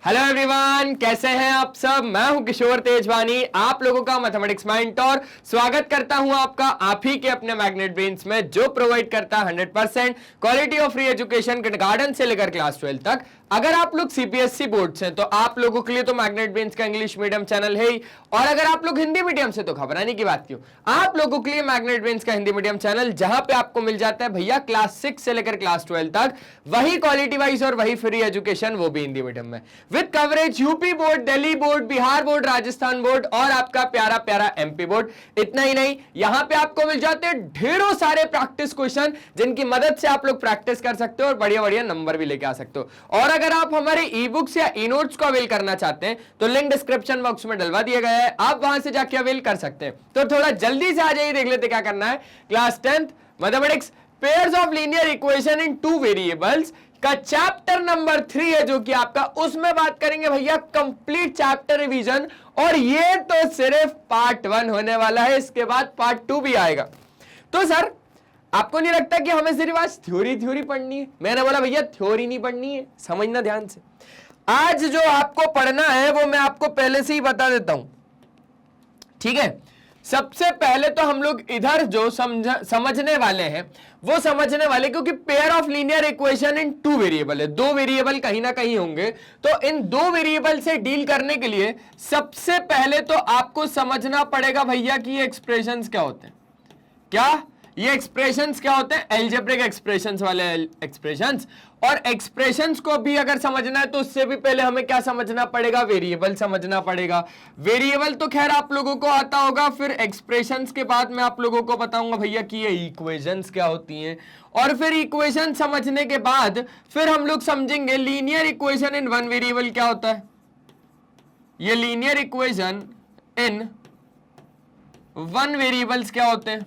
Hello everyone, कैसे हैं आप सब। मैं हूं किशोर तेजवानी, आप लोगों का मैथमेटिक्स मेंटर। स्वागत करता हूं आपका आप ही के अपने मैग्नेट ब्रेन्स में, जो प्रोवाइड करता है 100% quality of free education kindergarten से लेकर क्लास 12 तक। अगर आप लोग सीपीएससी बोर्ड से, तो आप लोगों के लिए तो मैग्नेट ब्रेन्स का इंग्लिश मीडियम चैनल है ही, और अगर आप लोग हिंदी मीडियम से, तो घबराने की बात क्यों, आप लोगों के लिए मैग्नेट ब्रेन्स का हिंदी मीडियम चैनल, जहां पे आपको मिल जाता है भैया क्लास 6 से लेकर क्लास 12 तक वही क्वालिटी वाइज और वही फ्री एजुकेशन, वो भी हिंदी मीडियम में, with coverage UP board, Delhi board, Bihar board, Rajasthan board और आपका प्यारा प्यारा एमपी बोर्ड। इतना ही नहीं, यहां पे आपको मिल जाते हैं ढेरों सारे प्रैक्टिस क्वेश्चन, जिनकी मदद से आप लोग प्रैक्टिस कर सकते हो और बढ़िया बढ़िया नंबर भी लेके आ सकते हो। और अगर आप हमारे ई बुक्स या ई नोट्स को अवेल करना चाहते हैं, तो लिंक डिस्क्रिप्शन बॉक्स में डलवा दिया गया है, आप वहां से जाके अवेल कर सकते हैं। तो थोड़ा जल्दी से आ जाइए, देख लेते क्या करना है। Class 10th mathematics pairs of linear equation in two variables का चैप्टर नंबर 3 है, जो कि आपका, उसमें बात करेंगे भैया कंप्लीट चैप्टर रिवीजन। और ये तो सिर्फ पार्ट 1 होने वाला है, इसके बाद पार्ट 2 भी आएगा। तो सर, आपको नहीं लगता कि हमें सिर्फ आज थ्योरी पढ़नी है? मैंने बोला भैया थ्योरी नहीं पढ़नी है, समझना ध्यान से। आज जो आपको पढ़ना है वो मैं आपको पहले से ही बता देता हूं, ठीक है। सबसे पहले तो हम लोग इधर जो समझने वाले हैं वो समझने वाले, क्योंकि pair of linear equation in two variable है, दो वेरिएबल कहीं ना कहीं होंगे, तो इन दो वेरिएबल से डील करने के लिए सबसे पहले तो आपको समझना पड़ेगा भैया कि ये एक्सप्रेशंस क्या होते हैं। क्या ये एक्सप्रेशंस क्या होते हैं? एल्जेब्रिक एक्सप्रेशंस वाले एक्सप्रेशंस। और एक्सप्रेशंस को भी अगर समझना है तो उससे भी पहले हमें क्या समझना पड़ेगा? वेरिएबल समझना पड़ेगा। वेरिएबल तो खैर आप लोगों को आता होगा, फिर एक्सप्रेशंस के बाद मैं आप लोगों को बताऊंगा भैया कि ये इक्वेशंस क्या होती हैं। और फिर इक्वेशन समझने के बाद फिर हम लोग समझेंगे linear equation in one variable क्या होता है। ये linear equation in one variables क्या होते हैं,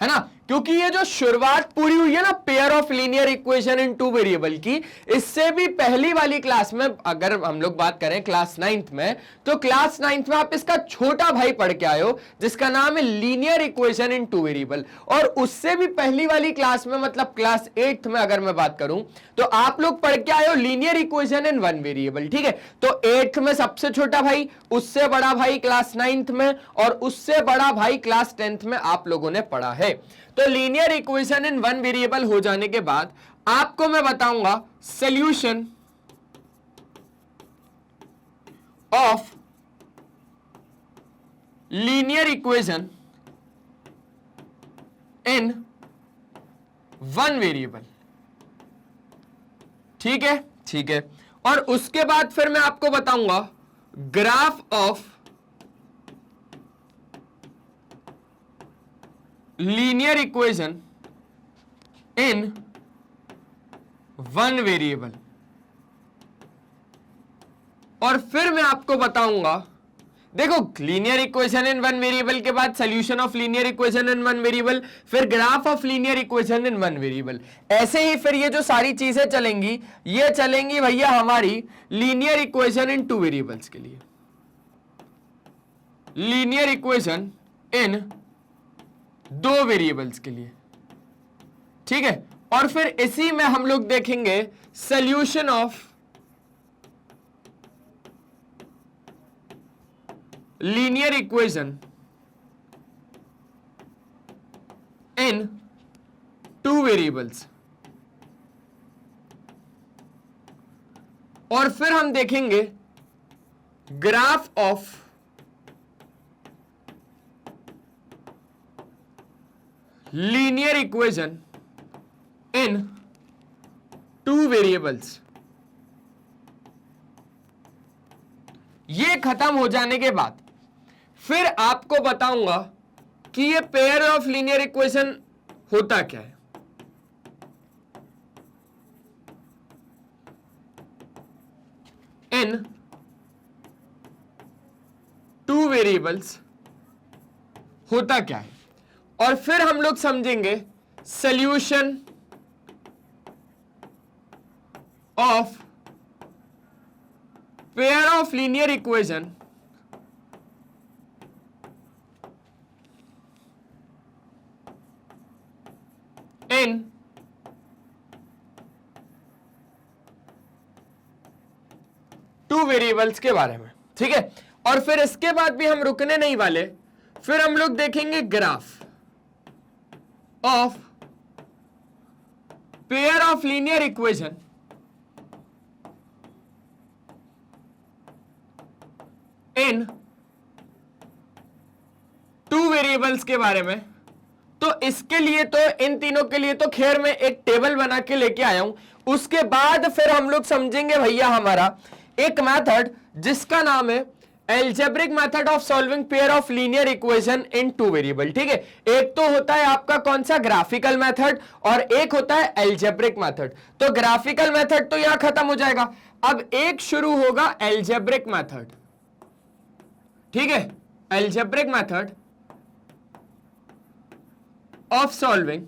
है ना। क्योंकि ये जो शुरुआत पूरी हुई है ना pair of linear equation in two variable की, इससे भी पहली वाली क्लास में अगर हम लोग बात करें क्लास 9th में, तो क्लास 9th में आप इसका छोटा भाई पढ़ के आए हो, जिसका नाम है linear equation in two variable. और उससे भी पहली वाली क्लास में, मतलब क्लास 8th में अगर मैं बात करूं, तो आप लोग पढ़ के आए हो linear equation in one variable, ठीक है। तो 8th में सबसे छोटा भाई, उससे बड़ा भाई क्लास 9th में, और उससे बड़ा भाई क्लास 10th में आप लोगों ने पढ़ा है। तो linear equation in one variable हो जाने के बाद आपको मैं बताऊंगा solution of linear equation in one variable, ठीक है, ठीक है। और उसके बाद फिर मैं आपको बताऊंगा graph of linear equation in one variable, और फिर मैं आपको बताऊंगा, देखो linear equation in one variable के बाद solution of linear equation in one variable, फिर graph of linear equation in one variable. ऐसे ही फिर ये जो सारी चीजें चलेंगी, ये चलेंगी भैया हमारी linear equation in two variables के लिए, लीनियर इक्वेशन इन दो वेरिएबल्स के लिए, ठीक है। और फिर इसी में हम लोग देखेंगे solution of linear equation in two variables, और फिर हम देखेंगे graph of linear equation in two variables. ये खत्म हो जाने के बाद फिर आपको बताऊंगा कि ये पेयर ऑफ लीनियर इक्वेशन होता क्या है। इन टू वेरिएबल्स होता क्या है, और फिर हम लोग समझेंगे solution of pair of linear equation in two variables के बारे में, ठीक है। और फिर इसके बाद भी हम रुकने नहीं वाले, फिर हम लोग देखेंगे graph of pair of linear equation in two variables के बारे में। तो इसके लिए तो इन तीनों के लिए तो खैर मैं एक टेबल बना के लेके आया हूं। उसके बाद फिर हम लोग समझेंगे भैया हमारा एक मेथड जिसका नाम है algebraic method of solving pair of linear equation in two variable, ठीक है। एक तो होता है आपका कौन सा, ग्राफिकल मेथड, और एक होता है एल्जेब्रिक मेथड। तो ग्राफिकल मेथड तो यहां खत्म हो जाएगा, अब एक शुरू होगा एल्जेब्रिक मेथड, ठीक है। Algebraic method of solving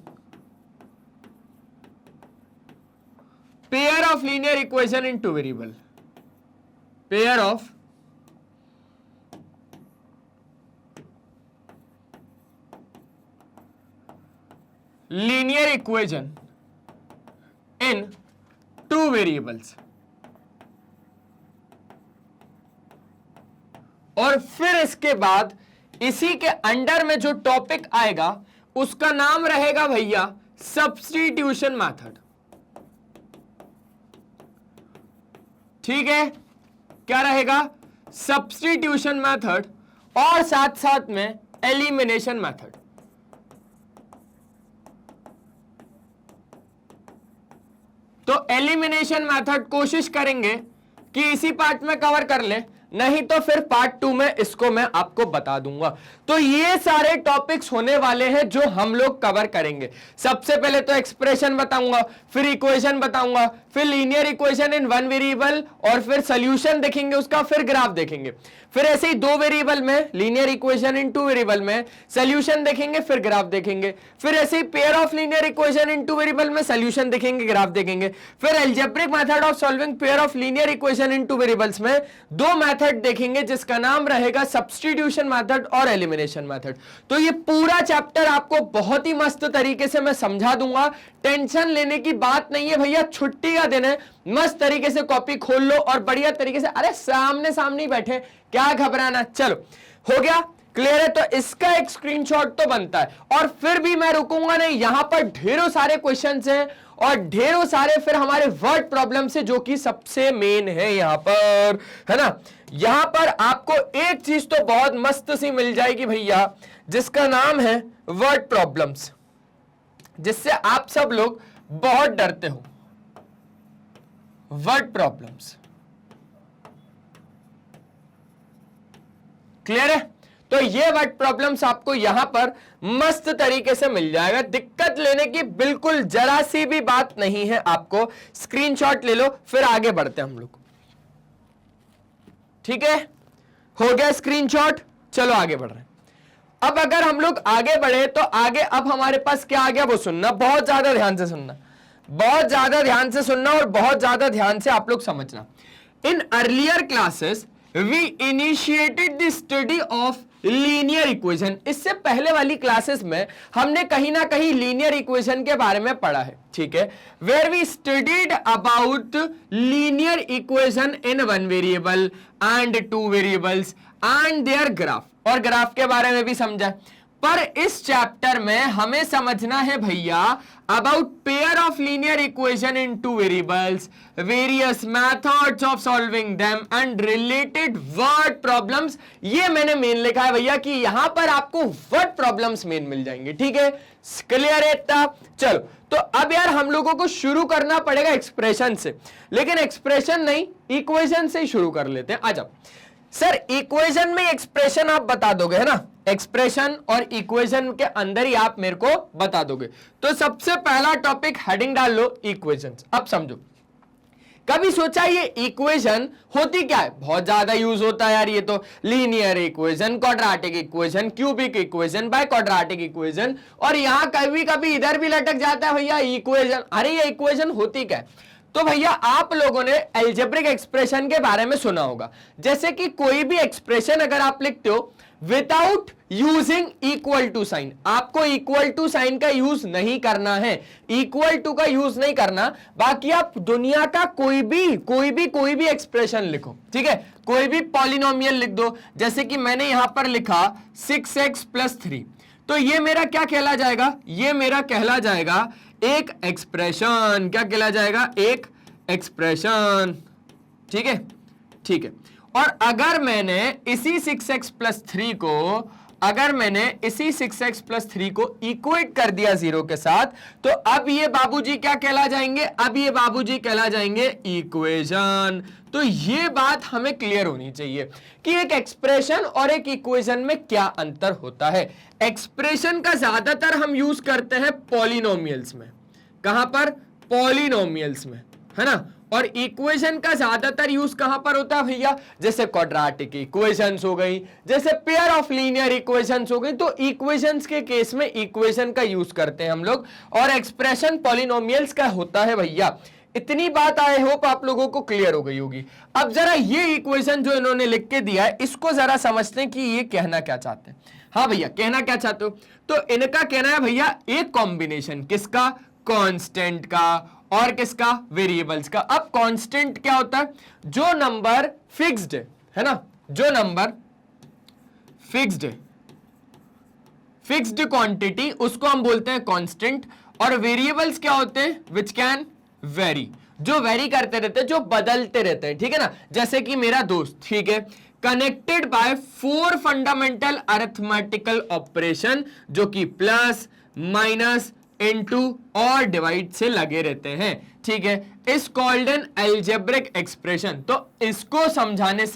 pair of linear equation in two variable, pair of linear equation in two variables. और फिर इसके बाद इसी के अंडर में जो टॉपिक आएगा उसका नाम रहेगा भैया सब्स्टिट्यूशन मेथड, ठीक है। क्या रहेगा, सब्स्टिट्यूशन मेथड, और साथ साथ में एलिमिनेशन मेथड। तो एलिमिनेशन मेथड कोशिश करेंगे कि इसी पार्ट में कवर कर ले, नहीं तो फिर पार्ट 2 में इसको मैं आपको बता दूंगा। तो ये सारे टॉपिक्स होने वाले हैं जो हम लोग कवर करेंगे। सबसे पहले तो एक्सप्रेशन बताऊंगा, फिर इक्वेशन बताऊंगा, फिर linear equation in one variable, और फिर सॉल्यूशन देखेंगे उसका, फिर ग्राफ देखेंगे। फिर ऐसे ही दो वेरिएबल में linear equation in two variable में सॉल्यूशन देखेंगे, फिर ग्राफ देखेंगे। फिर ऐसे ही pair of linear equation in two variable में सॉल्यूशन देखेंगे, ग्राफ देखेंगे। फिर algebraic method of solving pair of linear equation in two variables में दो मेथड देखेंगे जिसका नाम रहेगा सब्स्टिट्यूशन मेथड और एलिमिनेशन मेथड। तो ये पूरा चैप्टर आपको बहुत ही मस्त तरीके से मैं समझा दूंगा, टेंशन लेने की बात नहीं है भैया। छुट्टी का दिन है, मस्त तरीके से कॉपी खोल लो और बढ़िया तरीके से, अरे सामने सामने ही बैठे, क्या घबराना। चलो हो गया, क्लियर है। तो इसका एक स्क्रीनशॉट तो बनता है, और फिर भी मैं रुकूंगा नहीं, यहां पर ढेरों सारे क्वेश्चंस हैं और ढेरों सारे फिर हमारे वर्ड प्रॉब्लम से, जो कि सबसे मेन है यहां पर, है ना। यहां पर आपको एक चीज तो बहुत मस्त सी मिल जाएगी भैया, जिसका नाम है वर्ड प्रॉब्लम्स, जिससे आप सब लोग बहुत डरते हो। वर्ड प्रॉब्लम्स क्लियर है। तो ये वर्ड प्रॉब्लम्स आपको यहां पर मस्त तरीके से मिल जाएगा, दिक्कत लेने की बिल्कुल जरा सी भी बात नहीं है। आपको स्क्रीनशॉट ले लो, फिर आगे बढ़ते हैं हम लोग, ठीक है। हो गया स्क्रीनशॉट, चलो आगे बढ़ रहे हैं। अब अगर हम लोग आगे बढ़े तो आगे अब हमारे पास क्या आ गया वो सुनना, बहुत ज्यादा ध्यान से सुनना, बहुत ज्यादा ध्यान से सुनना और बहुत ज्यादा ध्यान से आप लोग समझना। In earlier classes we initiated the study of linear equation. इससे पहले वाली क्लासेस में हमने कहीं ना कहीं लीनियर इक्वेशन के बारे में पढ़ा है, ठीक है। Where we studied about linear equation in one variable and two variables and their graph, और ग्राफ के बारे में भी समझा। पर इस चैप्टर में हमें समझना है भैया about pair of linear equation in two variables, various methods of solving them and related word problems. ये मैंने मेन लिखा है भैया कि यहां पर आपको वर्ड प्रॉब्लम्स मेन मिल जाएंगे, ठीक है। क्लियर है इतना। चलो तो अब यार हम लोगों को शुरू करना पड़ेगा एक्सप्रेशन से, लेकिन एक्सप्रेशन नहीं, इक्वेशन से ही शुरू कर लेते हैं। आ जाओ सर, इक्वेशन में एक्सप्रेशन आप बता दोगे, है ना। एक्सप्रेशन और इक्वेशन के अंदर ही आप मेरे को बता दोगे। तो सबसे पहला टॉपिक हेडिंग डाल लो, इक्वेशंस। अब समझो, कभी सोचा ये इक्वेशन होती क्या है? बहुत ज्यादा यूज होता है यार ये तो, linear equation, quadratic equation, cubic equation, by quadratic equation, और यहां कभी कभी इधर भी लटक जाता है भैया इक्वेशन। अरे ये इक्वेशन होती क्या है? तो भैया आप लोगों ने अलजेब्रिक एक्सप्रेशन के बारे में सुना होगा। जैसे कि कोई भी एक्सप्रेशन अगर आप लिखते हो, without using equal to sign. आपको इक्वल टू साइन का यूज नहीं करना है, इक्वल टू का यूज नहीं करना। बाकी आप दुनिया का कोई भी एक्सप्रेशन लिखो, ठीक है, कोई भी पॉलिनोमियल लिख दो। जैसे कि मैंने यहां पर लिखा 6x + 3, तो ये मेरा क्या कहला जाएगा, ये मेरा कहला जाएगा एक एक्सप्रेशन। क्या कहला जाएगा, एक एक्सप्रेशन, ठीक है, ठीक है। और अगर मैंने इसी 6x + 3 को, अगर मैंने इसी 6x + 3 को इक्वेट कर दिया 0 के साथ, तो अब ये बाबूजी क्या कहला जाएंगे, अब ये बाबूजी कहला जाएंगे इक्वेशन। तो ये बात हमें क्लियर होनी चाहिए कि एक एक्सप्रेशन और एक इक्वेशन में क्या अंतर होता है। एक्सप्रेशन का ज्यादातर हम यूज करते हैं पॉलिनोमियल्स में, कहां पर, पॉलिनोमियल्स में, है ना। और इक्वेशन का ज्यादातर यूज कहां पर होता है भैया, जैसे क्वाड्रेटिक इक्वेशंस हो गई, जैसे पेयर ऑफ लीनियर इक्वेशंस हो गई। तो इक्वेशंस के केस में इक्वेशन का यूज करते हैं हम लोग, और एक्सप्रेशन पॉलिनोमियल्स का होता है भैया। इतनी बात आई होप आप लोगों को क्लियर हो गई होगी। अब जरा ये इक्वेशन जो इन्होंने लिख के दिया है, इसको जरा समझते हैं कि ये कहना क्या चाहते हैं। हाँ भैया, कहना क्या चाहते हो, तो इनका कहना है भैया एक कॉम्बिनेशन किसका, कांस्टेंट का और किसका, वेरिएबल्स का। अब कांस्टेंट क्या होता है, जो नंबर फिक्स्ड है ना, जो नंबर फिक्स्ड क्वांटिटी, उसको हम बोलते हैं कांस्टेंट। और वेरिएबल्स क्या होते हैं, विच कैन वेरी, जो वेरी करते रहते हैं, जो बदलते रहते हैं, ठीक है ना। जैसे कि मेरा दोस्त, ठीक है, connected by 4 fundamental arithmetical operation, जो कि प्लस, माइनस, इनटू और डिवाइड से लगे रहते हैं, ठीक है, इस कॉल्ड एन अलजेब्रिक एक्सप्रेशन। तो इसको समझाने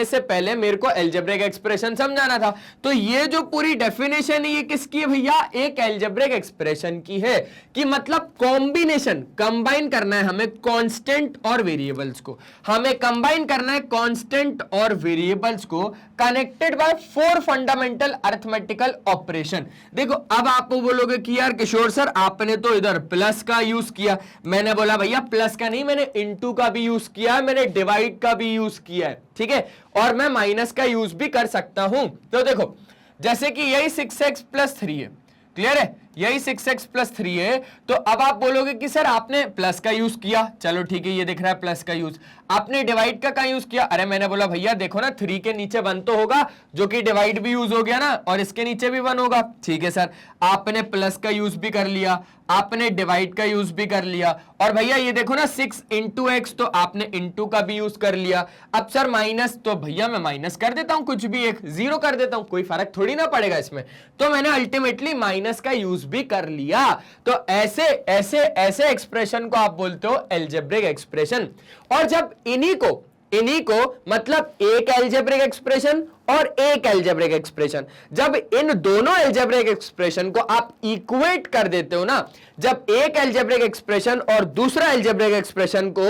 से पहले मेरे को अलजेब्रिक एक्सप्रेशन समझाना था। तो ये जो पूरी डेफिनेशन है ये किसकी है भैया, एक अलजेब्रिक एक्सप्रेशन की है। कि मतलब कॉम्बिनेशन, कंबाइन करना है हमें कांस्टेंट और वेरिएबल्स को, हमें कंबाइन करना है कांस्टेंट और वेरिएबल्स को, connected by 4 fundamental arithmetical operation. देखो अब आप बोलोगे कि यार किशोर सर आपने तो इधर प्लस का यूज किया, मैंने बोला भैया प्लस का नहीं, मैंने इनटू का भी यूज किया है, मैंने डिवाइड का भी यूज किया है, ठीक है, और मैं माइनस का यूज भी कर सकता हूं। तो देखो जैसे कि यही 6x + 3 है, क्लियर है, यही 6x + 3 है। तो अब आप बोलोगे कि सर आपने प्लस का यूज किया, चलो ठीक है, ये दिख रहा है प्लस का यूज। आपने डिवाइड का कहां यूज किया, अरे मैंने बोला भैया देखो ना 3 के नीचे 1 तो होगा, जो कि डिवाइड भी यूज हो गया ना, और इसके नीचे भी 1 होगा, ठीक है सर। आपने प्लस का यूज भी कर लिया, आपने डिवाइड का यूज भी कर लिया, और भैया ये देखो ना 6 × x, तो आपने इनटू का भी यूज कर लिया। अब सर माइनस, तो भैया मैं माइनस कर देता हूं, कुछ भी एक 0 कर देता हूं, कोई फर्क थोड़ी ना पड़ेगा इसमें। तो मैंने अल्टीमेटली माइनस का यूज भी कर लिया। तो ऐसे ऐसे ऐसे एक्सप्रेशन को आप बोलते हो अलजेब्रिक एक्सप्रेशन। और जब इन्हीं को मतलब एक अलजेब्रिक एक्सप्रेशन और एक अलजेब्रिक एक्सप्रेशन, जब इन दोनों अलजेब्रिक एक्सप्रेशन को आप इक्वेट कर देते हो ना, जब एक अलजेब्रिक एक्सप्रेशन और दूसरा अलजेब्रिक एक्सप्रेशन को,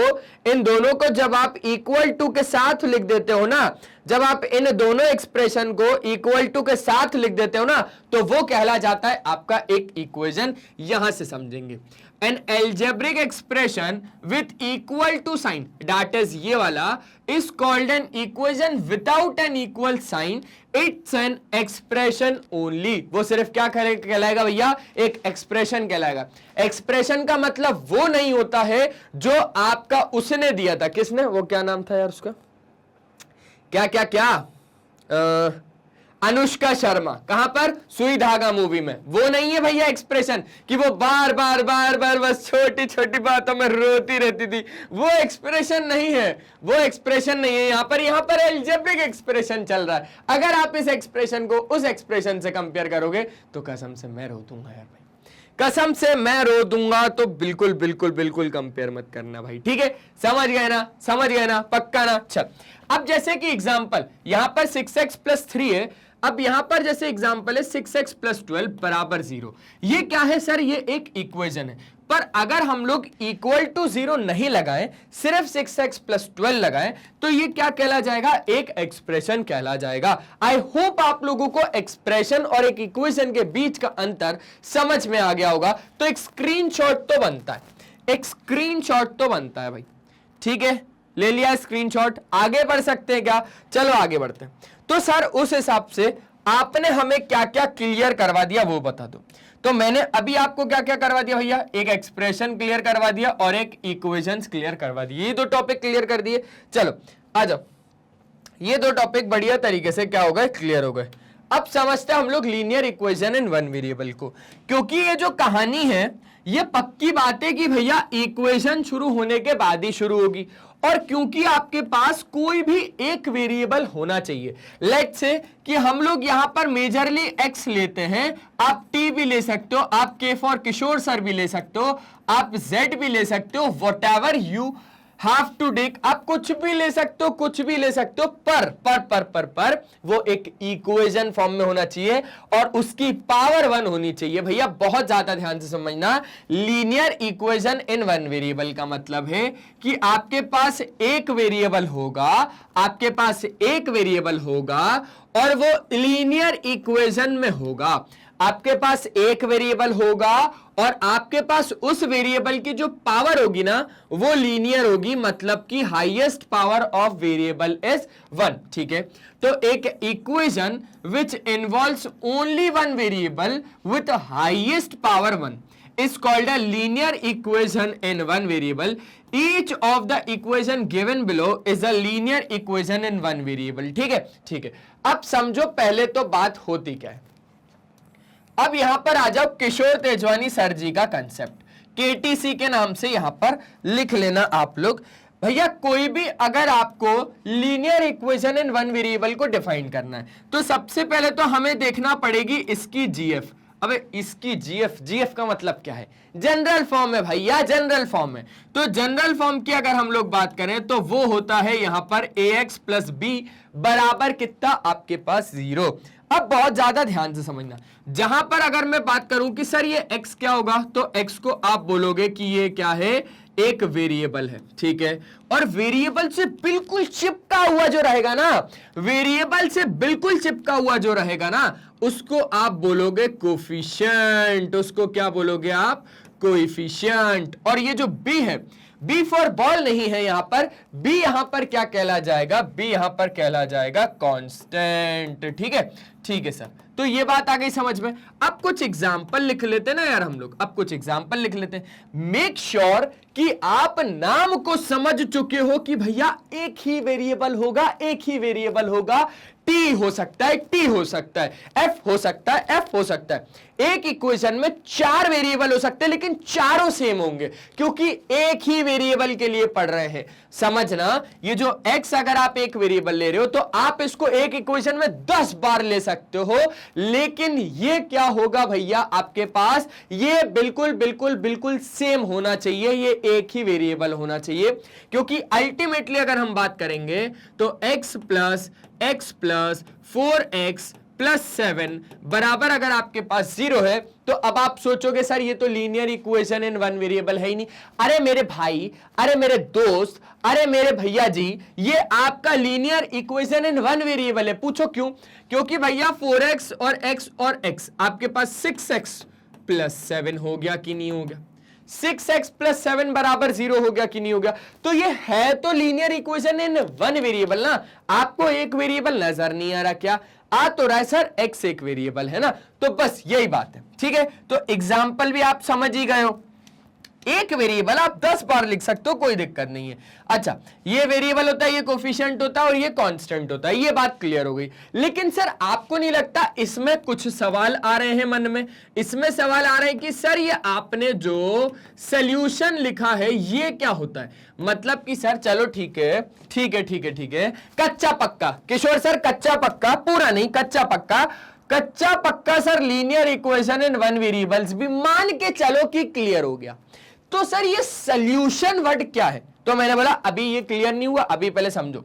इन दोनों को जब आप इक्वल टू के साथ लिख देते हो ना, जब आप इन दोनों एक्सप्रेशन को इक्वल टू के साथ लिख देते हो ना, तो वो कहला जाता है आपका एक इक्वेशन। यहां से समझेंगे, an algebraic expression with equal to sign, that is ये वाला, is called an equation without an equal sign, it's an expression only। वो सिर्फ क्या कहलाएगा भैया, एक एक्सप्रेशन कहलाएगा। एक्सप्रेशन का मतलब वो नहीं होता है जो आपका उसने दिया था, किसने, वो क्या नाम था यार उसका, क्या अनुष्का शर्मा, कहां पर, सुई धागा मूवी में। वो नहीं है भैया एक्सप्रेशन कि वो बार बार बस छोटी छोटी बातों में रोती रहती थी, वो एक्सप्रेशन नहीं है, वो एक्सप्रेशन नहीं है। यहां पर अलजेब्रिक एक्सप्रेशन चल रहा है। अगर आप इस एक्सप्रेशन को उस एक्सप्रेशन से कंपेयर करोगे तो कसम से मैं रो दूंगा यार भाई, कसम से मैं रो दूंगा। तो बिल्कुल बिल्कुल बिल्कुल कंपेयर मत करना भाई, ठीक है, समझ गए ना, पक्का ना। चल अब जैसे कि एग्जांपल यहां पर 6x + 3 है, अब यहां पर जैसे एग्जांपल है 6x + 12 = 0। ये क्या है सर, ये एक इक्वेशन है। पर अगर हम लोग इक्वल टू 0 नहीं लगाएं, सिर्फ 6x + 12 लगाएं, तो ये क्या कहला जाएगा, एक एक्सप्रेशन कहला जाएगा। आई होप आप लोगों को एक्सप्रेशन और एक इक्वेशन के बीच का अंतर समझ में आ गया होगा। तो एक स्क्रीनशॉट तो बनता है, भाई, ठीक है, ले लिया स्क्रीनशॉट, आगे बढ़ सकते हैं क्या? चलो आगे बढ़ते हैं। तो सर उस हिसाब से आपने हमें क्या क्या क्लियर करवा दिया वो बता दो। तो मैंने अभी आपको क्या क्या करवा दिया भैया? एक एक्सप्रेशन क्लियर करवा दिया और एक इक्वेशंस क्लियर करवा दिए, ये दो टॉपिक क्लियर कर दिए। चलो आ जाओ, ये दो टॉपिक बढ़िया तरीके से क्या हो गए? क्लियर हो गए। अब समझते हैं हम लोग linear equation in one variable को, क्योंकि ये जो कहानी है ये पक्की बात है कि भैया इक्वेशन शुरू होने के बाद ही शुरू होगी, और क्योंकि आपके पास कोई भी एक वेरिएबल होना चाहिए। लेट्स से कि हम लोग यहां पर मेजरली x लेते हैं, आप t भी ले सकते हो, आप k फॉर किशोर सर भी ले सकते हो, आप z भी ले सकते हो, whatever you have to take, आप कुछ भी ले सकते हो, कुछ भी ले सकते हो, पर वो एक इक्वेशन फॉर्म में होना चाहिए और उसकी पावर 1 होनी चाहिए। भैया बहुत ज्यादा ध्यान से समझना, linear equation in one variable का मतलब है कि आपके पास एक वेरिएबल होगा, आपके पास एक वेरिएबल होगा और वो लीनियर इक्वेशन में होगा। आपके पास एक वेरिएबल होगा और आपके पास उस वेरिएबल की जो पावर होगी ना वो लीनियर होगी, मतलब कि highest power of variable is 1। ठीक है, तो एक equation which involves only one variable with highest power 1 is called a linear equation in one variable. Each of the equation given below is a linear equation in one variable. ठीक है, ठीक है। अब समझो पहले तो बात होती क्या है। अब यहां पर आ जाओ किशोर तेजवानी सर जी का कंसेप्ट, केटीसी के नाम से यहां पर लिख लेना आप लोग। भैया कोई भी अगर आपको linear equation in one variable को डिफाइन करना है तो सबसे पहले तो हमें देखना पड़ेगी इसकी जीएफ। अबे इसकी जीएफ का मतलब क्या है? जनरल फॉर्म है भैया, जनरल फॉर्म है। तो जनरल फॉर्म की अगर हम लोग बात करें तो वो होता है यहां पर ax प्लस बी बराबर कितना? आपके पास 0। अब बहुत ज्यादा ध्यान से समझना, जहां पर अगर मैं बात करूं कि सर ये x क्या होगा, तो x को आप बोलोगे कि ये क्या है? एक वेरिएबल है। ठीक है, और वेरिएबल से बिल्कुल चिपका हुआ जो रहेगा ना, वेरिएबल से बिल्कुल चिपका हुआ जो रहेगा ना उसको आप बोलोगे कोफिशिएंट। उसको क्या बोलोगे आप? कोएफिशिएंट। और ये जो b है, बी फॉर बॉल नहीं है यहां पर, बी यहां पर क्या कहला जाएगा? बी यहां पर कहला जाएगा कांस्टेंट। ठीक है, ठीक है सर, तो ये बात आ गई समझ में। अब कुछ एग्जाम्पल लिख लेते हैं ना यार हम लोग, अब कुछ एग्जाम्पल लिख लेते हैं। मेक श्योर कि आप नाम को समझ चुके हो कि भैया एक ही वेरिएबल होगा, एक ही वेरिएबल होगा। टी हो सकता है, टी हो सकता है, एफ हो सकता है, एफ हो सकता है। एक इक्वेशन में 4 वेरिएबल हो सकते हैं लेकिन चारों सेम होंगे क्योंकि एक ही वेरिएबल के लिए पढ़ रहे हैं। समझना, ये जो x अगर आप एक वेरिएबल ले रहे हो तो आप इसको एक इक्वेशन में 10 बार ले सकते हो, लेकिन ये क्या होगा भैया? आपके पास ये बिल्कुल बिल्कुल बिल्कुल सेम होना चाहिए, ये एक ही वेरिएबल होना चाहिए। क्योंकि अल्टीमेटली अगर हम बात करेंगे तो x प्लस 4x प्लस 7 बराबर अगर आपके पास 0 है तो अब आप सोचोगे सर ये तो linear equation in one variable है ही नहीं। अरे मेरे भाई, अरे मेरे दोस्त, अरे मेरे भैया जी, ये आपका linear equation in one variable है। पूछो क्यों? क्योंकि भैया 4x और x आपके पास 6x प्लस 7 हो गया कि नहीं हो गया? 6x प्लस 7 बराबर 0 हो गया कि नहीं हो गया? तो ये है तो linear equation in one variable ना। आपको एक वेरिएबल नजर नहीं आ रहा क्या? आ तो रहा है सर, x एक वेरिएबल है ना। तो बस यही बात है। ठीक है, तो एग्जाम्पल भी आप समझ ही गए हो। एक वेरिएबल आप 10 बार लिख सकते हो, कोई दिक्कत नहीं है। अच्छा, ये वेरिएबल होता है, ये कोफिशिएंट होता है और ये कांस्टेंट होता है, ये बात क्लियर हो गई। लेकिन सर आपको नहीं लगता इसमें कुछ सवाल आ रहे हैं मन में? इसमें सवाल आ रहे हैं कि सर ये आपने जो सॉल्यूशन लिखा है ये क्या होता है? मतलब कि सर चलो ठीक है, ठीक है, ठीक है, ठीक है, कच्चा पक्का किशोर सर, कच्चा पक्का, पूरा नहीं, कच्चा पक्का, कच्चा पक्का sir linear equation in one variables भी मान के चलो कि क्लियर हो गया। तो सर ये सॉल्यूशन वर्ड क्या है? तो मैंने बोला अभी ये क्लियर नहीं हुआ, अभी पहले समझो।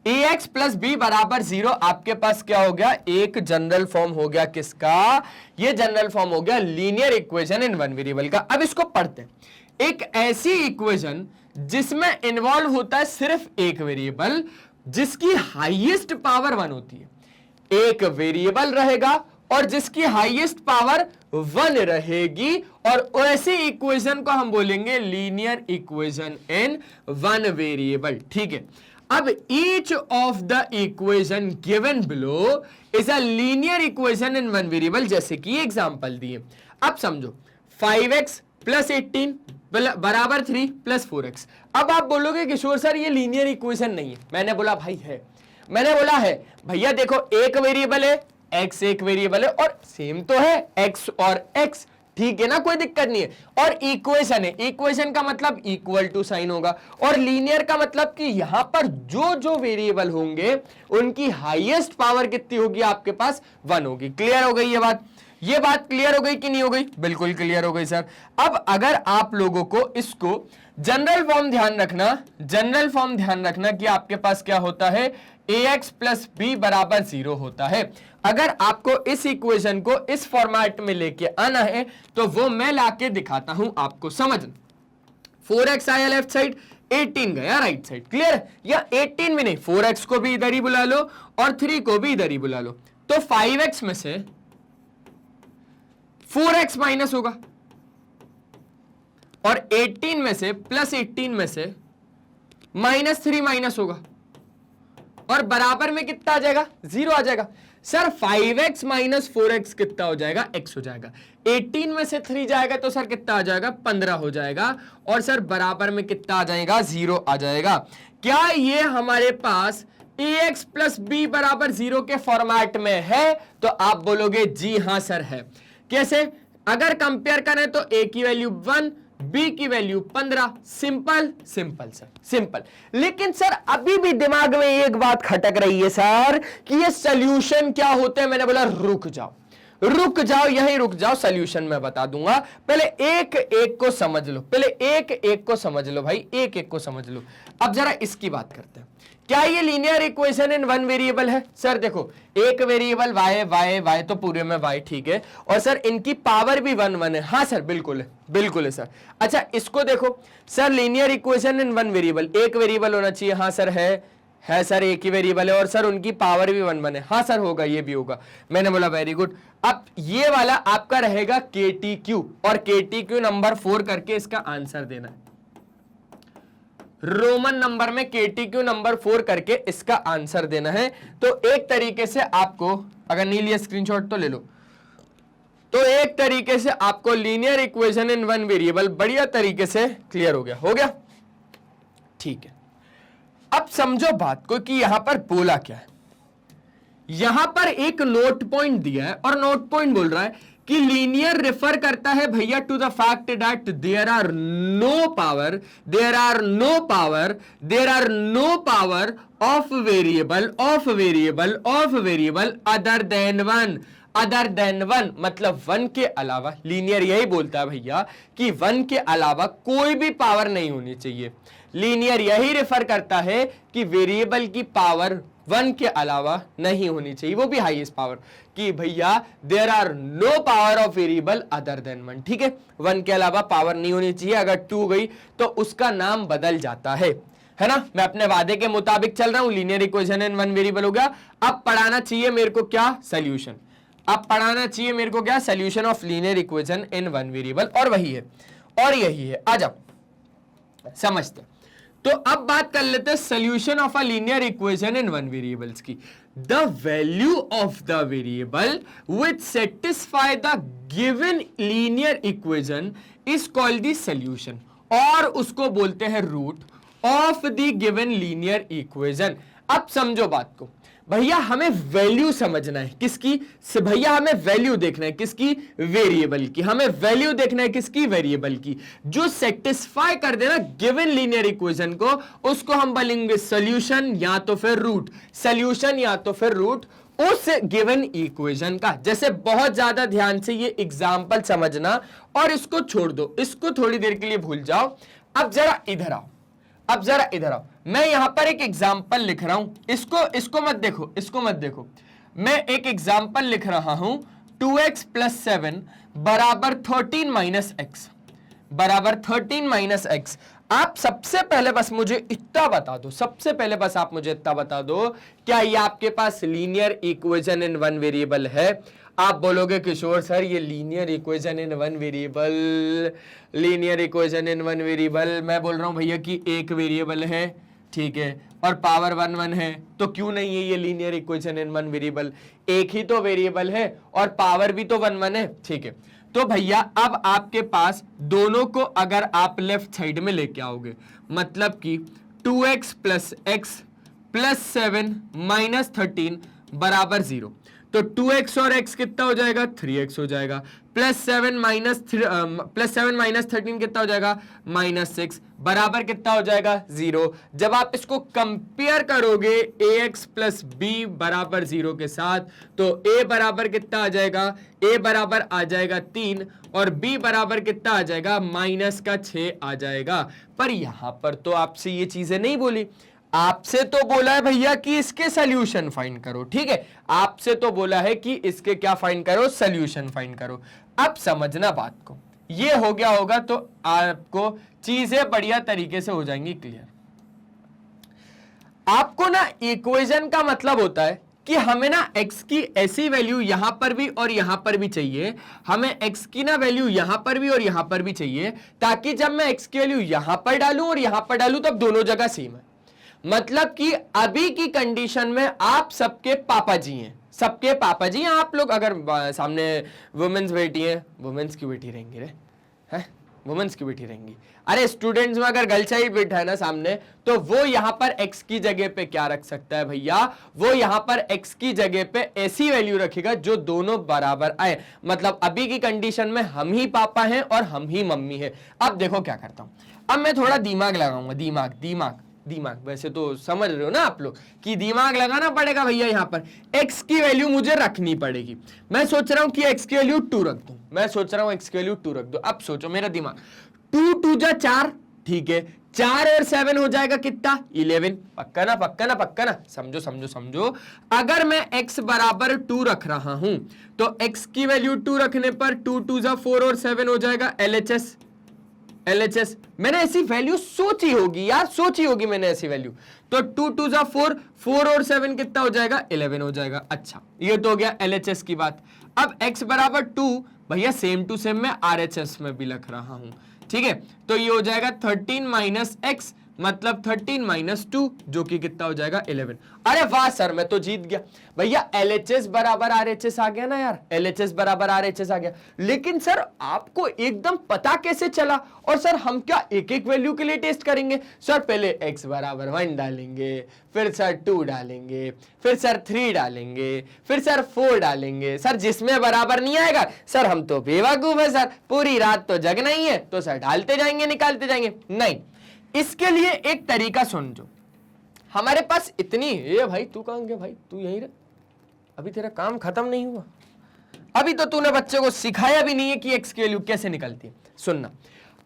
ax प्लस बी बराबर 0 आपके पास क्या हो गया? एक जनरल फॉर्म हो गया। किसका? ये जनरल फॉर्म हो गया linear equation in one variable का। अब इसको पढ़ते हैं। एक ऐसी इक्वेशन जिसमें इन्वॉल्व होता है सिर्फ एक वेरिएबल, जिसकी हाईएस्ट पावर 1 होती है। एक वेरिएबल रहेगा और जिसकी हाईएस्ट पावर 1 रहेगी, और ऐसी इक्वेशन को हम बोलेंगे linear equation in one variable. ठीक है, अब each of the equation given below is a linear equation in one variable, जैसे कि एग्जांपल दिए। अब समझो 5x प्लस 18 बराबर 3 प्लस 4x। अब आप बोलोगे किशोर सर ये लीनियर इक्वेशन नहीं है। मैंने बोला भाई है, मैंने बोला है भैया, देखो एक वेरिएबल है x, एक वेरिएबल है और सेम तो है x और x, ठीक है ना, कोई दिक्कत नहीं है। और इक्वेशन है, इक्वेशन का मतलब इक्वल टू साइन होगा, और लीनियर का मतलब कि यहां पर जो जो वेरिएबल होंगे उनकी हाईएस्ट पावर कितनी होगी आपके पास, 1 होगी। क्लियर हो गई ये बात? ये बात क्लियर हो गई कि नहीं हो गई? बिल्कुल क्लियर हो गई सर। अब अगर आप लोगों को इसको जनरल फॉर्म ध्यान रखना, जनरल फॉर्म ध्यान रखना कि आपके पास क्या होता है, ax प्लस बी बराबर 0 होता है। अगर आपको इस इक्वेशन को इस फॉर्मेट में लेके आना है तो वो मैं लाके दिखाता हूं आपको, समझना। 4x आया लेफ्ट साइड, 18 गया राइट साइड। क्लियर? या 18 में नहीं, 4x को भी इधर ही बुला लो और 3 को भी इधर ही बुला लो, तो 5x में से 4x माइनस होगा और 18 में से प्लस 18 में से -3 माइनस होगा, और बराबर में कितना आ जाएगा, 0 आ जाएगा। सर 5x माइनस 4x कितना हो जाएगा, x हो जाएगा। 18 में से 3 जाएगा तो सर कितना आ जाएगा, 15 हो जाएगा, और सर बराबर में कितना आ जाएगा, 0 आ जाएगा। क्या ये हमारे पास ax प्लस बी बराबर 0 के फॉर्मेट में है? तो आप बोलोगे जी हां सर है। कैसे? अगर कंपेयर करें तो a की वैल्यू 1, b की value 15। Simple simple sir, simple. लेकिन सर अभी भी दिमाग में एक बात खटक रही है सर कि ये सॉल्यूशन क्या होते हैं। मैंने बोला रुक जाओ, रुक जाओ, यहीं रुक जाओ, सॉल्यूशन मैं बता दूंगा। पहले एक एक को समझ लो, पहले एक एक को समझ लो भाई, एक एक को समझ लो। अब जरा इसकी बात करते हैं। क्या ये linear equation in one variable है? सर देखो, एक वेरिएबल y y y तो पूरे में y, ठीक है, और सर इनकी पावर भी 1 1 है। हाँ सर बिल्कुल है, बिल्कुल है सर। अच्छा इसको देखो sir, linear equation in one variable, एक वेरिएबल होना चाहिए। हाँ सर है सर, एक ही वेरिएबल है और सर उनकी पावर भी 1 1 है। हाँ सर होगा, ये भी होगा। मैंने बोला वेरी गुड। अब ये वाला आपका रहेगा KTQ, और KTQ नंबर 4 करके इसका आंसर देना है। रोमन नंबर में KTQ नंबर 4 करके इसका आंसर देना है। तो एक तरीके से आपको, अगर नहीं लिया स्क्रीनशॉट तो ले लो, तो एक तरीके से आपको linear equation in one variable बढ़िया तरीके से क्लियर हो गया, हो गया? ठीक है। अब समझो बात को कि यहां पर बोला क्या है। यहां पर एक नोट पॉइंट दिया है, और नोट पॉइंट बोल रहा है कि लीनियर रेफर करता है भैया to the fact that there are no power, there are no power, there are no power of variable, of variable, of variable other than 1, other than 1 मतलब 1 के अलावा। लीनियर यही बोलता है भैया कि 1 के अलावा कोई भी पावर नहीं होनी चाहिए। लीनियर यही रेफर करता है कि वेरिएबल की पावर 1 के अलावा नहीं होनी चाहिए, वो भी हाईएस्ट पावर, कि भैया there are no power of variable other than 1। ठीक है, 1 के अलावा पावर नहीं होनी चाहिए। अगर 2 गई तो उसका नाम बदल जाता है ना। मैं अपने वादे के मुताबिक चल रहा हूं। Linear equation in one variable हो गया। अब पढ़ाना चाहिए मेरे को क्या, सॉल्यूशन। अब पढ़ाना चाहिए मेरे को क्या, solution of linear equation in one variable, और वही है और यही है। आ जाओ समझते। तो अब बात कर लेते हैं solution of a linear equation in one variables की। The value of the variable which satisfy the given linear equation is called the solution, और उसको बोलते हैं root of the given linear equation. अब समझो बात को भैया, हमें वैल्यू समझना है किसकी, भैया हमें वैल्यू देखना है किसकी, वेरिएबल की। हमें वैल्यू देखना है किसकी, वेरिएबल की। जो सेटिस्फाई कर देना गिवन लीनियर इक्वेशन को, उसको हम बोलेंगे सॉल्यूशन या तो फिर रूट, सॉल्यूशन या तो फिर रूट उस गिवन इक्वेशन का। जैसे बहुत ज्यादा ध्यान से ये एग्जांपल समझना और इसको छोड़ दो, इसको थोड़ी देर के लिए भूल जाओ। अब जरा इधर आओ, अब जरा इधर आओ। मैं यहां पर एक एग्जाम्पल लिख रहा हूं, इसको मत देखो, इसको मत देखो। मैं एक एग्जाम्पल लिख रहा हूं, 2x प्लस 7 बराबर 13 माइनस एक्स, बराबर 13 माइनस एक्स। आप सबसे पहले बस मुझे इतना बता दो, सबसे पहले बस आप मुझे इतना बता दो, क्या ये आपके पास linear equation in one variable है? आप बोलोगे किशोर सर ये linear equation in one variable, linear equation in one variable, मैं बोल रहा हूं भैया कि एक वेरिएबल है, ठीक है, और पावर 1 1 है, तो क्यों नहीं है ये linear equation in one variable? एक ही तो वेरिएबल है और पावर भी तो 1 1 है, ठीक है। तो भैया अब आपके पास दोनों को अगर आप लेफ्ट साइड में लेके आओगे, मतलब कि 2x plus x plus 7 minus 13 बराबर 0, तो 2x और x कितना हो जाएगा? 3x हो जाएगा, प्लस 7 माइनस 13 कितना हो जाएगा? -6 बराबर कितना हो जाएगा? 0। जब आप इसको कंपेयर करोगे ax प्लस बी बराबर 0 के साथ, तो a बराबर कितना आ जाएगा? a बराबर आ जाएगा 3 और b बराबर कितना आ जाएगा? -6 आ जाएगा। पर यहां पर तो आपसे ये चीजें नहीं बोली, आपसे तो बोला है भैया कि इसके सॉल्यूशन फाइंड करो, ठीक है, आपसे तो बोला है कि इसके क्या फाइंड करो? सॉल्यूशन फाइंड करो। अब समझना बात को, ये हो गया होगा तो आपको चीजें बढ़िया तरीके से हो जाएंगी क्लियर। आपको ना इक्वेशन का मतलब होता है कि हमें ना x की ऐसी वैल्यू यहां पर भी और यहां पर भी चाहिए, हमें x की ना वैल्यू यहां पर भी और यहां पर भी चाहिए, ताकि जब मैं x की वैल्यू यहां पर डालूं और यहां पर डालूं तब दोनों जगह सेम है। मतलब कि अभी की कंडीशन में आप सबके पापा जी हैं, सबके पापा जी हैं आप लोग। अगर सामने वुमेन्स बेटी है, वुमेन्स की बेटी रहेंगी रे, है वुमेन्स की बेटी रहेंगी। अरे स्टूडेंट्स में अगर गर्ल चाइल्ड बैठा है ना सामने, तो वो यहां पर x की जगह पे क्या रख सकता है भैया? वो यहां पर x की जगह पे ऐसी वैल्यू रखेगा जो दोनों बराबर आए। मतलब अभी की कंडीशन में हम ही पापा हैं और हम ही मम्मी है। अब देखो क्या करता हूं, अब मैं थोड़ा दिमाग लगाऊंगा, दिमाग दिमाग दिमाग। वैसे तो समझ रहे हो ना आप लोग कि दिमाग लगाना पड़ेगा भैया। यहां पर x की वैल्यू मुझे रखनी पड़ेगी। मैं सोच रहा हूं कि x की वैल्यू 2 रख दूं, मैं सोच रहा हूं x की वैल्यू 2 रख दूं। अब सोचो मेरा दिमाग, 2 2 जा 4, ठीक है, 4 और 7 हो जाएगा कितना? 11। पक्का ना, पक्का ना, पक्का ना? समझो समझो समझो। अगर मैं x बराबर 2 रख रहा हूं तो x की वैल्यू 2 रखने पर 2 2 जा 4 और 7 हो जाएगा LHS। मैंने ऐसी वैल्यू सोची होगी यार, सोची होगी मैंने ऐसी वैल्यू। तो 2 2 जा 4, 4 और 7 कितना हो जाएगा? 11 हो जाएगा। अच्छा, ये तो हो गया LHS की बात। अब x बराबर 2 भैया सेम टू सेम मैं RHS में भी लिख रहा हूं, ठीक है। तो ये हो जाएगा 13 माइनस एक्स, मतलब 13 माइनस 2, जो कि कितना हो जाएगा? 11। अरे वाह सर, मैं तो जीत गया भैया। LHS बराबर RHS आ गया ना यार, LHS बराबर RHS आ गया। लेकिन सर आपको एकदम पता कैसे चला? और सर हम क्या एक एक वैल्यू के लिए टेस्ट करेंगे? सर पहले x बराबर 1 डालेंगे, फिर सर 2 डालेंगे, फिर सर 3 डालेंगे, फिर सर 4 डालेंगे। सर जिसमें बराबर नहीं आएगा सर हम तो बेवकूफ है सर, पूरी रात तो जगना ही है, तो सर डालते जाएंगे, निकालते जाएंगे। नहीं, इसके लिए एक तरीका समझो। हमारे पास इतनी, ए भाई तू कहां गया भाई? तू यहीं रह, अभी तेरा काम खत्म नहीं हुआ। अभी तो तूने बच्चे को सिखाया भी नहीं है कि x की वैल्यू कैसे निकलती है। सुनना,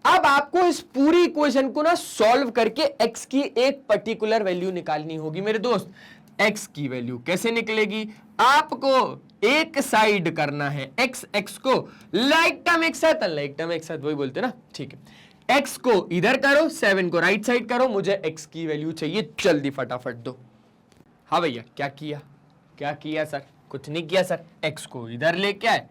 अब आपको इस पूरी इक्वेशन को ना सॉल्व करके x की एक पर्टिकुलर वैल्यू निकालनी होगी मेरे दोस्त। x की वैल्यू कैसे निकलेगी? आपको एक साइड करना है, x को लाइक टर्म एक साथ, अनलाइक टर्म एक साथ, वही बोलते ना, ठीक है। x को इधर करो, 7 को राइट साइड करो, मुझे x की वैल्यू चाहिए, जल्दी फटाफट दो। हाँ भैया, क्या किया? क्या किया सर? कुछ नहीं किया सर, x को इधर लेके आए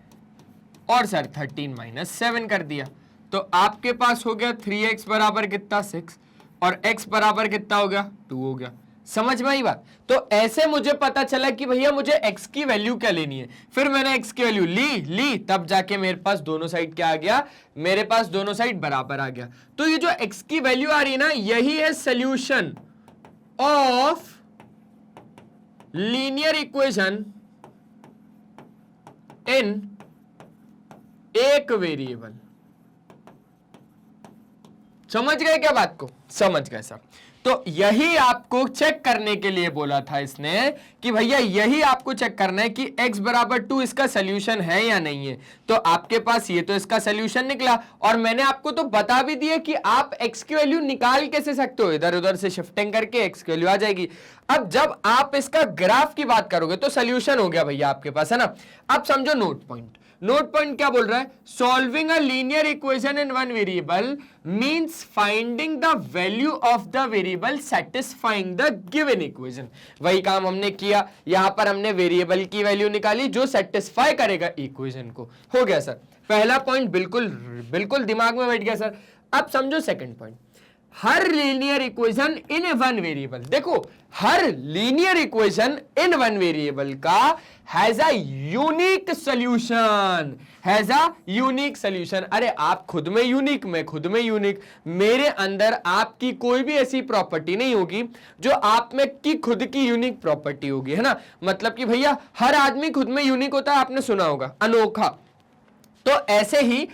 और सर 13 माइनस 7 कर दिया। तो आपके पास हो गया 3x बराबर कितना? 6, और x बराबर कितना हो गया? 2 हो गया। समझ में आई बात? तो ऐसे मुझे पता चला कि भैया मुझे x की वैल्यू क्या लेनी है। फिर मैंने x की वैल्यू ली, तब जाके मेरे पास दोनों साइड क्या आ गया? मेरे पास दोनों साइड बराबर आ गया। तो ये जो x की वैल्यू आ रही है ना, यही है सॉल्यूशन ऑफ लीनियर इक्वेशन इन एक वेरिएबल। समझ गए क्या बात को? समझ गए सर। तो यही आपको चेक करने के लिए बोला था इसने कि भैया यही आपको चेक करना है कि x बराबर 2 इसका सॉल्यूशन है या नहीं है। तो आपके पास ये तो इसका सॉल्यूशन निकला, और मैंने आपको तो बता भी दिया कि आप x की वैल्यू निकाल कैसे सकते हो, इधर उधर से शिफ्टिंग करके x की वैल्यू आ जाएगी। अब जब आप इसका ग्राफ की बात करोगे तो सॉल्यूशन हो गया भैया आपके पास, है ना। अब समझो नोट पॉइंट, नोट पॉइंट क्या बोल रहा है, solving a linear equation in one variable means finding the value of the variable satisfying the given equation. वही काम हमने किया, यहां पर हमने वेरिएबल की वैल्यू निकाली जो सेटिस्फाई करेगा इक्वेशन को। हो गया सर, पहला पॉइंट बिल्कुल बिल्कुल दिमाग में बैठ गया सर। अब समझो सेकंड पॉइंट, हर linear equation in one variable, देखो हर linear equation in one variable का has a unique solution, has a unique solution. अरे आप खुद में यूनिक, मैं खुद में यूनिक, मेरे अंदर आपकी कोई भी ऐसी प्रॉपर्टी नहीं होगी जो आप में की खुद की यूनिक प्रॉपर्टी होगी, है ना। मतलब कि भैया हर आदमी खुद में यूनिक होता है, आपने सुना होगा अनोखा। तो ऐसे ही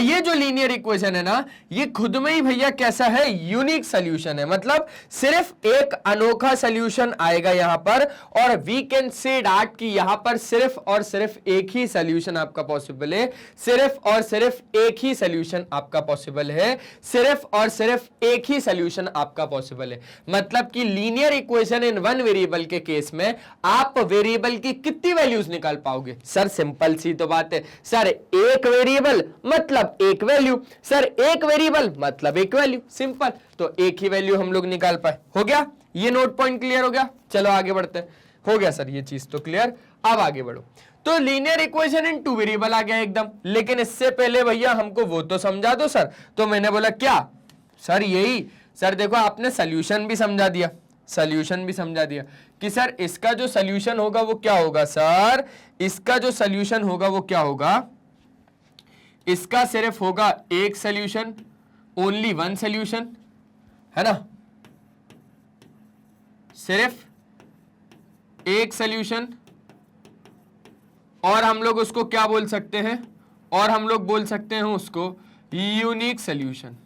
ये जो लीनियर इक्वेशन है ना, ये खुद में ही भैया कैसा है, यूनिक सॉल्यूशन है। मतलब सिर्फ एक अनोखा सॉल्यूशन आएगा यहां पर, और वी कैन से दैट कि यहां पर सिर्फ और सिर्फ एक ही सॉल्यूशन आपका पॉसिबल है, सिर्फ और सिर्फ एक ही सॉल्यूशन आपका पॉसिबल है, सिर्फ और सिर्फ एक ही सॉल्यूशन आपका पॉसिबल है। मतलब कि linear equation in one variable के केस में आप वेरिएबल की कितनी वैल्यूज निकाल पाओगे? सर सिंपल सी तो बात है सर, एक वेरिएबल मतलब एक वैल्यू, सर एक वेरिएबल मतलब एक वैल्यू, सिंपल। तो एक ही वैल्यू हम लोग निकाल पाए। हो गया ये नोट पॉइंट, क्लियर हो गया। चलो आगे बढ़ते हैं। हो गया सर ये चीज तो क्लियर, अब आगे बढ़ो। तो linear equation in two variable आ गया एकदम, लेकिन इससे पहले भैया हमको वो तो समझा दो सर। तो मैंने बोला क्या सर, यही सर देखो आपने सोल्यूशन भी समझा दिया, सोल्यूशन भी समझा दिया कि सर इसका जो सोल्यूशन होगा वो क्या होगा। सर इसका जो सोल्यूशन होगा वो क्या होगा, इसका सिर्फ होगा एक सॉल्यूशन, ओनली वन सॉल्यूशन, है ना, सिर्फ एक सॉल्यूशन। और हम लोग उसको क्या बोल सकते हैं, और हम लोग बोल सकते हैं उसको यूनिक सॉल्यूशन।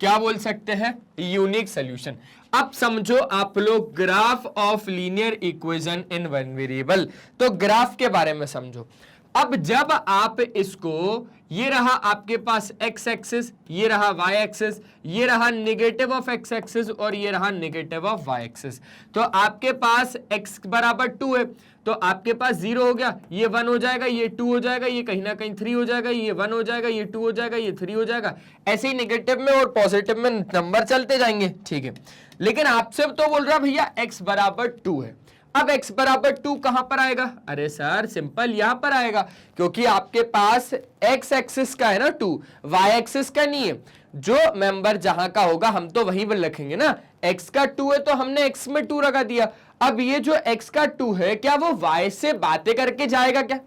क्या बोल सकते हैं, यूनिक सॉल्यूशन। अब समझो आप लोग graph of linear equation in one variable. तो ग्राफ के बारे में समझो। अब जब आप इसको, ये रहा आपके पास एक्स एक्सिस, ये रहा वाई एक्सिस, ये रहा नेगेटिव ऑफ एक्स एक्सिस और ये रहा नेगेटिव ऑफ वाई एक्सिस। तो आपके पास x बराबर 2 है, तो आपके पास 0 हो गया, ये 1 हो जाएगा, ये 2 हो जाएगा, ये कहीं ना कहीं 3 हो जाएगा, ये 1 हो जाएगा, ये 2 हो जाएगा, ये 3 हो जाएगा। ऐसे ही नेगेटिव में और पॉजिटिव में नंबर चलते जाएंगे, ठीक है। लेकिन आपसे तो बोल रहा भैया x बराबर 2 है। अब x बराबर 2 कहां पर आएगा? अरे सर सिंपल यहां पर आएगा, क्योंकि आपके पास x एक्सिस का है ना 2, y एक्सिस का नहीं है। जो मेंबर जहां का होगा हम तो वहीं पर रखेंगे ना। x का 2 है तो हमने x में 2 लगा दिया। अब ये जो x का 2 है, क्या वो y से बातें करके जाएगा? क्या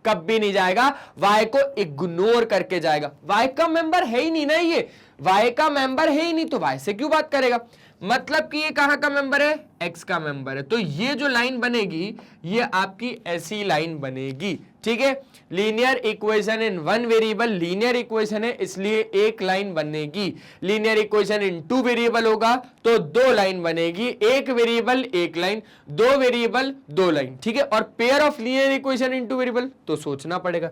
कभी नहीं जाएगा, y को इग्नोर करके जाएगा। y का मेंबर है ही नहीं ना, ये y का मेंबर है ही नहीं, तो y से क्यों बात करेगा। मतलब कि ये कहां का मेंबर है, x का मेंबर है। तो ये जो लाइन बनेगी ये आपकी ऐसी लाइन बनेगी, ठीक है। Linear equation in one variable linear equation है, इसलिए एक लाइन बनेगी। Linear equation in two variable होगा तो 2 लाइन बनेगी, एक वेरिएबल एक लाइन, 2 वेरिएबल 2 लाइन, ठीक है। और pair of linear equation in two variable तो सोचना पड़ेगा,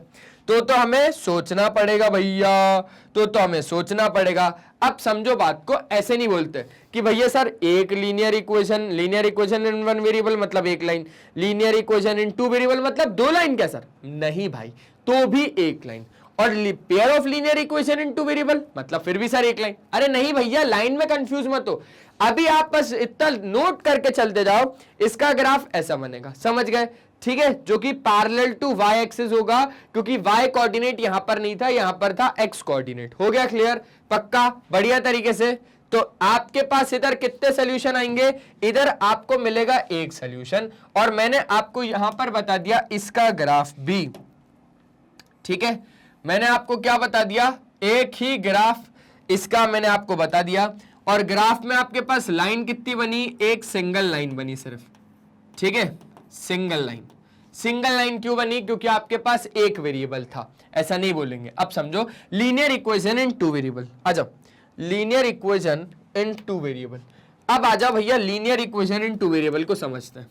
तो हमें सोचना पड़ेगा भैया, तो हमें सोचना पड़ेगा। अब समझो बात को, ऐसे नहीं बोलते कि भैया सर एक linear equation in one variable मतलब एक line, linear equation in two variable मतलब 2 लाइन। क्या सर? नहीं भाई, तो भी एक लाइन। और pair of linear equation in two variable मतलब फिर भी सर एक लाइन। अरे नहीं भैया, लाइन में कंफ्यूज मत हो। अभी आप बस इतना नोट करके चलते जाओ, इसका ग्राफ ऐसा बनेगा, समझ गए, ठीक है, जो कि पैरेलल टू वाई एक्सिस होगा, क्योंकि वाई कोऑर्डिनेट यहां पर नहीं था, यहां पर था एक्स कोऑर्डिनेट। हो गया क्लियर, पक्का, बढ़िया तरीके से। तो आपके पास इधर कितने सॉल्यूशन आएंगे? इधर आपको मिलेगा एक सॉल्यूशन, और मैंने आपको यहां पर बता दिया इसका ग्राफ भी, ठीक है। मैंने आपको क्या बता दिया, एक ही ग्राफ इसका मैंने आपको बता दिया। और ग्राफ में आपके पास लाइन कितनी बनी? एक सिंगल लाइन बनी सिर्फ, ठीक है, सिंगल लाइन। सिंगल लाइन क्यों बनी? क्योंकि आपके पास एक वेरिएबल था, ऐसा नहीं बोलेंगे। अब समझो linear equation in two variable, आ जाओ, linear equation in two variable. अब आ जाओ भैया linear equation in two variable को समझते हैं।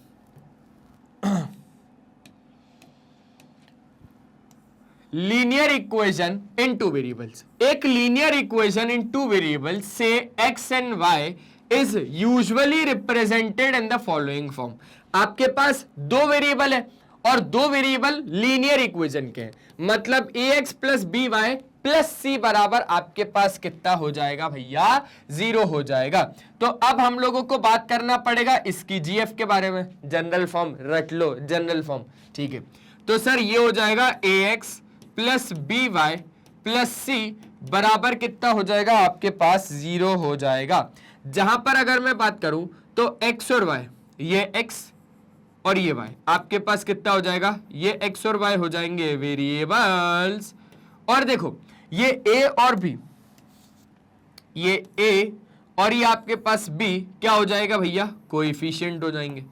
Linear equation in two variables, एक linear equation in two variables से X and Y is usually represented in the following form. आपके पास 2 वेरिएबल है और दो वेरिएबल लीनियर इक्वेशन के हैं, मतलब ax plus B Y plus C बराबर आपके पास कितना हो जाएगा भैया, 0 हो जाएगा। तो अब हम लोगों को बात करना पड़ेगा इसकी जीएफ के बारे में, जनरल फॉर्म रट लो, जनरल फॉर्म, ठीक है। तो सर ये हो जाएगा ax plus B Y plus C बराबर कितना हो जाएगा आपके पास, 0 हो जाएगा। जहां पर अगर मैं बात करूं तो x और y, ये x और ये y आपके पास कितना हो जाएगा, ये x और y हो जाएंगे वेरिएबल्स, और देखो ये a और b, ये a और ये आपके पास b क्या हो जाएगा भैया, कोएफिशिएंट हो जाएंगे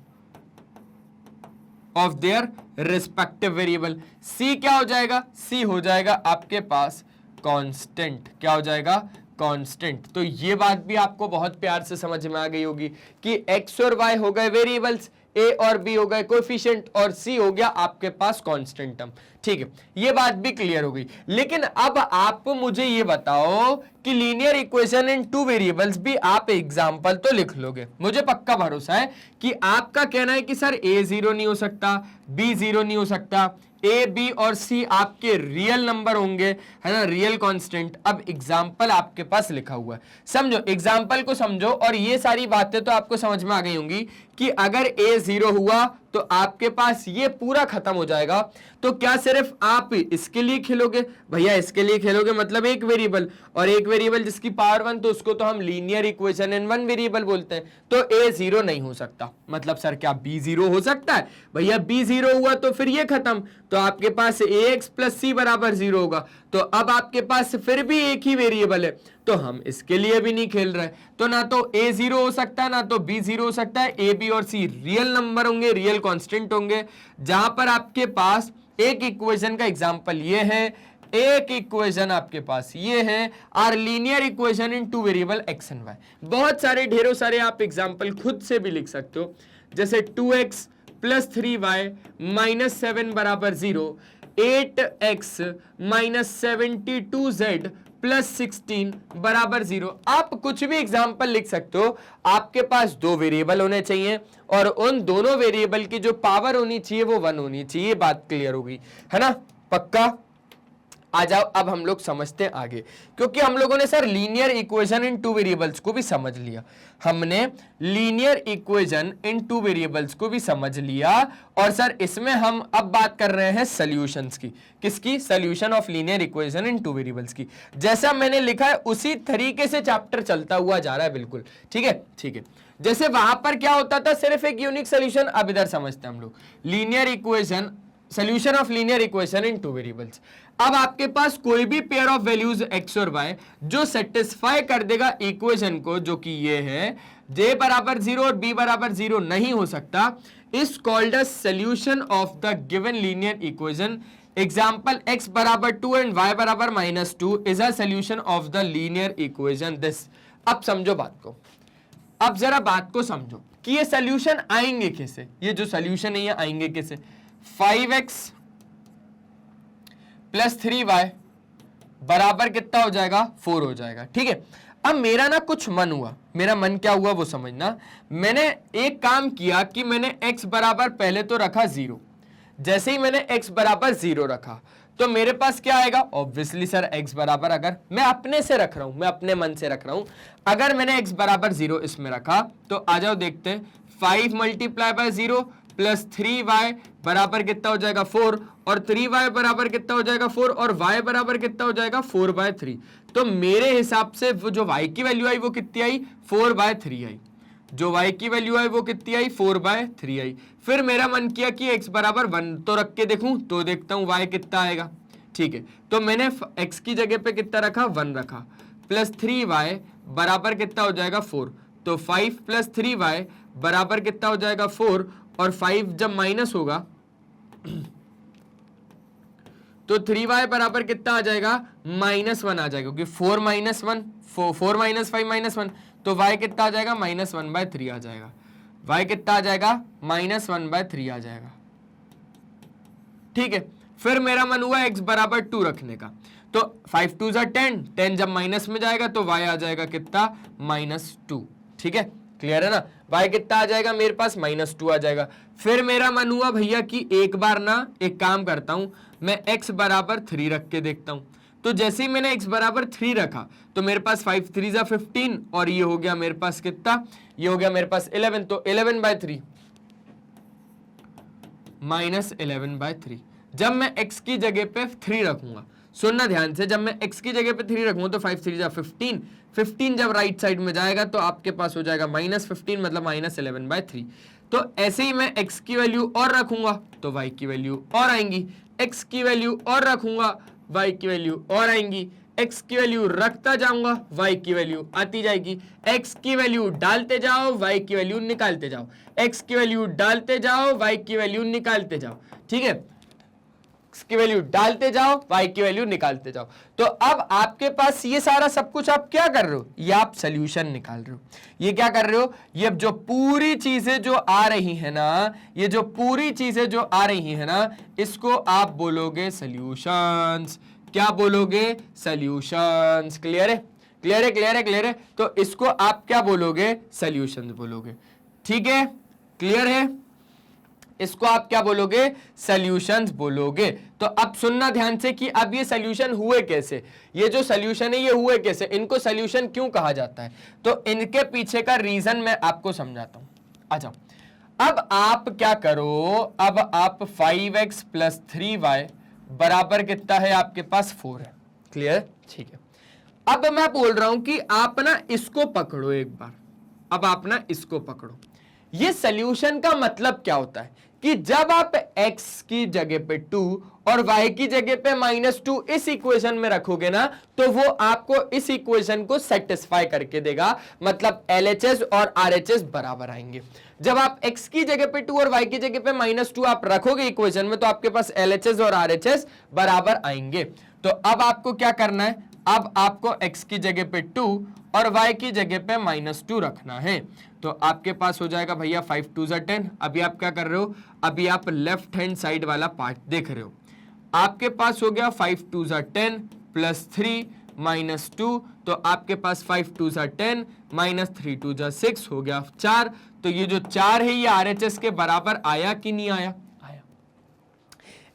of their respective variable. c क्या हो जाएगा, c हो जाएगा आपके पास कांस्टेंट, क्या हो जाएगा, कांस्टेंट। तो ये बात भी आपको बहुत प्यार से समझ में आ गई होगी कि x और y हो गए वेरिएबल्स, a और b हो गए कोएफिशिएंट, और c हो गया आपके पास कांस्टेंट टर्म, ठीक है। ये बात भी क्लियर हो गई। लेकिन अब आप मुझे ये बताओ कि linear equation in two variables भी आप एग्जांपल तो लिख लोगे, मुझे पक्का भरोसा है कि आपका कहना है कि सर a 0 नहीं हो सकता, b 0 नहीं हो सकता, ए बी और सी आपके रियल नंबर होंगे, है ना, रियल कांस्टेंट। अब एग्जाम्पल आपके पास लिखा हुआ है, समझो, एग्जाम्पल को समझो, और ये सारी बातें तो आपको समझ में आ गई होंगी कि अगर ए 0 हुआ तो आपके पास ये पूरा खत्म हो जाएगा। तो क्या सिर्फ आप इसके लिए खेलोगे भैया, इसके लिए खेलोगे मतलब एक वेरिएबल, और एक वेरिएबल जिसकी पावर 1, तो उसको तो हम linear equation in one variable बोलते हैं। तो ए 0 नहीं हो सकता, मतलब सर क्या बी 0 हो सकता है भैया, बी 0 हुआ तो फिर ये खत्म, तो आपके पास ax प्लस सी बराबर 0 होगा। तो अब आपके पास फिर भी एक ही वेरिएबल है, तो हम इसके लिए भी नहीं खेल रहे। तो ना तो a 0 हो सकता है ना तो b 0 हो सकता है, a b और c रियल नंबर होंगे, रियल कांस्टेंट होंगे। जहां पर आपके पास एक इक्वेशन का एग्जांपल ये है, एक इक्वेशन आपके पास ये है, are linear equation in two variable x and y। बहुत सारे ढेरों सारे आप एग्जांपल खुद से भी लिख सकते हो, जैसे 2x प्लस 3y माइनस 7 बराबर 0, 8x माइनस 72z प्लस 16 बराबर 0। आप कुछ भी एग्जाम्पल लिख सकते हो। आपके पास दो वेरिएबल होने चाहिए और उन दोनों वेरिएबल की जो पावर होनी चाहिए वो 1 होनी चाहिए। बात क्लियर होगी, है ना, पक्का। आ जाओ अब हम लोग समझते हैं आगे, क्योंकि हम लोगों ने sir linear equation in two variables को भी समझ लिया, हमने linear equation in two variables को भी समझ लिया, और सर इसमें हम अब बात कर रहे हैं सॉल्यूशंस की। किसकी? Solution of linear equation in two variables की। जैसा मैंने लिखा है उसी तरीके से चैप्टर चलता हुआ जा रहा है, बिल्कुल ठीक है, ठीक है। जैसे वहां पर क्या होता था, सिर्फ एक यूनिक सोल्यूशन, अब इधर समझते हैं हम लोग linear equation, solution of linear equation in two variables. अब आपके पास कोई भी पेयर ऑफ वैल्यूज x और y जो सेटिस्फाई कर देगा इक्वेशन को, जो कि ये है j बराबर 0 और b बराबर 0 नहीं हो सकता, is called a solution of the given linear equation. Example x बराबर 2 एंड y बराबर -2 is a solution of the linear equation this. अब समझो बात को, अब जरा बात को समझो कि ये सॉल्यूशन आएंगे कैसे, ये जो सॉल्यूशन है ये आएंगे कैसे। 5x प्लस 3y बराबर कितना हो जाएगा, 4 हो जाएगा, ठीक है। अब मेरा ना कुछ मन हुआ, मेरा मन क्या हुआ वो समझना। मैंने एक काम किया कि मैंने x बराबर पहले तो रखा 0। जैसे ही मैंने x बराबर 0 रखा तो मेरे पास क्या आएगा, ऑब्वियसली सर x बराबर, अगर मैं अपने से रख रहा हूं, मैं अपने मन से रख रहा हूं, अगर मैंने x बराबर 0 इसमें रखा तो आ जाओ देखते हैं, 5 मल्टीप्लाई बाय 0 प्लस 3y बराबर कितना हो जाएगा 4, और 3y बराबर कितना हो जाएगा 4, और y बराबर कितना हो जाएगा 4/3। तो मेरे हिसाब से वो जो y की वैल्यू आई वो कितनी आई, 4/3 आई। जो y की वैल्यू आई वो कितनी आई, 4/3 आई। फिर मेरा मन किया कि x बराबर 1 तो रख के देखूं, तो देखता हूं y कितना आएगा, ठीक है। तो मैंने x की जगह पे कितना रखा, 1 रखा, प्लस 3y बराबर कितना हो जाएगा 4। तो 5 प्लस 3y बराबर कितना हो जाएगा 4, और 5 जब माइनस होगा तो 3y बराबर कितना आ जाएगा, -1 आ जाएगा, क्योंकि 4 माइनस 1, 4 माइनस 5 -1, तो y कितना आ जाएगा, -1/3 आ जाएगा। y कितना आ जाएगा, -1/3 आ जाएगा, ठीक है। फिर मेरा मन हुआ x बराबर 2 रखने का, तो 5 2 10, 10 जब माइनस में जाएगा तो y आ जाएगा कितना, -2, ठीक है, क्लियर है ना। y कितना आ जाएगा मेरे पास, -2 आ जाएगा। फिर मेरा मन हुआ भैया कि एक बार ना एक काम करता हूं, मैं x बराबर 3 रख के देखता हूं। तो जैसे ही मैंने x बराबर 3 रखा तो मेरे पास 5 3 जा 15 और ये हो गया मेरे पास कितना, ये हो गया मेरे पास 11। तो 11/3 -11/3। जब मैं x की जगह पे 3 रखूंगा, सुनना ध्यान से, जब मैं x की जगह पे 3 रखूंगा तो 5 3 जा 15, 15 जब राइट साइड में जाएगा तो आपके पास हो जाएगा -15 मतलब -11/3। तो ऐसे ही मैं x की वैल्यू और रखूंगा तो y की वैल्यू और आएंगी, x की वैल्यू और रखूंगा y की वैल्यू और आएंगी, x की वैल्यू रखता जाऊंगा y की वैल्यू आती जाएगी, x की वैल्यू डालते जाओ y की वैल्यू निकालते जाओ, x की वैल्यू डालते जाओ y की वैल्यू निकालते जाओ। ठीक है, x की वैल्यू डालते जाओ y की वैल्यू निकालते जाओ। तो अब आपके पास ये सारा सब कुछ आप क्या कर रहे हो, ये आप सोल्यूशन निकाल रहे हो। ये क्या कर रहे हो, ये जो पूरी चीजें जो आ रही है ना, ये जो पूरी चीजें जो आ रही है ना, इसको आप बोलोगे सॉल्यूशंस। क्या बोलोगे, सॉल्यूशंस। क्लियर है, क्लियर है, क्लियर है, क्लियर है। तो इसको आप क्या बोलोगे, सॉल्यूशंस बोलोगे। ठीक है, क्लियर है, इसको आप क्या बोलोगे, सॉल्यूशंस बोलोगे। तो अब सुनना ध्यान से कि अब ये सॉल्यूशन हुए कैसे, ये जो सॉल्यूशन है ये हुए कैसे, इनको सॉल्यूशन क्यों कहा जाता है, तो इनके पीछे का रीजन मैं आपको समझाता हूं। आ जाओ, अब आप क्या करो, अब आप 5x + 3y बराबर कितना है आपके पास 4 है। क्लियर, ठीक है। अब मैं बोल रहा हूं कि आप ना इसको पकड़ो एक बार, अब आप ना इसको पकड़ो। ये सॉल्यूशन का मतलब क्या होता है कि जब आप x की जगह पे 2 और y की जगह पे -2 इस इक्वेशन में रखोगे ना, तो वो आपको इस इक्वेशन को सेटिस्फाई करके देगा, मतलब LHS और RHS बराबर आएंगे। जब आप x की जगह पे 2 और y की जगह पे -2 आप रखोगे इक्वेशन में, तो आपके पास LHS और RHS बराबर आएंगे। तो अब आपको क्या करना है, अब आपको x की जगह पे 2 और y की जगह पे -2 रखना है। तो आपके पास हो जाएगा भैया 5 2 जा 10। अभी आप क्या कर रहे हो, अभी आप लेफ्ट हैंड साइड वाला पार्ट देख रहे हो। आपके पास हो गया 5 2 जा 10 + 3 -2, तो आपके पास 5 2 जा 10 -3 2 जा 6 हो गया 4। तो ये जो 4 है ये RHS के बराबर आया कि नहीं आया, आया।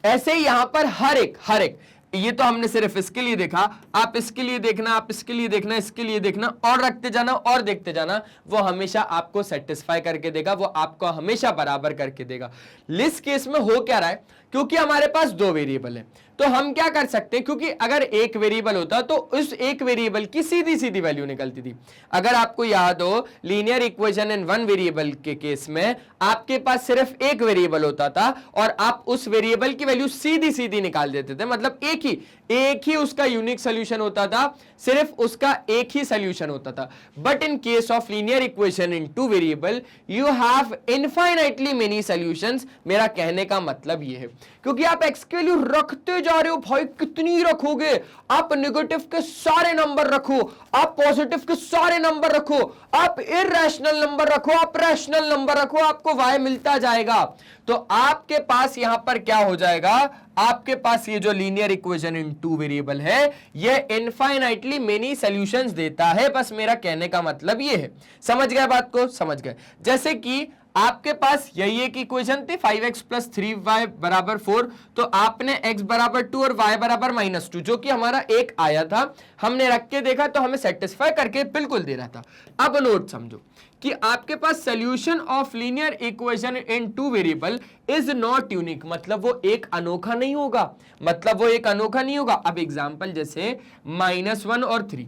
ऐसे ही यहां पर हर एक ये तो हमने सिर्फ इसके लिए देखा, आप इसके लिए देखना, आप इसके लिए देखना, इसके लिए देखना, और रखते जाना और देखते जाना, वो हमेशा आपको सेटिस्फाई करके देगा, वो आपको हमेशा बराबर करके देगा। इस केस में हो क्या रहा है, क्योंकि हमारे पास 2 वेरिएबल है, तो हम क्या कर सकते हैं, क्योंकि अगर एक वेरिएबल होता तो उस एक वेरिएबल की सीधी सीधी वैल्यू निकलती थी। अगर आपको याद हो, लीनियर इक्वेशन इन 1 वेरिएबल के केस में आपके पास सिर्फ एक वेरिएबल होता था और आप उस वेरिएबल की वैल्यू सीधी सीधी निकाल देते थे, मतलब एक ही उसका यूनिक सॉल्यूशन होता था, सिर्फ उसका एक ही सॉल्यूशन होता था। But in case of linear equation in 2 variable you have infinitely many solutions. मेरा कहने का मतलब यह है, क्योंकि आप x की वैल्यू रखते जा रहे हो भाई, कितनी रखोगे, आप नेगेटिव के सारे नंबर रखो, आप पॉजिटिव के सारे नंबर रखो, आप इररेशनल नंबर रखो, आप रैशनल नंबर रखो, आपको y मिलता जाएगा। तो आपके पास यहां पर क्या हो जाएगा, आपके पास ये जो लीनियर इक्वेशन इन 2 वेरिएबल है ये इनफाइनाइटली मेनी सॉल्यूशंस देता है। बस मेरा कहने का मतलब ये है, समझ गए बात को, समझ गए। जैसे कि आपके पास यही एक इक्वेशन थी 5x + 3y = 4, तो आपने x = 2 और y = -2 जो कि हमारा एक आया था, हमने रख के देखा तो हमें सेटिस्फाई करके बिल्कुल दे रहा था। अब नोट समझो कि आपके पास solution of linear equation in 2 variable is not unique, मतलब वो एक अनोखा नहीं होगा, मतलब वो एक अनोखा नहीं होगा। अब एग्जांपल जैसे -1 और 3,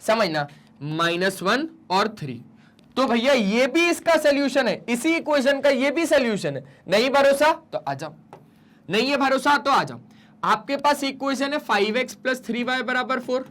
समझना, -1 और 3, तो भैया ये भी इसका सॉल्यूशन है, इसी इक्वेशन का ये भी सॉल्यूशन है। नहीं भरोसा तो आ जाओ, नहीं है भरोसा तो आ जाओ। आपके पास इक्वेशन है 5x + 3y = 4।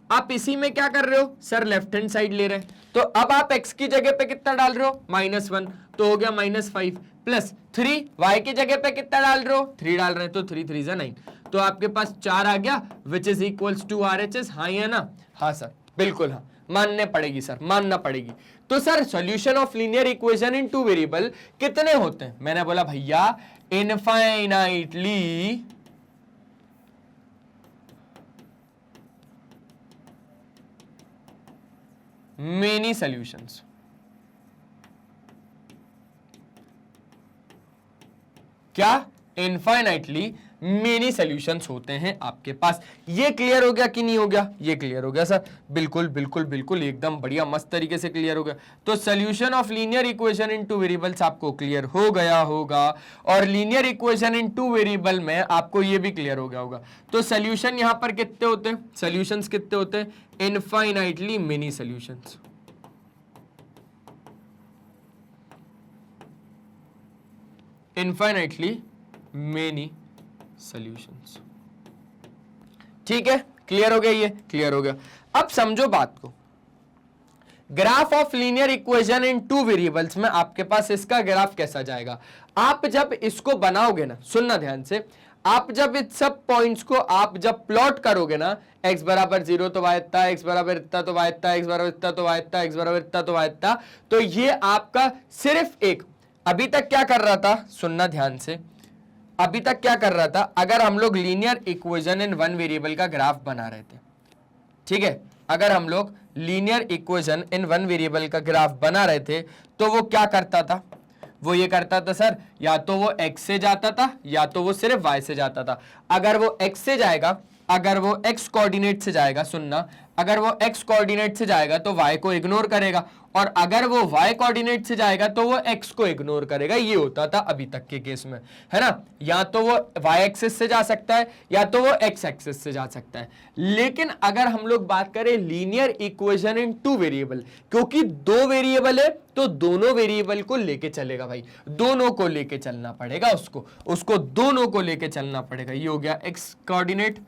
आप इसी में क्या कर रहे हो सर, लेफ्ट हैंड साइड ले रहे हैं, तो अब आप x की जगह पे कितना डाल रहे हो, -1, तो हो गया -5 + 3, y की जगह पे कितना डाल रहे हो, 3 डाल रहे हैं, तो 3 3 जा 9, तो आपके पास 4 आ गया, which is equals to RHS। हाँ है ना, हाँ सर, बिल्कुल हाँ, मानने पड़ेगी सर, मानना पड़ेगी। तो sir solution of linear equation in 2 variable कितने होते हैं, मैंने बोला भैया इनफाइनाइटली मेनी सॉल्यूशंस। क्या? इनफाइनाइटली मेनी सॉल्यूशंस होते हैं आपके पास। ये क्लियर हो गया कि नहीं हो गया? ये क्लियर हो गया सर, बिल्कुल बिल्कुल बिल्कुल एकदम बढ़िया मस्त तरीके से क्लियर हो गया। तो solution of linear equation in two variables आपको क्लियर हो गया होगा, और linear equation in two variable में आपको ये भी क्लियर हो गया होगा। तो सॉल्यूशन यहां पर कितने होते हैं? सॉल्यूशंस कितने होते हैं? Infinitely many solutions. Infinitely many solutions. ठीक है, क्लियर हो गया? ये क्लियर हो गया। अब समझो बात को, graph of linear equation in two variables में आपके पास इसका ग्राफ कैसा जाएगा? आप जब इसको बनाओगे ना, सुनना ध्यान से, आप जब इस सब पॉइंट्स को आप जब प्लॉट करोगे ना, x बराबर 0 तो y इतना, x बराबर इतना तो y इतना, x बराबर इतना तो y इतना, x बराबर इतना तो y इतना, तो ये आपका सिर्फ एक, अभी तक क्या कर रहा था, सुनना ध्यान से, अभी तक क्या कर रहा था, अगर हम लोग linear equation in one variable का ग्राफ बना रहे थे, ठीक है, अगर हम लोग linear equation in one variable का ग्राफ बना रहे थे, तो वो क्या करता था? वो ये करता था सर, या तो वो x से जाता था या तो वो सिर्फ y से जाता था। अगर वो x से जाएगा, अगर वो x कोऑर्डिनेट से जाएगा, सुनना, अगर वो x कोऑर्डिनेट से जाएगा तो y को इग्नोर करेगा, और अगर वो y कोऑर्डिनेट से जाएगा तो वो x को इग्नोर करेगा। ये होता था अभी तक के केस में, है ना? या तो वो y एक्सिस से जा सकता है या तो वो x एक्सिस से जा सकता है। लेकिन अगर हम लोग बात करें linear equation in two variable, क्योंकि दो वेरिएबल है तो दोनों वेरिएबल को लेके चलेगा भाई, दोनों को लेके चलना पड़ेगा, उसको दोनों को लेके चलना पड़ेगा। ये हो गया x कोऑर्डिनेट,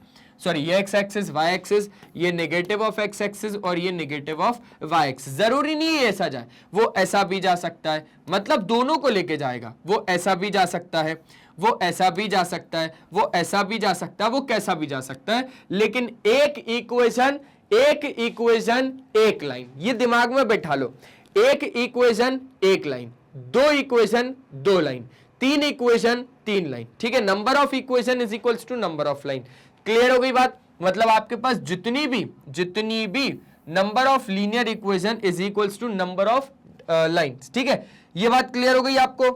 सॉरी ये x एक्सिस, y एक्सिस, ये नेगेटिव ऑफ x एक्सिस और ये नेगेटिव ऑफ y एक्सिस। जरूरी नहीं है ऐसा जाए, वो ऐसा भी जा सकता है, मतलब दोनों को लेके जाएगा। वो ऐसा भी जा सकता है, वो ऐसा भी जा सकता है, वो ऐसा भी जा सकता है, वो कैसा भी जा सकता है, लेकिन एक इक्वेशन एक लाइन, ये दिमाग में बैठा लो। एक इक्वेशन एक लाइन, दो इक्वेशन दो लाइन, तीन इक्वेशन तीन लाइन, ठीक है? Number of equation is equals to number of line. Clear हो गई बात? मतलब आपके पास जितनी भी number of linear equation is equals to number of lines, ठीक है? ये बात क्लियर हो गई आपको?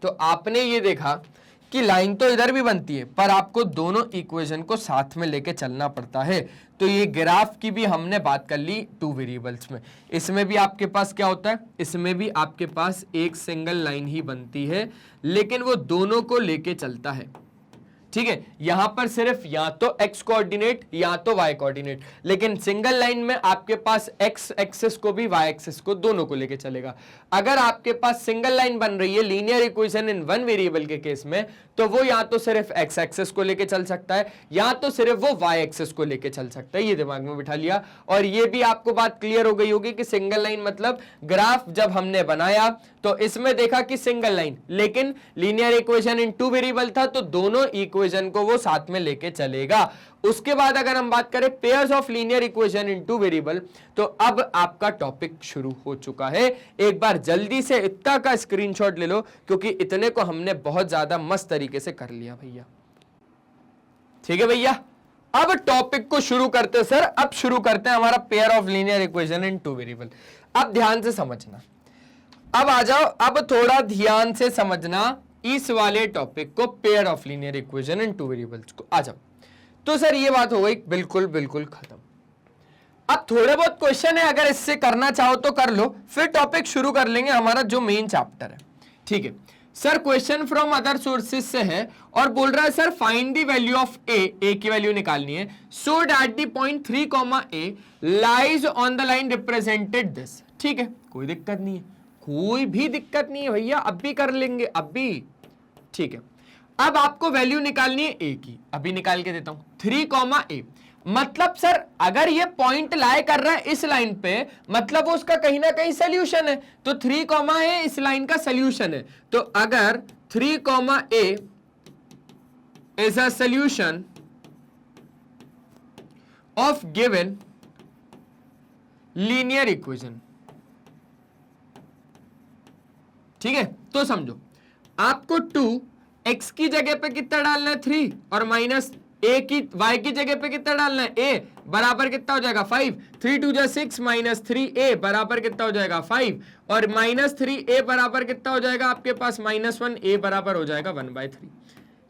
तो आपने ये देखा कि लाइन तो इधर भी बनती है, पर आपको दोनों इक्वेशन को साथ में लेके चलना पड़ता है। तो ये ग्राफ की भी हमने बात कर ली टू वेरिएबल्स में। इसमें भी आपके पास क्या होता है? इसमें भी आपके पास एक सिंगल लाइन ही बनती है, लेकिन वो दोनों को लेके चलता है, ठीक है? यहां पर सिर्फ या तो x कोऑर्डिनेट या तो y कोऑर्डिनेट, लेकिन सिंगल लाइन में आपके पास x एक्सिस को भी y एक्सिस को दोनों को लेके चलेगा। अगर आपके पास सिंगल लाइन बन रही है linear equation in one variable के केस में, तो वो या तो सिर्फ x एक्सिस को लेके चल सकता है या तो सिर्फ वो y एक्सिस को लेके चल सकता है। ये दिमाग में बिठा लिया। और ये भी आपको बात क्लियर हो गई होगी कि सिंगल लाइन मतलब ग्राफ जब हमने बनाया तो इसमें देखा कि सिंगल लाइन, लेकिन linear equation in two variable था तो दोनों इक्वेशन को वो साथ में लेके चलेगा। उसके बाद अगर हम बात करें pairs of linear equation in two variable, तो अब आपका टॉपिक शुरू हो चुका है। एक बार जल्दी से इतना का स्क्रीनशॉट ले लो, क्योंकि इतने को हमने बहुत ज्यादा मस्त तरीके से कर लिया भैया। ठीक है भैया, अब टॉपिक को शुरू करते हैं सर। अब शुरू करते हैं हमारा pair of linear equation in two variable. अब ध्यान से समझना, अब आ जाओ, अब थोड़ा ध्यान से समझना इस वाले टॉपिक को, pair of linear equation in two variables को। आ जाओ। तो सर ये बात हो गई बिल्कुल बिल्कुल खत्म। अब थोड़े बहुत क्वेश्चन है, अगर इससे करना चाहो तो कर लो, फिर टॉपिक शुरू कर लेंगे हमारा जो मेन चैप्टर है। ठीक है sir, question from other sources से है और बोल रहा है sir find the value of A की वैल्यू निकालनी है, so that the point 3, a lies on the line represented this. ठीक है, कोई दिक्कत नहीं है, कोई भी दिक्कत नहीं है भैया, अब भी कर लेंगे, अब भी। ठीक है, अब आपको वैल्यू निकालनी है ए की, अभी निकाल के देता हूं। 3, a मतलब सर अगर ये पॉइंट लाई कर रहा है इस लाइन पे, मतलब वो उसका कहीं ना कहीं सोल्यूशन है। तो 3, a इस लाइन का सोल्यूशन है। तो अगर 3, a is a solution of given linear equation, ठीक है, तो समझो आपको 2 x की जगह पे कितना डालना है 3 और माइनस ए की y की जगह पे कितना डालना है, a बराबर कितना हो जाएगा 5, 3 2 जा 6 माइनस 3a बराबर कितना हो जाएगा 5, और माइनस 3a बराबर कितना हो जाएगा आपके पास -1a बराबर हो जाएगा 1/3।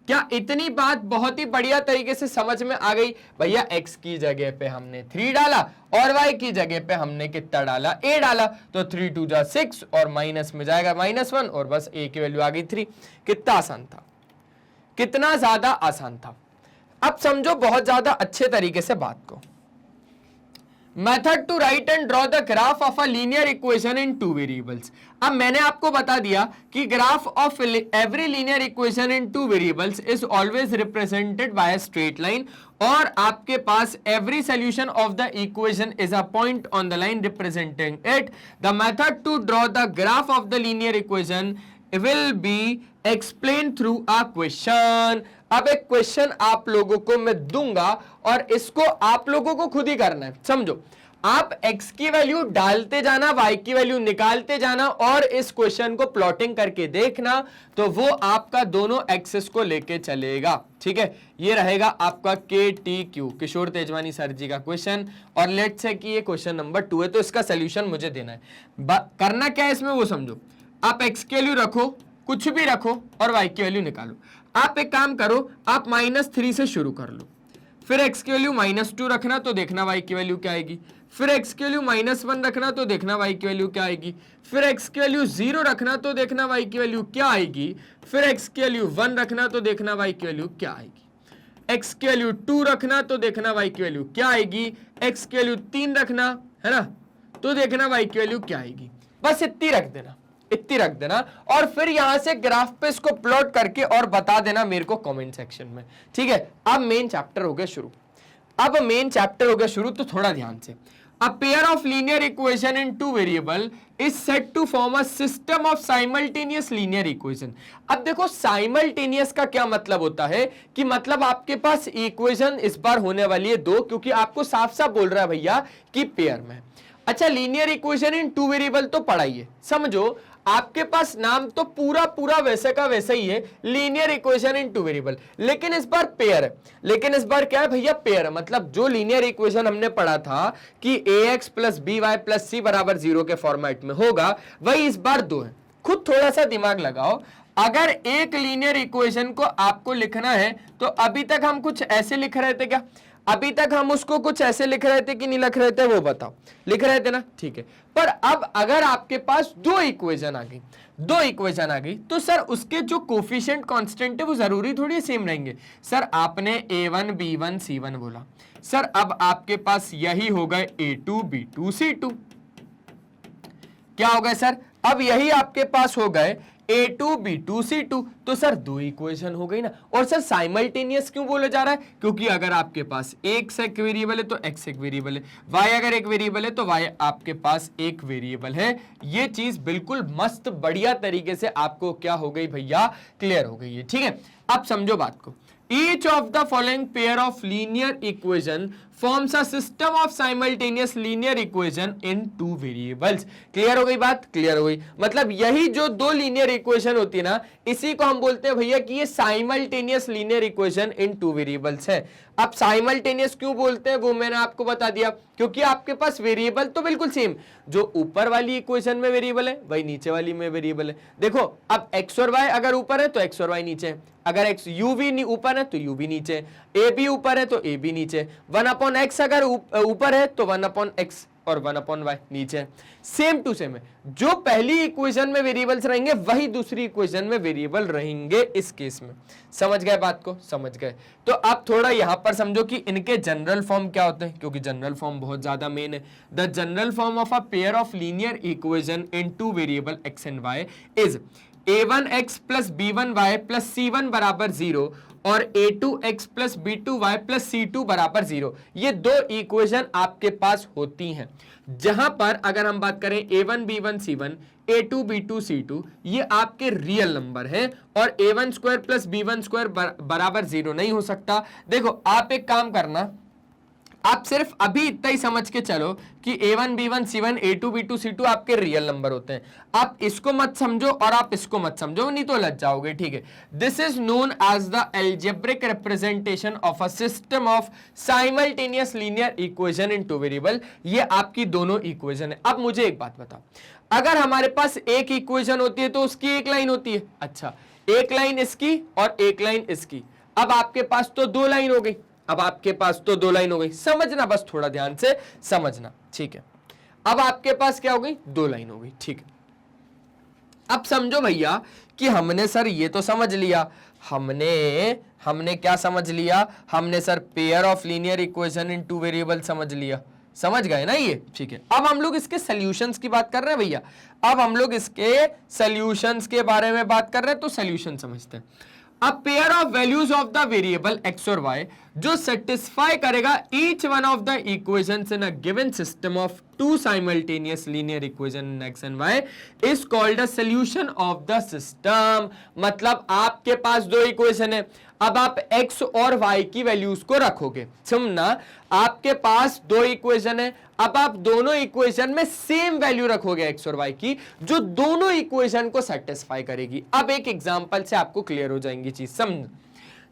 क्या इतनी बात बहुत ही बढ़िया तरीके से समझ में आ गई? भैया x की जगह पे हमने 3 डाला और y की जगह पे हमने कितना डाला, a डाला, तो 3 2 जा 6 और माइनस में जाएगा -1 और बस a की वैल्यू आ गई 3। कितना आसान था, कितना ज्यादा आसान था। अब समझो बहुत ज्यादा अच्छे तरीके से बात को। Method to write and draw the graph of a linear equation in 2 variables. अब मैंने आपको बता दिया कि graph of every linear equation in 2 variables is always represented by a straight line, और आपके पास every solution of the equation is a point on the line representing it. The method to draw the graph of the linear equation will be explained through a question। अब एक question आप लोगों को मैं दूंगा और इसको आप लोगों को खुद ही करना है। समझो, आप x की वैल्यू डालते जाना, y की वैल्यू निकालते जाना और इस क्वेश्चन को प्लॉटिंग करके देखना, तो वो आपका दोनों एक्सेस को लेके चलेगा। ठीक है, ये रहेगा आपका KTQ, किशोर तेजवानी सर जी का क्वेश्चन, और लेट्स से कि ये क्वेश्चन नंबर 2 है, तो इसका सोल्यूशन मुझे देना है। करना क्या है इसमें वो समझो। आप x की वैल्यू रखो, कुछ भी रखो, और y की वैल्यू निकालो। आप एक काम करो, आप -3 से शुरू कर लो, फिर x की वैल्यू -2 रखना तो देखना y की वैल्यू क्या आएगी, फिर x की वैल्यू -1 रखना तो देखना y की वैल्यू क्या आएगी, फिर x की वैल्यू 0 रखना तो देखना y की वैल्यू क्या आएगी, फिर x की वैल्यू 1 रखना तो देखना y की वैल्यू क्या आएगी, x की वैल्यू 2 रखना तो देखना y की वैल्यू क्या आएगी, x की वैल्यू 3 रखना है ना, तो देखना y की वैल्यू क्या आएगी। बस इतनी रख देना, इतनी रख देना, और फिर यहां से ग्राफ पे इसको प्लॉट करके और बता देना मेरे को कमेंट सेक्शन में। ठीक है, अब मेन चैप्टर हो गया शुरू। अब मेन चैप्टर हो गया शुरू, तो थोड़ा ध्यान से। A pair of linear equation in 2 variable is said to form a system of simultaneous linear equation. अब देखो, साइमल्टेनियस का क्या मतलब होता है कि मतलब आपके पास इक्वेशन इस बार होने वाली है 2, क्योंकि आपको साफ साफ बोल रहा है भैया कि पेयर में। अच्छा, लीनियर इक्वेशन इन 2 वेरिएबल तो पढ़ाइए, समझो आपके पास नाम तो पूरा पूरा वैसे का वैसा ही है, लीनियर इक्वेशन इन 2 वेरिएबल, लेकिन इस बार पेयर है। लेकिन इस बार क्या है भैया, पेयर है। मतलब जो लीनियर इक्वेशन हमने पढ़ा था कि ax plus by plus c बराबर 0 के फॉर्मेट में होगा, वही इस बार 2 है। खुद थोड़ा सा दिमाग लगाओ, अगर एक लीनियर इक्वेशन को आपको लिखना है तो अभी तक हम कुछ ऐसे लिख रहे थे क्या? अभी तक हम उसको कुछ ऐसे लिख रहे थे कि नहीं लिख रहे थे, वो बताओ। लिख रहे थे ना, ठीक है। पर अब अगर आपके पास 2 इक्वेशन आ गई, 2 इक्वेशन आ गई, तो सर उसके जो कोफिशिएंट कांस्टेंट है वो जरूरी थोड़ी सेम रहेंगे। सर आपने a1 b1 c1 बोला, सर अब आपके पास यही हो गए a2 b2 c2। क्या हो गए सर? अब यही आपके पास हो गए a2 b2 c2। तो सर 2 इक्वेशन हो गई ना। और सर साइमल्टेनियस क्यों बोला जा रहा है? क्योंकि अगर आपके पास x एक वेरिएबल है तो x एक वेरिएबल है, y अगर एक वेरिएबल है तो y आपके पास एक वेरिएबल है। ये चीज बिल्कुल मस्त बढ़िया तरीके से आपको क्या हो गई भैया, क्लियर हो गई है। ठीक है, अब समझो बात को। Each of the following pair of linear equation forms a system of simultaneous linear equation in 2 variables। Clear हो गई बात? क्लियर हो गई। मतलब यही जो 2 लीनियर इक्वेशन होती है ना, इसी को हम बोलते हैं भैया कि ये simultaneous linear equation in 2 variables है। अब साइमल्टेनियस क्यों बोलते हैं वो मैंने आपको बता दिया, क्योंकि आपके पास वेरिएबल तो बिल्कुल सेम, जो ऊपर वाली इक्वेशन में वेरिएबल है वही नीचे वाली में वेरिएबल है। देखो, अब x और y अगर ऊपर है तो x और y नीचे है, अगर x u v ऊपर है तो u v नीचे है, a b ऊपर है तो a b नीचे, 1/x अगर ऊपर है तो 1/x और 1/y नीचे। सेम टू सेम है, जो पहली इक्वेशन में वेरिएबल्स रहेंगे वही दूसरी इक्वेशन में वेरिएबल रहेंगे इस केस में। समझ गए बात को? समझ गए। तो आप थोड़ा यहां पर समझो कि इनके जनरल फॉर्म क्या होते हैं, क्योंकि जनरल फॉर्म बहुत ज्यादा मेन है। The general form of a pair of linear equation in 2 variable x and y is a1x plus b1y plus c1 बराबर 0 और a2x plus b2y plus c2 बराबर 0। ये 2 इक्वेशन आपके पास होती हैं, जहां पर अगर हम बात करें a1 b1 c1, a2 b2 c2, ये आपके रियल नंबर हैं और a1 square plus b1 square बराबर 0 नहीं हो सकता। देखो, आप एक काम करना, आप सिर्फ अभी इतना ही समझ के चलो कि A1 B1 C1 A2 B2 C2 आपके रियल नंबर होते हैं। आप इसको मत समझो और आप इसको मत समझो, नहीं तो लग जाओगे, ठीक है। This is known as the algebraic representation of a system of simultaneous linear equation in two variable. ये आपकी दोनों इक्वेशन है। अब मुझे एक बात बताओ, अगर हमारे पास एक इक्वेशन होती है तो उसकी एक लाइन होती है। अच्छा, एक लाइन इसकी और एक लाइन इसकी। अब आपके पास तो दो लाइन हो गई, अब आपके पास तो दो लाइन हो गई। समझना, बस थोड़ा ध्यान से समझना, ठीक है। अब आपके पास क्या हो गई, दो लाइन हो गई, ठीक है। अब समझो भैया कि हमने सर ये तो समझ लिया, हमने क्या समझ लिया, हमने sir pair of linear equation in two variable समझ लिया, समझ गए ना ये, ठीक है। अब हम लोग इसके सॉल्यूशंस की बात कर रहे हैं भैया, अब हम लोग इसके सॉल्यूशंस के बारे में बात कर रहे हैं, तो सॉल्यूशन समझते हैं। A pair of values of the variable x और y जो सेटिस्फाई करेगा each one of the equations in a given system of two simultaneous linear equation in x and y is called a solution of the system। मतलब आपके पास दो equation है, अब आप x और y की वैल्यूज को रखोगे। सुनना, आपके पास दो इक्वेशन है, अब आप दोनों इक्वेशन में सेम वैल्यू रखोगे x और y की, जो दोनों इक्वेशन को सेटिस्फाई करेगी। अब एक एग्जांपल से आपको क्लियर हो जाएंगी चीज, समझ।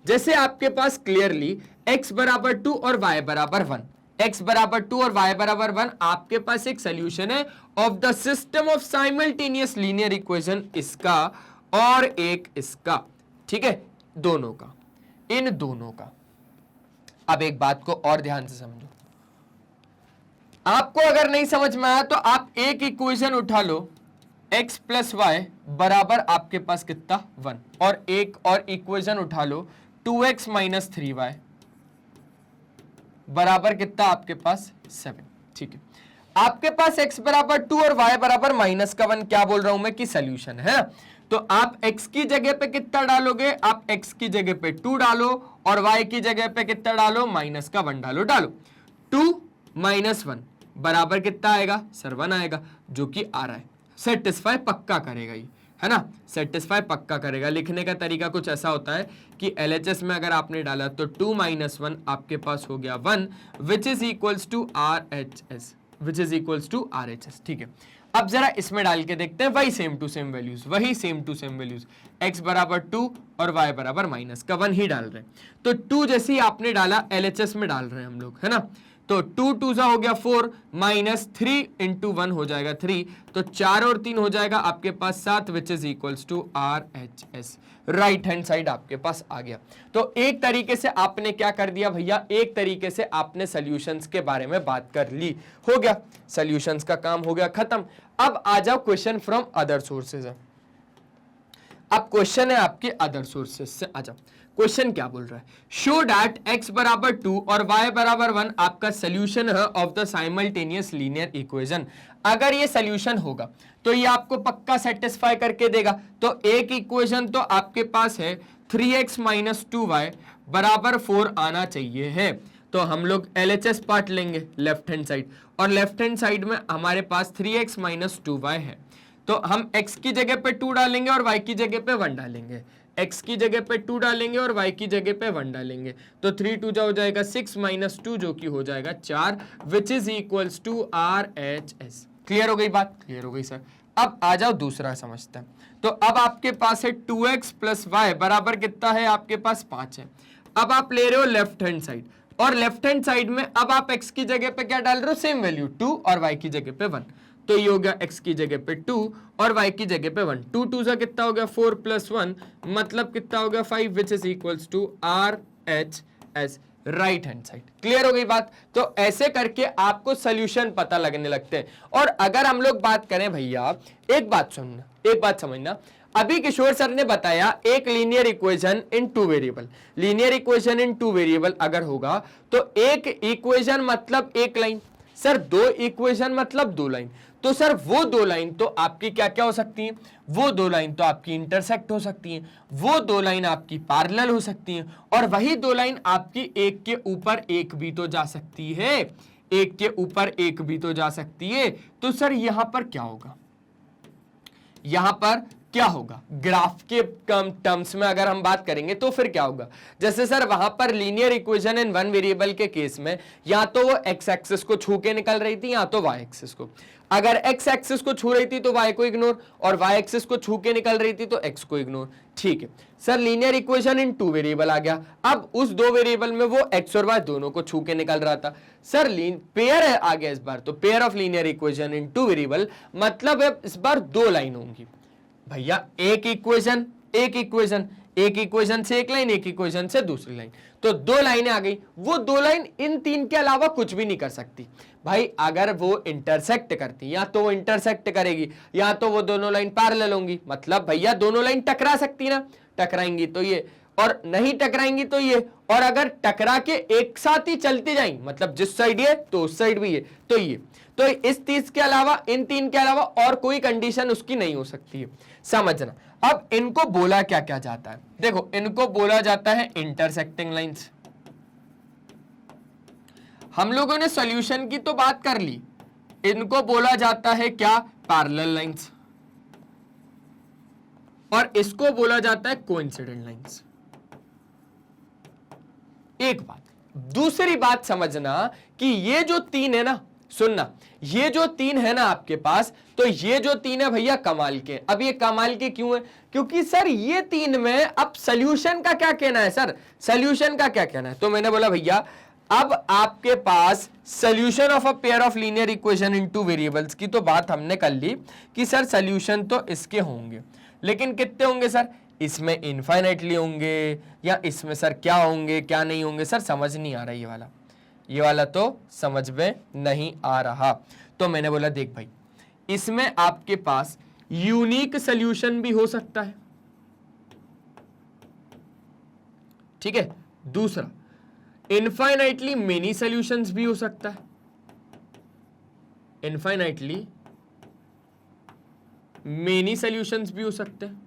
जैसे आपके पास क्लियरली x बराबर 2 और y बराबर 1, x बराबर 2 और y बराबर 1, आपके पास एक सोल्यूशन है of the system of simultaneous linear equation, इसका और एक इसका, ठीक है, दोनों का, इन दोनों का। अब एक बात को और ध्यान से समझो, आपको अगर नहीं समझ में आया तो आप एक इक्वेशन उठा लो, x प्लस वाई बराबर आपके पास कितना 1, और एक और इक्वेशन उठा लो 2x माइनस 3y बराबर कितना आपके पास 7, ठीक है। आपके पास x बराबर 2 और y बराबर माइनस का 1, क्या बोल रहा हूं मैं कि सॉल्यूशन है। तो आप x की जगह पे कितना डालोगे, आप x की जगह पे 2 डालो और y की जगह पे कितना डालो, माइनस का 1 डालो 2 माइनस 1 बराबर कितना आएगा सर 1 आएगा, जो कि आ रहा है। सेटिस्फाई पक्का करेगा ये, है ना, सेटिस्फाई पक्का करेगा। लिखने का तरीका कुछ ऐसा होता है कि LHS में अगर आपने डाला तो 2 माइनस 1 आपके पास हो गया 1, which is equals to RHS, which is equals to RHS, ठीक है। अब जरा इसमें डाल के देखते हैं, वही सेम टू सेम वैल्यूज, वही same to same values, x बराबर 2 और y बराबर माइनस का 1 ही डाल रहे हैं। तो 2 जैसे ही आपने डाला LHS में डाल रहे हैं हम लोग, है ना। तो 2 2 सा हो गया 4, माइनस 3 इंटू 1 हो जाएगा 3, तो 4 और 3 हो जाएगा आपके पास 7, which is equals to RHS। Right hand side आपके पास आ गया। तो एक तरीके से आपने क्या कर दिया भैया, एक तरीके से आपने सॉल्यूशंस के बारे में बात कर ली, हो गया, सॉल्यूशंस का काम हो गया खत्म। अब आ जाओ क्वेश्चन फ्रॉम अदर सोर्सेज। अब क्वेश्चन है आपके अदर सोर्सेज से, आ जाओ। क्वेश्चन क्या बोल रहा है, शो दैट x बराबर 2 और y बराबर 1 आपका सोल्यूशन है of the simultaneous linear equation. अगर ये सोल्यूशन होगा तो ये आपको पक्का सेटिस्फाई करके देगा। तो एक इक्वेशन तो आपके पास है 3x माइनस 2y बराबर 4 आना चाहिए है। तो हम लोग LHS पार्ट लेंगे लेफ्ट हैंड साइड, और लेफ्ट हैंड साइड में हमारे पास 3x माइनस 2y है। तो हम x की जगह पे 2 डालेंगे और y की जगह पे 1 डालेंगे, x की जगह पे 2 डालेंगे और y की जगह पे 1 डालेंगे। तो 3 2 जा हो जाएगा 6 माइनस 2 जो कि हो जाएगा 4, which is equals to RHS। Clear हो गई बात, क्लियर हो गई सर। अब आ जाओ दूसरा समझते हैं। तो अब आपके पास है 2x प्लस वाई बराबर कितना है आपके पास 5 है। अब आप ले रहे हो लेफ्ट हैंड साइड, और लेफ्ट हैंड साइड में अब आप x की जगह पे क्या डाल रहे हो, सेम वैल्यू 2 और y की जगह पे 1। तो ये हो गया x की जगह पे 2 और y की जगह पे 1, 2 2 सा कितना हो गया 4 प्लस 1 मतलब कितना हो गया 5, which is equals to RHS। Right hand side. Clear हो गई बात। तो ऐसे करके आपको सोल्यूशन पता लगने लगते हैं। और अगर हम लोग बात करें भैया, एक बात सुनना, एक बात समझना, अभी किशोर सर ने बताया एक linear equation in two variable, linear equation in two variable अगर होगा तो एक इक्वेशन मतलब एक लाइन, सर दो इक्वेशन मतलब दो लाइन। तो सर वो दो लाइन तो आपकी क्या क्या हो सकती हैं, वो दो लाइन तो आपकी इंटरसेक्ट हो सकती हैं, वो दो लाइन आपकी पैरेलल हो सकती हैं, और वही दो लाइन आपकी एक के ऊपर एक भी तो जा सकती है, एक के ऊपर एक भी तो जा सकती है। तो सर यहां पर क्या होगा, यहां पर क्या होगा ग्राफ के टर्म्स में अगर हम बात करेंगे तो फिर क्या होगा, जैसे सर वहां पर linear equation in one variable के केस में या तो वो एक्स एक्सिस को छू के निकल रही थी या तो वाई एक्सिस को। अगर एक्स एक्सिस को छू रही थी तो वाई को इग्नोर, और वाई एक्सिस को छू के निकल रही थी तो एक्स को इग्नोर। ठीक है sir, linear equation in two variable आ गया। अब उस दो वेरिएबल में वो एक्स और वाई दोनों को छू के निकल रहा था। सर पेयर आ गया इस बार, तो pair of linear equation in two variable मतलब इस बार दो लाइन होंगी भैया, एक इक्वेशन एक इक्वेशन, एक इक्वेशन से एक लाइन, एक इक्वेशन से दूसरी लाइन, तो दो लाइनें आ गई। वो दो लाइन इन तीन के अलावा कुछ भी नहीं कर सकती भाई। अगर वो इंटरसेक्ट करती, या तो वो इंटरसेक्ट करेगी या तो वो दोनों लाइन पैरेलल होंगी, मतलब भैया दोनों लाइन टकरा सकती ना, टकराएंगी तो ये, और नहीं टकराएंगी तो ये, और अगर टकरा के एक साथ ही चलती जाएंगी मतलब जिस साइड ये तो उस साइड भी ये तो ये, तो इस तीस के अलावा, इन तीन के अलावा और कोई कंडीशन उसकी नहीं हो सकती है, समझना। अब इनको बोला क्या क्या जाता है, देखो इनको बोला जाता है इंटरसेक्टिंग लाइंस। हम लोगों ने सॉल्यूशन की तो बात कर ली, इनको बोला जाता है क्या, पैरेलल लाइंस, और इसको बोला जाता है कोइंसिडेंट लाइंस। एक बात, दूसरी बात समझना कि ये जो तीन है ना, सुनना, ये जो तीन है ना आपके पास, तो ये जो तीन है भैया कमाल के। अब ये कमाल के क्यों है, क्योंकि सर ये तीन में अब सॉल्यूशन का क्या कहना है, सर सॉल्यूशन का क्या कहना है, तो मैंने बोला भैया अब आपके पास solution of a pair of linear equation in two variables की तो बात हमने कर ली कि सर सॉल्यूशन तो इसके होंगे, लेकिन कितने होंगे सर, इसमें इनफाइनाइटली होंगे या इसमें सर क्या होंगे क्या नहीं होंगे, सर समझ नहीं आ रहा, ये वाला तो समझ में नहीं आ रहा। तो मैंने बोला देख भाई, इसमें आपके पास यूनिक सॉल्यूशन भी हो सकता है, ठीक है। दूसरा, इनफाइनाइटली मेनी सॉल्यूशंस भी हो सकता है, इनफाइनाइटली मेनी सॉल्यूशंस भी हो सकते हैं,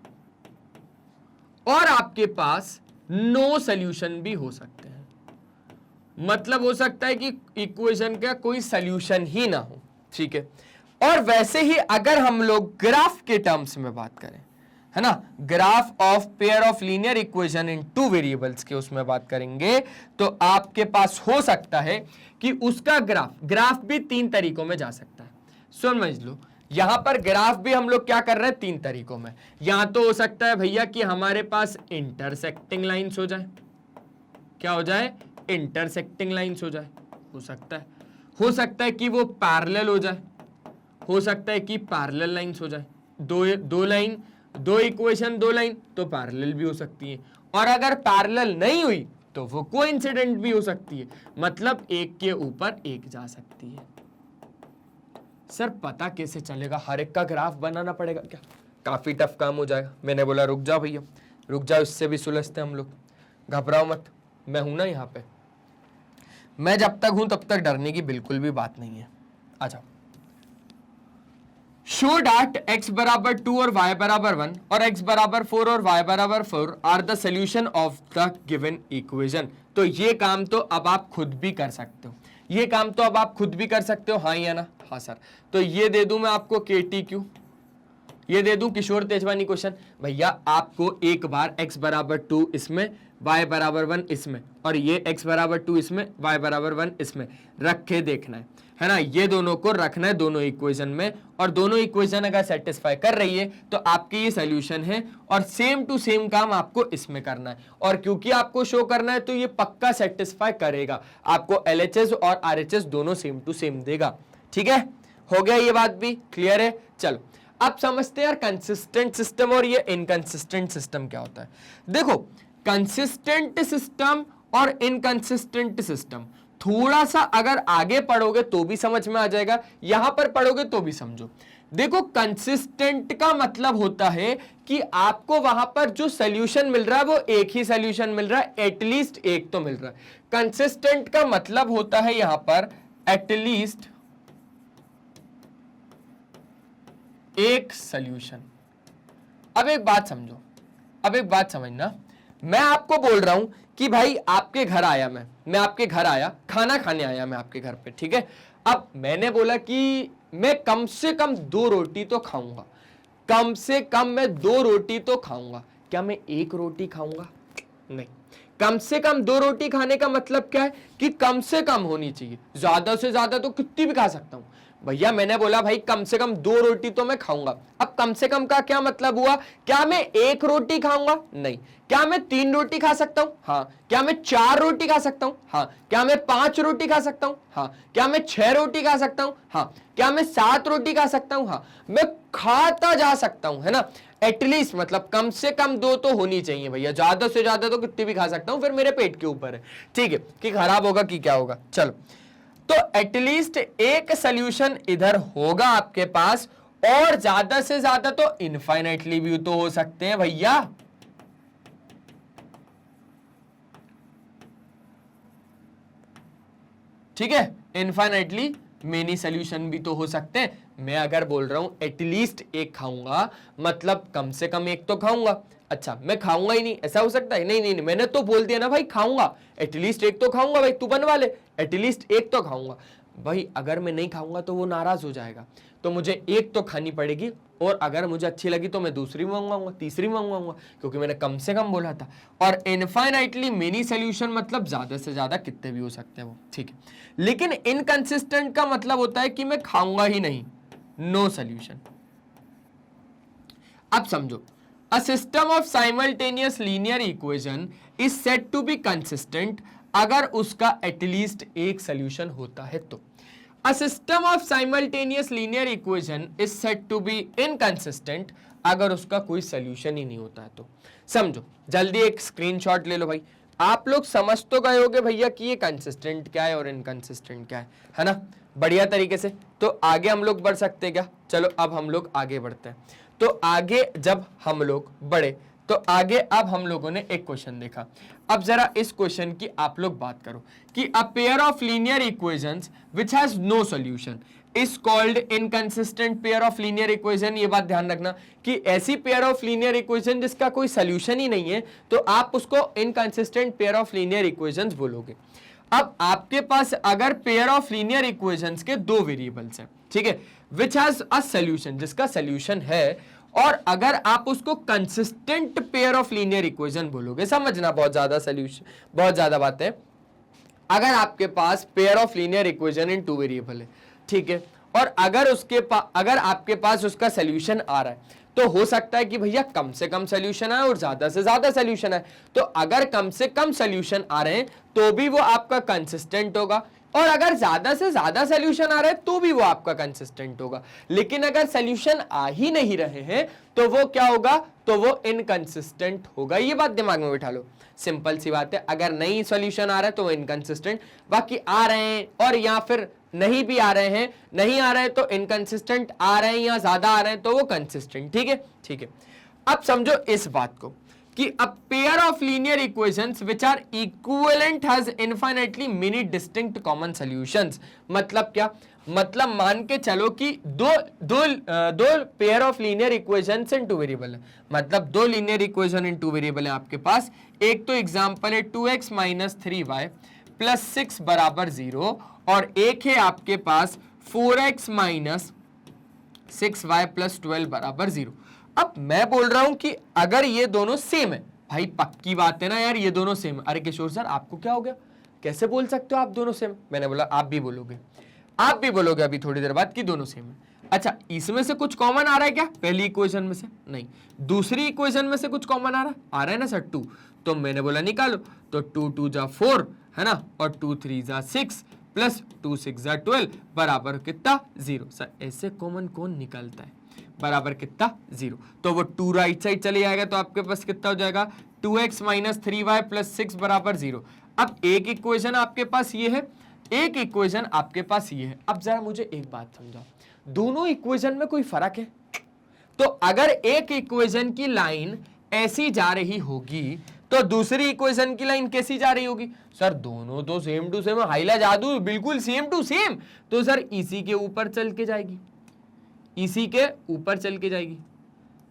और आपके पास नो सॉल्यूशन भी हो सकते हैं, मतलब हो सकता है कि इक्वेशन का कोई सॉल्यूशन ही ना हो, ठीक है। और वैसे ही अगर हम लोग ग्राफ के टर्म्स में बात करें, है ना, graph of pair of linear equation in two variables के उसमें बात करेंगे, तो आपके पास हो सकता है कि उसका ग्राफ भी तीन तरीकों में जा सकता है। समझ लो, यहां पर ग्राफ भी हम लोग क्या कर रहे हैं, तीन तरीकों में। यहां तो हो सकता है भैया कि हमारे पास इंटरसेक्टिंग लाइंस हो जाए, क्या हो जाए, इंटरसेक्टिंग लाइंस हो जाए, हो सकता है कि वो पैरेलल हो जाए, हो सकता है कि पैरेलल लाइंस हो जाए, दो लाइन, दो इक्वेशन, दो लाइन, तो पैरेलल भी हो सकती है, और अगर पैरेलल नहीं हुई तो वो कोइंसिडेंट भी हो सकती है, मतलब एक के ऊपर एक जा सकती है। सर पता कैसे चलेगा, हर एक का ग्राफ बनाना पड़ेगा क्या, काफी टफ काम हो जाएगा। मैंने बोला रुक जाओ भैया, रुक जाओ, इससे भी सुलझते हम लोग, घबराओ मत, मैं हूं ना यहाँ पे, मैं जब तक हूं तब तक डरने की बिल्कुल भी बात नहीं है। आ जाओ, शो डैट x बराबर 2 और y बराबर 1 और x बराबर 4 और y बराबर 4 are the solution of the given equation. तो ये काम तो अब आप खुद भी कर सकते हो, ये काम तो अब आप खुद भी कर सकते हो, हाँ या ना, हाँ सर। तो ये दे दूं मैं आपको KTQ, ये दे दूं किशोर तेजवानी क्वेश्चन, भैया आपको एक बार x बराबर 2 इसमें, y बराबर 1 इसमें, और ये x बराबर 2 इसमें, y बराबर 1 इसमें रख के देखना है ना, ये दोनों को रखना है दोनों इक्वेशन में, और दोनों इक्वेशन अगर सेटिस्फाई कर रही है तो आपके ये सोल्यूशन है, और सेम टू सेम काम आपको इसमें करना है, और क्योंकि आपको शो करना है तो ये पक्का सेटिस्फाई करेगा, आपको LHS और RHS दोनों सेम टू सेम देगा, ठीक है। हो गया, ये बात भी क्लियर है। चलो अब समझते हैं यार कंसिस्टेंट सिस्टम और ये इनकंसिस्टेंट सिस्टम क्या होता है। देखो, कंसिस्टेंट सिस्टम और इनकंसिस्टेंट सिस्टम थोड़ा सा अगर आगे पढ़ोगे तो भी समझ में आ जाएगा, यहां पर पढ़ोगे तो भी समझो। देखो, कंसिस्टेंट का मतलब होता है कि आपको वहां पर जो सॉल्यूशन मिल रहा है वो एक ही सॉल्यूशन मिल रहा है, एटलीस्ट एक तो मिल रहा है। कंसिस्टेंट का मतलब होता है यहां पर एटलीस्ट एक सॉल्यूशन। अब एक बात समझो, अब एक बात समझना, मैं आपको बोल रहा हूं कि भाई आपके घर आया, मैं आपके घर आया, खाना खाने आया मैं आपके घर पे, ठीक है। अब मैंने बोला कि मैं कम से कम 2 रोटी तो खाऊंगा, कम से कम मैं 2 रोटी तो खाऊंगा। क्या मैं 1 रोटी खाऊंगा? नहीं। कम से कम 2 रोटी खाने का मतलब क्या है कि कम से कम होनी चाहिए, ज्यादा से ज्यादा तो कितनी भी खा सकता हूं। भैया मैंने बोला भाई कम से कम 2 रोटी तो मैं खाऊंगा। अब कम से कम का क्या मतलब हुआ? क्या मैं 1 रोटी खाऊंगा? नहीं। क्या मैं 3 रोटी खा सकता हूं? हाँ। क्या मैं 4 रोटी खा सकता हूं? हाँ। क्या मैं 5 रोटी खा सकता हूं? हाँ। क्या मैं 6 रोटी खा सकता हूं? हाँ। क्या मैं 7 रोटी खा सकता हूं? हाँ। मैं खाता जा सकता हूं, है ना। एटलीस्ट मतलब कम से कम 2 तो होनी चाहिए भैया, ज्यादा से ज्यादा तो कितनी भी खा सकता हूं, फिर मेरे पेट के ऊपर है। ठीक है कि खराब होगा कि क्या होगा। चलो, तो एटलीस्ट एक सॉल्यूशन इधर होगा आपके पास, और ज्यादा से ज्यादा तो इनफाइनाइटली भी तो हो सकते हैं भैया। ठीक है, इनफाइनाइटली मेनी सॉल्यूशन भी तो हो सकते हैं। मैं अगर बोल रहा हूं एटलीस्ट 1 खाऊंगा, मतलब कम से कम 1 तो खाऊंगा। अच्छा, मैं खाऊंगा ही नहीं, ऐसा हो सकता है? नहीं नहीं नहीं, मैंने तो बोल दिया ना भाई खाऊंगा, एटलीस्ट 1 तो खाऊंगा। भाई तू बनवा ले, एटलीस्ट 1 तो खाऊंगा। भाई अगर मैं नहीं खाऊंगा तो वो नाराज हो जाएगा, तो मुझे 1 तो खानी पड़ेगी, और अगर मुझे अच्छी लगी तो मैं दूसरी मंगवाऊंगा, तीसरी मंगवाऊंगा, क्योंकि मैंने कम से कम बोला था। और इनफाइनाइटली मेनी सॉल्यूशन मतलब ज्यादा से ज्यादा कितने भी हो सकते हैं वो। ठीक है, लेकिन इनकंसिस्टेंट का मतलब होता है कि मैं खाऊंगा ही नहीं, नो सॉल्यूशन। अब समझो, a system of simultaneous linear equation is said to be consistent अगर उसका एटलीस्ट 1 सॉल्यूशन होता है तो। A system of simultaneous linear equation is said to be inconsistent अगर उसका कोई सॉल्यूशन ही नहीं होता है तो। समझो, जल्दी एक स्क्रीनशॉट ले लो भाई। आप लोग समझ तो गए होगे भैया कि ये कंसिस्टेंट क्या है और इनकंसिस्टेंट क्या है ना, बढ़िया तरीके से। तो आगे हम लोग बढ़ सकते हैं क्या? चलो अब हम लोग आगे बढ़ते हैं। तो आगे जब हम लोग बढ़े तो आगे अब हम लोगों ने एक क्वेश्चन देखा। अब जरा इस क्वेश्चन की आप लोग बात करो कि a pair of linear equations which has no solution is called inconsistent pair of linear equation. ये बात ध्यान रखना कि ऐसी पेयर ऑफ लीनियर इक्वेशन जिसका कोई सॉल्यूशन ही नहीं है तो आप उसको inconsistent pair of linear equations बोलोगे। अब आपके पास अगर पेयर ऑफ लीनियर इक्वेशंस के 2 वेरिएबल्स हैं, ठीक है, व्हिच हैज अ सॉल्यूशन, जिसका सॉल्यूशन है, और अगर आप उसको consistent pair of linear equation बोलोगे, समझना बहुत ज्यादा सॉल्यूशन, बहुत ज्यादा बात है। अगर आपके पास pair of linear equation in 2 variable है, ठीक है, और अगर आपके पास उसका सॉल्यूशन आ रहा है, तो हो सकता है कि भैया कम से कम सॉल्यूशन आए और ज्यादा से ज्यादा सॉल्यूशन आए। तो अगर कम से कम सॉल्यूशन आ रहे हैं तो भी वो आपका कंसिस्टेंट होगा, और अगर ज्यादा से ज्यादा सॉल्यूशन आ रहे हैं तो भी वो आपका कंसिस्टेंट होगा। लेकिन अगर सॉल्यूशन आ ही नहीं रहे हैं तो वो क्या होगा? तो वो इनकंसिस्टेंट होगा। ये बात दिमाग में बिठा लो, सिंपल सी बात है। अगर नहीं सॉल्यूशन आ रहा है तो वो इनकंसिस्टेंट, बाकी आ रहे हैं और या फिर नहीं भी आ रहे हैं, नहीं आ रहे हैं तो इनकंसिस्टेंट, आ रहे हैं या ज्यादा आ रहे हैं तो वो कंसिस्टेंट। ठीक है, ठीक है। अब समझो इस बात को कि a pair of linear equations which are equivalent has infinitely many distinct common solutions। मतलब क्या? मतलब मान के चलो कि दो pair of linear equations in 2 variable है, मतलब 2 लीनियर इक्वेशन इन 2 वेरिएबल है आपके पास। एक तो एग्जांपल है 2x माइनस 3y प्लस 6 बराबर 0, और एक है आपके पास 4x माइनस 6y प्लस 12 बराबर 0। अब मैं बोल रहा हूं कि अगर ये दोनों सेम है, भाई पक्की बात है ना यार, ये दोनों सेम है। अरे किशोर सर आपको क्या हो गया, कैसे बोल सकते हो आप दोनों सेम? मैंने बोला आप भी बोलोगे, आप भी बोलोगे अभी थोड़ी देर बाद कि दोनों सेम है। अच्छा, इसमें से कुछ कॉमन आ रहा है क्या? पहली इक्वेशन में से नहीं, दूसरी इक्वेशन में से कुछ कॉमन आ रहा है ना सर 2। तो मैंने बोला निकालो, तो 2 2 जा 4 है ना, और 2 3 जा 6 प्लस 2 6 जा 12 बराबर कितना? 0। सर ऐसे कॉमन कौन निकालता है? बराबर कितना? 0। तो वो 2 राइट साइड चले जाएगा तो आपके पास कितना हो जाएगा? 2x माइनस 3y प्लस 6 बराबर 0। अब एक इक्वेशन आपके पास ये है, एक इक्वेशन आपके पास ये है। अब जरा मुझे एक बात समझाओ, दोनों इक्वेशन में कोई फर्क है? तो अगर एक इक्वेशन की लाइन ऐसी जा रही होगी तो दूसरी इक्वेशन की लाइन कैसी जा रही होगी? सर दोनों तो सेम टू सेम, हाइला जादू बिल्कुल सेम टू सेम। तो सर इसी के ऊपर चल के जाएगी, इसी के ऊपर चल के जाएगी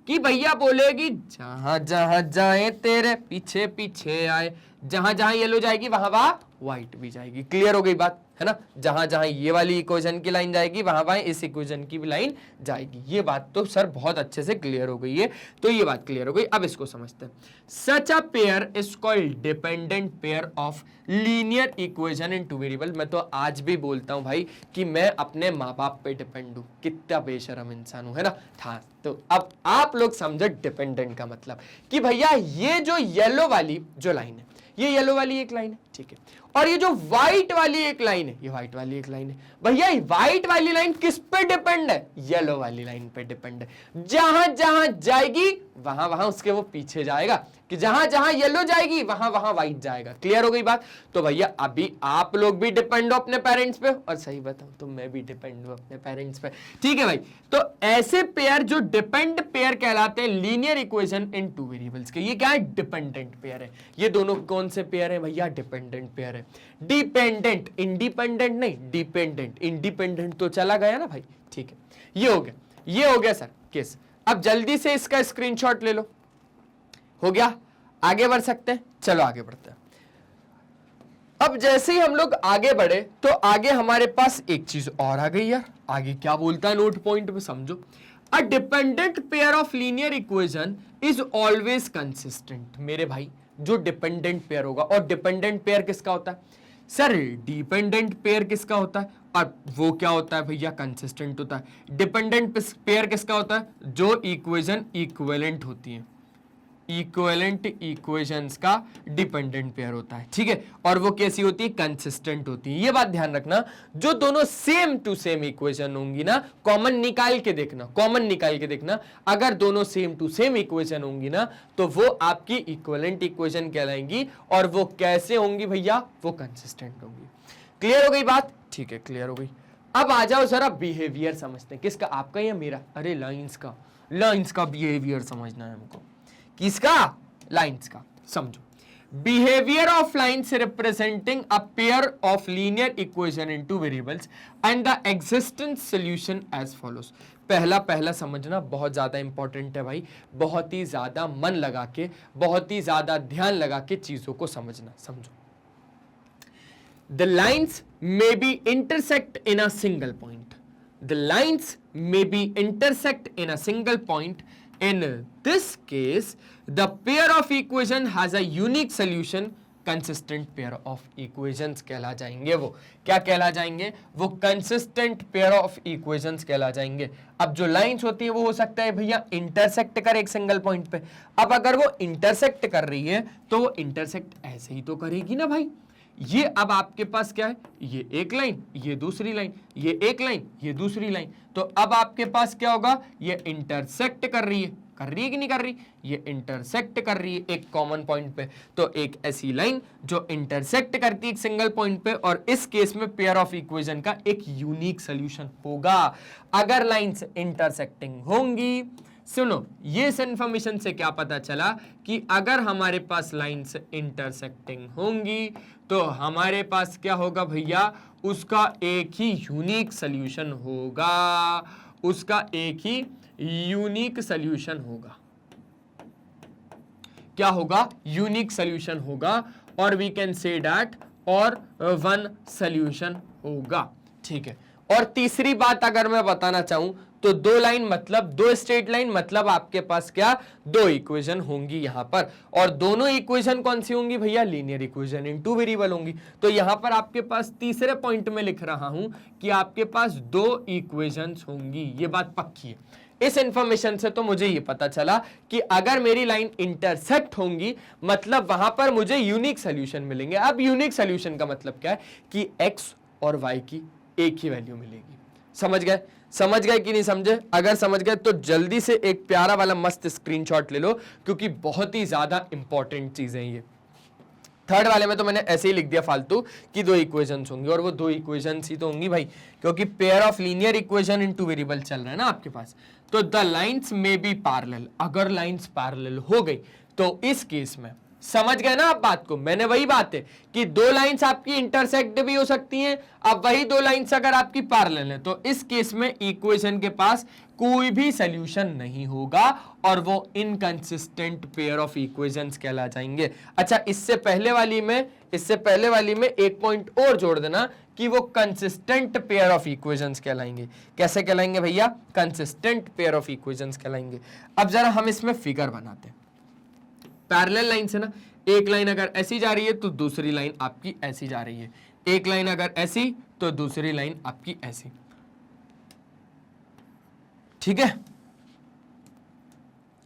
कि भैया बोलेगी जहां जहां जाए तेरे पीछे पीछे आए, जहां जहां येलो जाएगी वहां वहां व्हाइट भी जाएगी। क्लियर हो गई बात है ना, जहां जहां ये वाली इक्वेशन की लाइन जाएगी वहां वहां इस इक्वेशन की भी लाइन जाएगी। ये बात तो सर बहुत अच्छे से क्लियर हो गई है, तो ये बात क्लियर हो गई। अब इसको समझते हैं। Such a pair is called dependent pair of linear equation in two variable. मैं तो आज भी बोलता हूं भाई कि मैं अपने माँ बाप पे डिपेंड हूं, कितना बेशरम इंसान हूं, है ना। हाँ, तो अब आप लोग समझो डिपेंडेंट का मतलब कि भैया ये जो येलो वाली जो लाइन है, ये येलो वाली एक लाइन है, ठीक है, और ये जो व्हाइट वाली एक लाइन है, ये व्हाइट वाली एक लाइन है। भैया व्हाइट वाली लाइन किस पे डिपेंड है? येलो वाली लाइन पे डिपेंड है। जहां जहां जाएगी वहां वहां उसके वो पीछे जाएगा, कि जहां जहां येलो जाएगी वहां वहां व्हाइट जाएगा। क्लियर हो गई बात? तो भैया अभी आप लोग भी डिपेंड हो अपने पेरेंट्स पे, और सही बताऊं तो मैं भी डिपेंड हूं अपने पेरेंट्स पे, ठीक है भाई। तो ऐसे पेयर जो डिपेंड पेयर कहलाते हैं linear equation in two variables के, ये क्या है? डिपेंडेंट पेयर है। ये दोनों कौन से पेयर है भैया? डिपेंडेंट पेयर है। डिपेंडेंट, इंडिपेंडेंट नहीं, डिपेंडेंट। इंडिपेंडेंट तो चला गया ना भाई, ठीक है। ये हो गया, ये हो गया सर केस। अब जल्दी से इसका स्क्रीनशॉट ले लो। हो गया? आगे बढ़ सकते हैं? चलो आगे बढ़ते हैं। अब जैसे ही हम लोग आगे बढ़े तो आगे हमारे पास एक चीज और आ गई यार। आगे क्या बोलता है नोट पॉइंट में, समझो। A dependent pair of linear equation is always consistent. मेरे भाई जो डिपेंडेंट पेयर होगा, और डिपेंडेंट पेयर किसका होता है सर? डिपेंडेंट पेयर किसका होता है? और वो क्या होता है भैया? कंसिस्टेंट होता है। डिपेंडेंट पेयर किसका होता है? जो इक्वेशन इक्विवेलेंट होती है, इक्विवेलेंट इक्वेशंस का डिपेंडेंट पेयर होता है, ठीक है। और वो कैसी होती है? कंसिस्टेंट होती है। ये बात ध्यान रखना, जो दोनों सेम टू सेम इक्वेशन होंगी ना, कॉमन निकाल के देखना, कॉमन निकाल के देखना, अगर दोनों सेम टू सेम इक्वेशन होंगी ना तो वो आपकी इक्विवेलेंट इक्वेशन कहलाएंगी। और वो कैसे होंगी भैया? वो कंसिस्टेंट होंगी। क्लियर हो गई बात? ठीक है, क्लियर हो गई। अब आ जाओ जरा बिहेवियर समझते हैं। किसका? आपका या मेरा? अरे लाइंस का, लाइंस का बिहेवियर समझना है हमको। किसका? लाइंस का। समझो, behaviour of lines representing a pair of linear equation in two variables and the existent solution as follows. पहला समझना बहुत ज्यादा इंपॉर्टेंट है भाई, बहुत ही ज्यादा मन लगा के, बहुत ही ज्यादा ध्यान लगा के चीजों को समझना। समझो, the lines may be intersect in a single point. The lines may be intersect in a single point. In this case, the pair of equation has a unique solution. Consistent pair of equations कहला जाएंगे। वो क्या कहला जाएंगे? वो consistent pair of equations कहला जाएंगे। अब जो लाइंस होती है वो हो सकता है भैया इंटरसेक्ट कर एक सिंगल पॉइंट पे। अब अगर वो इंटरसेक्ट कर रही है तो वो इंटरसेक्ट ऐसे ही तो करेगी ना भाई। ये अब आपके पास क्या है? ये एक लाइन, ये दूसरी लाइन, ये एक लाइन, ये दूसरी लाइन। तो अब आपके पास क्या होगा? ये इंटरसेक्ट कर रही है कि नहीं कर रही? ये इंटरसेक्ट कर रही है एक कॉमन पॉइंट पे। तो एक ऐसी लाइन जो इंटरसेक्ट करती है एक सिंगल पॉइंट पे, और इस केस में पेयर ऑफ इक्वेशन का एक यूनिक सॉल्यूशन होगा। अगर लाइंस इंटरसेक्टिंग होंगी, सुनो, ये इन्फॉर्मेशन से क्या पता चला कि अगर हमारे पास लाइंस इंटरसेक्टिंग होंगी तो हमारे पास क्या होगा भैया? उसका एक ही यूनिक सॉल्यूशन होगा, उसका एक ही यूनिक सॉल्यूशन होगा। क्या होगा? यूनिक सॉल्यूशन होगा, और वी कैन से दैट और वन सॉल्यूशन होगा, ठीक है। और तीसरी बात अगर मैं बताना चाहूं तो दो लाइन मतलब दो स्ट्रेट लाइन मतलब आपके पास क्या? दो इक्वेशन होंगी यहां पर, और दोनों इक्वेशन कौन सी होंगी भैया? Linear equation in two variable होंगी। तो यहां पर आपके पास तीसरे पॉइंट में लिख रहा हूं कि आपके पास दो इक्वेशंस होंगी। ये बात पक्की है। इस इंफॉर्मेशन से तो मुझे ये पता चला कि अगर मेरी लाइन इंटरसेक्ट होंगी मतलब वहां पर मुझे यूनिक सॉल्यूशन मिलेंगे। अब यूनिक सॉल्यूशन का मतलब क्या है? कि x और y की एक ही वैल्यू मिलेगी। समझ गए? समझ गए कि नहीं समझे? अगर समझ गए तो जल्दी से एक प्यारा वाला मस्त स्क्रीनशॉट ले लो, क्योंकि बहुत ही ज्यादा इंपॉर्टेंट चीजें ये। थर्ड वाले में तो मैंने ऐसे ही लिख दिया फालतू कि दो इक्वेशंस होंगी, और वो दो इक्वेशंस ही तो होंगी भाई, क्योंकि pair of linear equation into variable चल रहा है ना आपके पास। तो द लाइंस में बी पैरेलल, अगर लाइंस पैरेलल हो गई तो इस केस में समझ गए ना आप बात को? मैंने वही बात है कि दो लाइंस आपकी इंटरसेक्ट भी हो सकती हैं। अब वही दो लाइंस अगर आपकी पैरेलल है तो इस केस में इक्वेशन के पास कोई भी सॉल्यूशन नहीं होगा, और वो इनकंसिस्टेंट पेयर ऑफ इक्वेशंस कहला जाएंगे। अच्छा, इससे पहले वाली में एक पॉइंट और जोड़ देना कि वो कंसिस्टेंट पेयर ऑफ इक्वेशंस कहलाएंगे। कैसे कहलाएंगे भैया? कंसिस्टेंट पेयर ऑफ इक्वेशंस कहलाएंगे। अब जरा हम इसमें फिगर बनाते हैं। पैरेलल लाइन से ना, एक लाइन अगर ऐसी जा रही है तो दूसरी लाइन आपकी ऐसी जा रही है, एक लाइन अगर ऐसी तो दूसरी लाइन आपकी ऐसी, ठीक है।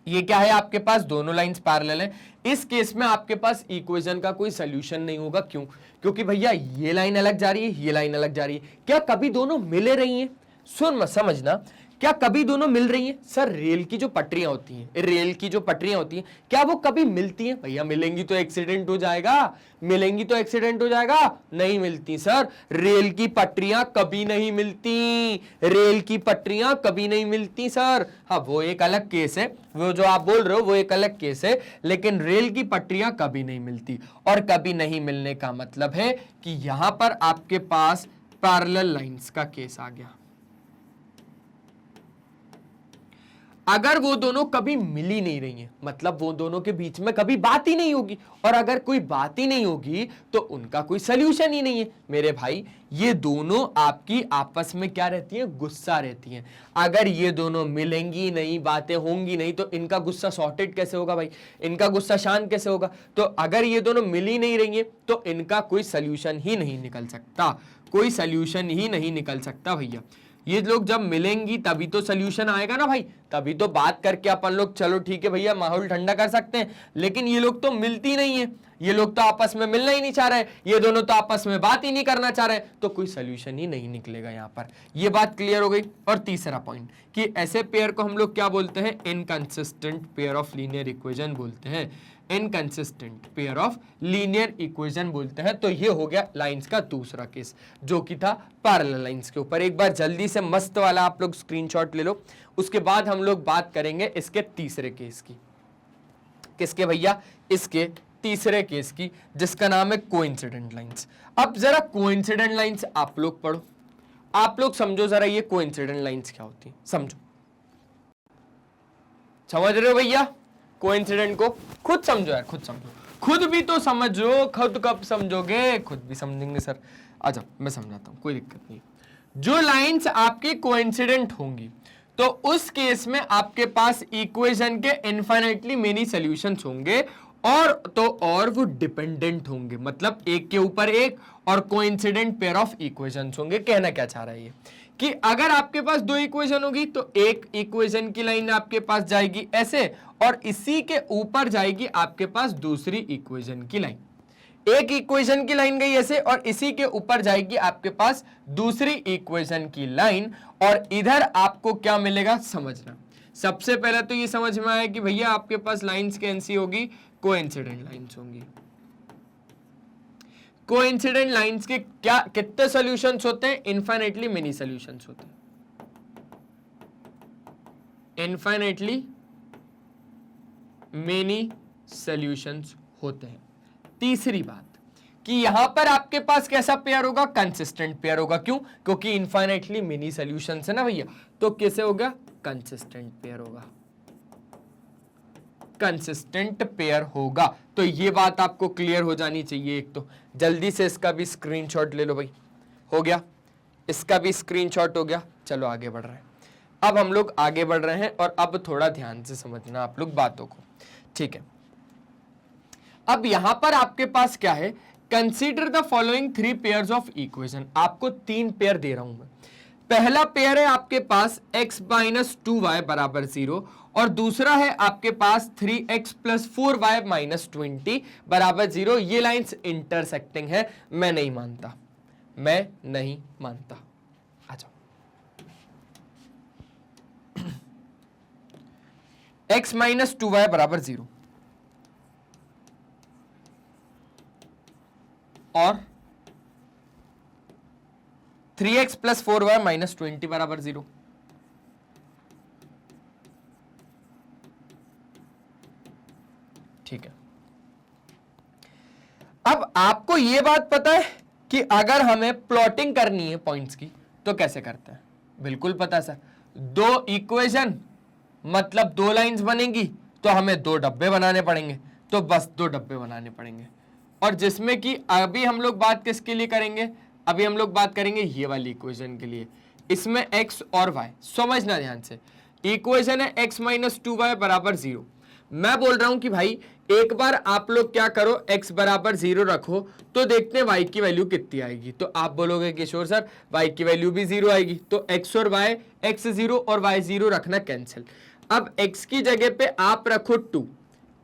ये क्या है? आपके पास दोनों लाइंस पैरेलल है। इस केस में आपके पास इक्वेशन का कोई सॉल्यूशन नहीं होगा। क्यों? क्योंकि भैया ये लाइन अलग जा रही है, ये लाइन अलग जा रही है। क्या कभी दोनों मिले रही हैं? सुन मत समझना, क्या कभी दोनों मिल रही हैं? सर रेल की जो पटरियां होती हैं, रेल की जो पटरियां होती हैं, क्या वो कभी मिलती हैं? भैया मिलेंगी तो एक्सीडेंट हो जाएगा, मिलेंगी तो एक्सीडेंट हो जाएगा। नहीं मिलती सर, रेल की पटरियां कभी नहीं मिलती, रेल की पटरियां कभी नहीं मिलती सर। हाँ वो एक अलग केस है, वो जो आप बोल रहे हो वो एक अलग केस है, लेकिन रेल की पटरियां कभी नहीं मिलती। और कभी नहीं मिलने का मतलब है कि यहां पर आपके पास पैरेलल लाइंस का केस आ गया। अगर वो दोनों कभी मिल ही नहीं रही हैं, मतलब वो दोनों के बीच में कभी बात ही नहीं होगी, और अगर कोई बात ही नहीं होगी तो उनका कोई सल्यूशन ही नहीं है। मेरे भाई ये दोनों आपकी आपस में क्या रहती हैं? गुस्सा रहती हैं। अगर ये दोनों मिलेंगी नहीं, बातें होंगी नहीं, तो इनका गुस्सा सॉर्टेड कैसे होगा भाई? इनका गुस्सा शांत कैसे होगा? तो अगर ये दोनों मिल ही नहीं रही हैं तो इनका कोई सल्यूशन ही नहीं निकल सकता, कोई सल्यूशन ही नहीं निकल सकता भैया। ये लोग जब मिलेंगी तभी तो सल्यूशन आएगा ना भाई, तभी तो बात करके अपन लोग चलो ठीक है भैया माहौल ठंडा कर सकते हैं। लेकिन ये लोग तो मिलती नहीं है, ये लोग तो आपस में मिलना ही नहीं चाह रहे, ये दोनों तो आपस में बात ही नहीं करना चाह रहे, तो कोई सल्यूशन ही नहीं निकलेगा यहाँ पर। ये बात क्लियर हो गई। और तीसरा पॉइंट कि ऐसे पेयर को हम लोग क्या बोलते हैं? Inconsistent pair of linear equation बोलते हैं, inconsistent pair of linear equation बोलते हैं। तो ये हो गया लाइंस का दूसरा केस, जो कि था पैरेलल लाइंस के ऊपर। एक बार जल्दी से मस्त वाला आप लोग स्क्रीनशॉट ले लो, उसके बाद हम लोग बात करेंगे इसके तीसरे केस की। किसके भैया? इसके तीसरे केस की, जिसका नाम है कोइंसिडेंट लाइंस। अब जरा कोइंसिडेंट लाइंस आप लोग पढ़ो, आप लोग समझो जरा ये कोइंसिडेंट लाइंस क्या होती है, समझो। समझ रहे हो भैया? कोइंसिडेंट को खुद समझो यार, खुद समझो, खुद भी तो समझो। खुद कब समझोगे? खुद भी समझेंगे सर। अच्छा मैं समझाता हूं, कोई दिक्कत नहीं। जो लाइंस आपकी कोइंसिडेंट होंगी तो उस केस में आपके पास इक्वेशन के इनफाइनाइटली मेनी सॉल्यूशंस होंगे, और वो डिपेंडेंट होंगे, मतलब एक के ऊपर एक, और कोइंसिडेंट पेयर ऑफ इक्वेशंस होंगे। कहना क्या चाह रहा है ये कि अगर आपके पास दो इक्वेशन होगी तो एक इक्वेशन की लाइन आपके पास जाएगी ऐसे, और इसी के ऊपर जाएगी आपके पास दूसरी इक्वेशन की लाइन। एक इक्वेशन की लाइन गई ऐसे, और इसी के ऊपर जाएगी आपके पास दूसरी इक्वेशन की लाइन, और इधर आपको क्या मिलेगा समझना। सबसे पहले तो ये समझ में आया कि भैया आपके पास लाइंस कैसी होगी? कोइंसिडेंट लाइंस होंगी। कोइंसिडेंट लाइंस के क्या कितने सॉल्यूशंस होते हैं? इनफाइनाइटली मेनी सॉल्यूशंस होते हैं, इनफाइनाइटली मेनी सॉल्यूशंस होते हैं। तीसरी बात कि यहां पर आपके पास कैसा पेयर होगा? कंसिस्टेंट पेयर होगा। क्यों? क्योंकि इनफाइनाइटली मेनी सॉल्यूशंस है ना भैया, तो कैसे होगा? कंसिस्टेंट पेयर होगा, कंसिस्टेंट पेयर होगा। तो ये बात आपको क्लियर हो जानी चाहिए। एक तो जल्दी से इसका भी स्क्रीनशॉट ले लो भाई। हो गया, इसका भी स्क्रीनशॉट हो गया। चलो आगे बढ़ रहे हैं। अब हम लोग आगे बढ़ रहे हैं, और अब थोड़ा ध्यान से समझना आप लोग बातों को, ठीक है। अब यहां पर आपके पास क्या है? Consider the following 3 pairs of equation. आपको 3 पेयर दे रहा हूं मैं। पहला पेयर है आपके पास x माइनस 2y बराबर 0, और दूसरा है आपके पास 3x प्लस 4y माइनस 20 बराबर 0। ये लाइंस इंटरसेक्टिंग है। मैं नहीं मानता, मैं नहीं मानता। आ जाओ। x माइनस 2y बराबर 0 और 3x प्लस 4y माइनस 20 बराबर 0। ठीक है। अब आपको यह बात पता है कि अगर हमें प्लॉटिंग करनी है पॉइंट्स की तो कैसे करते हैं? बिल्कुल पता सर। दो इक्वेशन मतलब दो लाइंस बनेंगी तो हमें दो डब्बे बनाने पड़ेंगे, तो बस दो डब्बे बनाने पड़ेंगे। और जिसमें कि अभी हम लोग बात किसके लिए करेंगे? अभी हम लोग बात करेंगे ये वाली इक्वेशन के लिए, इसमें x और y, समझना ध्यान से। इक्वेशन है x माइनस 2y बराबर 0। मैं बोल रहा हूं कि भाई एक बार आप लोग क्या करो, x बराबर 0 रखो तो देखते हैं y की वैल्यू कितनी आएगी। तो आप बोलोगे किशोर सर y की वैल्यू भी 0 आएगी, तो x और y, x 0 और y 0 रखना कैंसिल। अब x की जगह पे आप रखो 2,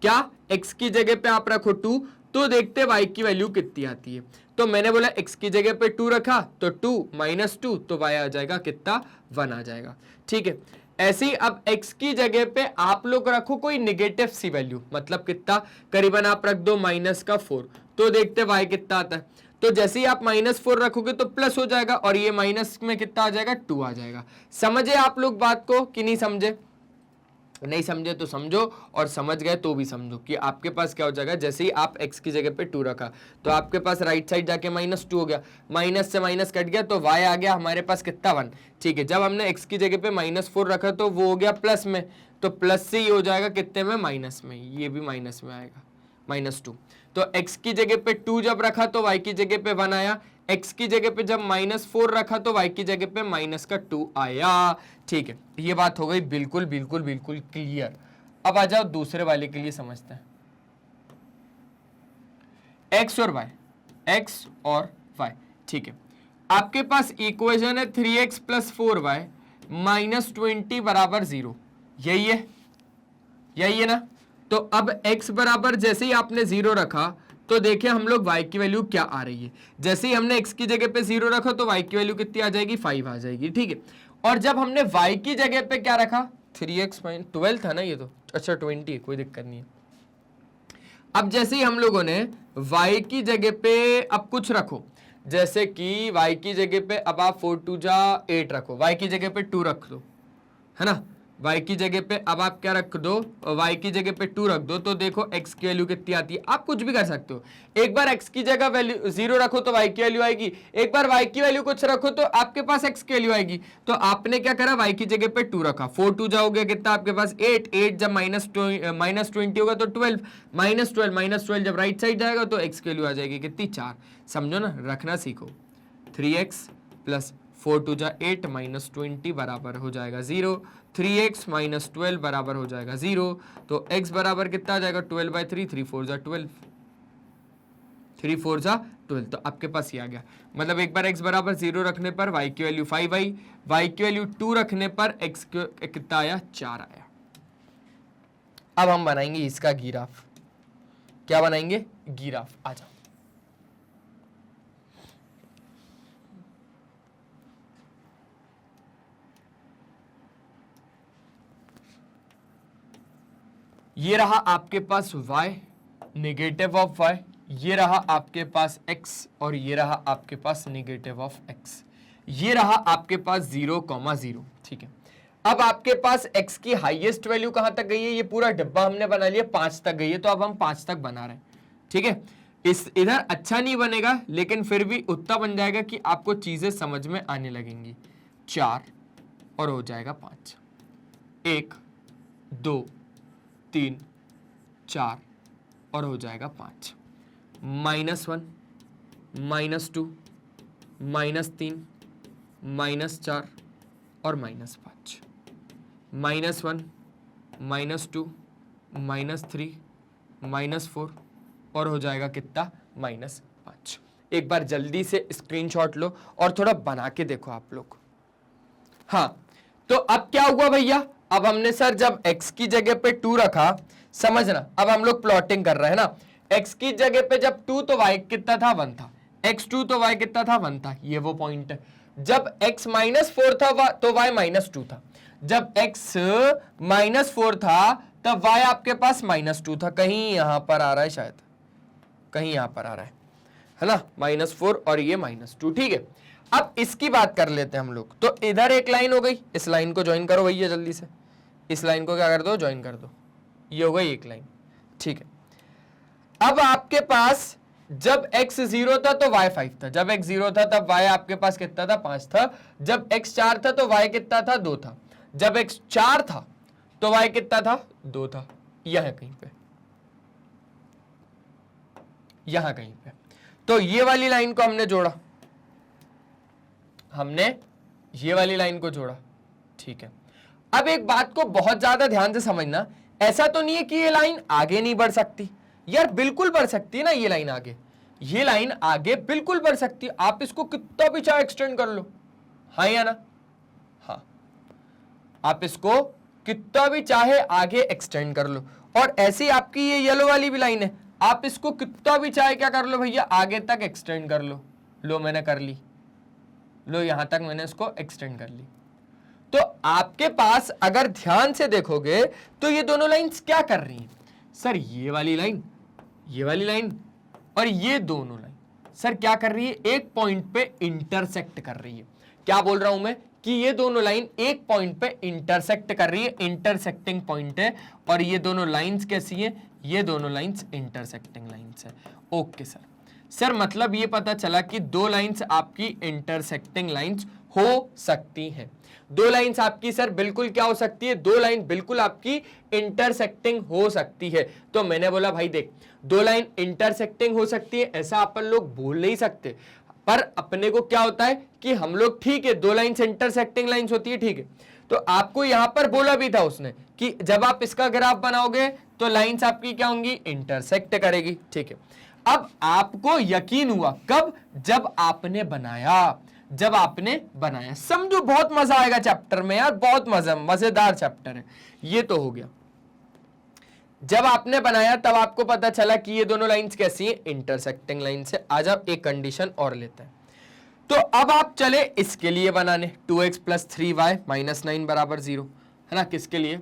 क्या x की जगह पे आप रखो 2, तो देखते y की वैल्यू कितनी आती है। तो मैंने बोला x की जगह पे 2 रखा तो 2 माइनस 2, तो y आ जाएगा कितना, 1 आ जाएगा। ठीक है, ऐसे ही अब x की जगह पे आप लोग रखो कोई निगेटिव सी वैल्यू, मतलब कितना, करीबन आप रख दो -4, तो देखते y कितना आता है। तो जैसे ही आप -4 रखोगे तो प्लस हो जाएगा और ये माइनस में कितना आ जाएगा, 2 आ जाएगा। समझे आप लोग बात को कि नहीं समझे? नहीं समझे तो समझो, और समझ गए तो भी समझो कि आपके पास क्या हो जाएगा, जैसे ही आप x की जगह पे 2 रखा तो आपके पास राइट साइड जाके -2 हो गया, माइनस से माइनस कट गया तो y आ गया हमारे पास कितना, 1। ठीक है, जब हमने x की जगह पे -4 रखा तो वो हो गया प्लस में, तो प्लस से ये हो जाएगा कितने में, माइनस में, ये भी माइनस में आएगा, -2। तो x की जगह पे 2 जब रखा तो y की जगह पे 1 आया, x की जगह पे जब -4 रखा तो y की जगह पे -2 आया। ठीक है, ये बात हो गई बिल्कुल बिल्कुल बिल्कुल क्लियर। अब आ जाओ दूसरे वाले के लिए समझते हैं, x और y। ठीक है, आपके पास इक्वेशन है 3x + 4y -20 बराबर 0, यही है ना। तो अब x बराबर जैसे ही आपने 0 रखा तो देखिए हम लोग y की वैल्यू क्या आ रही है। जैसे ही हमने x की जगह पे 0 रखा तो y की वैल्यू कितनी आ जाएगी, 5 आ जाएगी। ठीक है, और जब हमने y की जगह पे क्या रखा, 3x - 12 था ना ये, तो अच्छा 20 है, कोई दिक्कत नहीं है। अब जैसे ही हम लोगों ने y की जगह पे अब कुछ रखो, जैसे कि y की जगह पे अब आप 4 2 जा 8 रखो, y की जगह पे 2 रख दो, है ना। y की जगह पे अब आप क्या रख दो, y की जगह पे 2 रख दो, तो देखो x की वैल्यू कितनी आती है। आप कुछ भी कर सकते हो, एक बार x की जगह वैल्यू 0 रखो तो y की वैल्यू आएगी, एक बार y की वैल्यू कुछ रखो तो आपके पास x की वैल्यू आएगी। तो आपने क्या करा, y की जगह पे 2 रखा, 4 2 जाओगे कितना आपके पास 8 जब -20 होगा तो 12 -12 जब राइट साइड जाएगा तो x की वैल्यू आ जाएगी कितनी, 4। समझो ना, रखना सीखो। 3x + 4 2 जा 8 -20 बराबर हो जाएगा 0, 3x - 12 बराबर हो जाएगा 0। तो x बराबर कितना आ जाएगा, 12/3, 3 4 जा 12, 3 4 जा 12। तो आपके पास ये आ गया, मतलब एक बार x बराबर 0 रखने पर y की वैल्यू 5 आई, y की वैल्यू 2 रखने पर x कितना आया, 4 आया। अब हम बनाएंगे इसका ग्राफ। क्या बनाएंगे, ग्राफ। आ जाओ, ये रहा आपके पास y, नेगेटिव ऑफ y, ये रहा आपके पास x, और ये रहा आपके पास नेगेटिव ऑफ x, ये रहा आपके पास 0,0। ठीक है, अब आपके पास x की हाईएस्ट वैल्यू कहां तक गई है, ये पूरा डब्बा हमने बना लिया 5 तक गई है, तो अब हम 5 तक बना रहे हैं। ठीक है, इस इधर अच्छा नहीं बनेगा लेकिन फिर भी उतना बन जाएगा कि आपको चीजें समझ में आने लगेंगी। 4 और हो जाएगा 5, 1 2 3 4 और हो जाएगा 5, -1 -2 -3 -4 और -5, -1 -2 -3 -4 और हो जाएगा कितना, -5। एक बार जल्दी से स्क्रीनशॉट लो और थोड़ा बना के देखो आप लोग। हाँ, तो अब क्या हुआ भैया, अब हमने सर जब x की जगह पे 2 रखा, समझना अब हम लोग प्लॉटिंग कर रहे हैं ना, x की जगह पे जब 2 तो y कितना था, 1 था, x2 तो y कितना था, 1 था, ये वो पॉइंट है। जब x -4 था तो y -2 था, जब x -4 था तब y आपके पास -2 था, कहीं यहां पर आ रहा है, शायद कहीं यहां पर आ रहा है ना, -4 और ये -2। ठीक है, अब इसकी बात कर लेते हैं हम लोग। तो इधर एक लाइन हो गई, इस लाइन को ज्वाइन करो भैया जल्दी से, इस लाइन को क्या कर दो, ज्वाइन कर दो, ये हो गई एक लाइन। ठीक है, अब आपके पास जब x 0 था तो y 5 था, जब x 0 था तब y आपके पास कितना था, 5 था, जब x 4 था तो y कितना था, 2 था, जब x 4 था तो y कितना था, 2 था, यहां कहीं पे, यहां कहीं पे। तो ये वाली लाइन को हमने जोड़ा, हमने ये वाली लाइन को जोड़ा, ठीक है। अब एक बात को बहुत ज्यादा ध्यान से समझना, ऐसा तो नहीं है कि ये लाइन आगे नहीं बढ़ सकती यार, बिल्कुल बढ़ सकती है ना ये लाइन आगे, ये लाइन आगे बिल्कुल बढ़ सकती है, आप इसको कितना भी चाहे एक्सटेंड कर लो, हाँ या ना, हाँ, आप इसको कितना भी चाहे आगे एक्सटेंड कर लो। और ऐसी आपकी ये येलो वाली भी लाइन है, आप इसको कितना भी चाहे क्या कर लो भैया, आगे तक एक्सटेंड कर लो, लो मैंने कर ली, लो यहां तक मैंने इसको एक्सटेंड कर ली। तो आपके पास अगर ध्यान से देखोगे तो ये दोनों लाइंस क्या कर रही हैं सर, ये वाली लाइन और ये दोनों लाइन सर क्या कर रही है, एक पॉइंट पे इंटरसेक्ट कर रही है। क्या बोल रहा हूं मैं कि ये दोनों लाइन एक पॉइंट पे इंटरसेक्ट कर रही है, इंटरसेक्टिंग पॉइंट है, और ये दोनों लाइंस कैसी है, ये दोनों लाइंस इंटरसेक्टिंग लाइंस है। ओके सर मतलब ये पता चला कि दो लाइंस आपकी इंटरसेक्टिंग लाइंस हो सकती हैं, दो लाइंस आपकी सर बिल्कुल क्या हो सकती है, दो लाइन बिल्कुल आपकी इंटरसेक्टिंग हो सकती है। तो मैंने बोला भाई देख, दो लाइन इंटरसेक्टिंग हो सकती है ऐसा अपन लोग बोल नहीं सकते, पर अपने को क्या होता है कि हम लोग ठीक है दो लाइंस इंटरसेक्टिंग लाइंस होती है, ठीक है। तो आपको यहां पर बोला भी था उसने कि जब आप इसका ग्राफ बनाओगे तो लाइंस आपकी क्या होंगी, इंटरसेक्ट करेगी, ठीक है। अब आपको यकीन हुआ कब, जब आपने बनाया, समझो बहुत मजा आएगा चैप्टर में यार, बहुत मजेदार चैप्टर है ये। तो हो गया, जब आपने बनाया तब आपको पता चला कि ये दोनों लाइंस कैसी हैं, इंटरसेक्टिंग लाइंस है। आज आप एक कंडीशन और लेते हैं, तो अब आप चले इसके लिए बनाने, 2x + 3y - 9 बराबर 0 है ना, किसके लिए,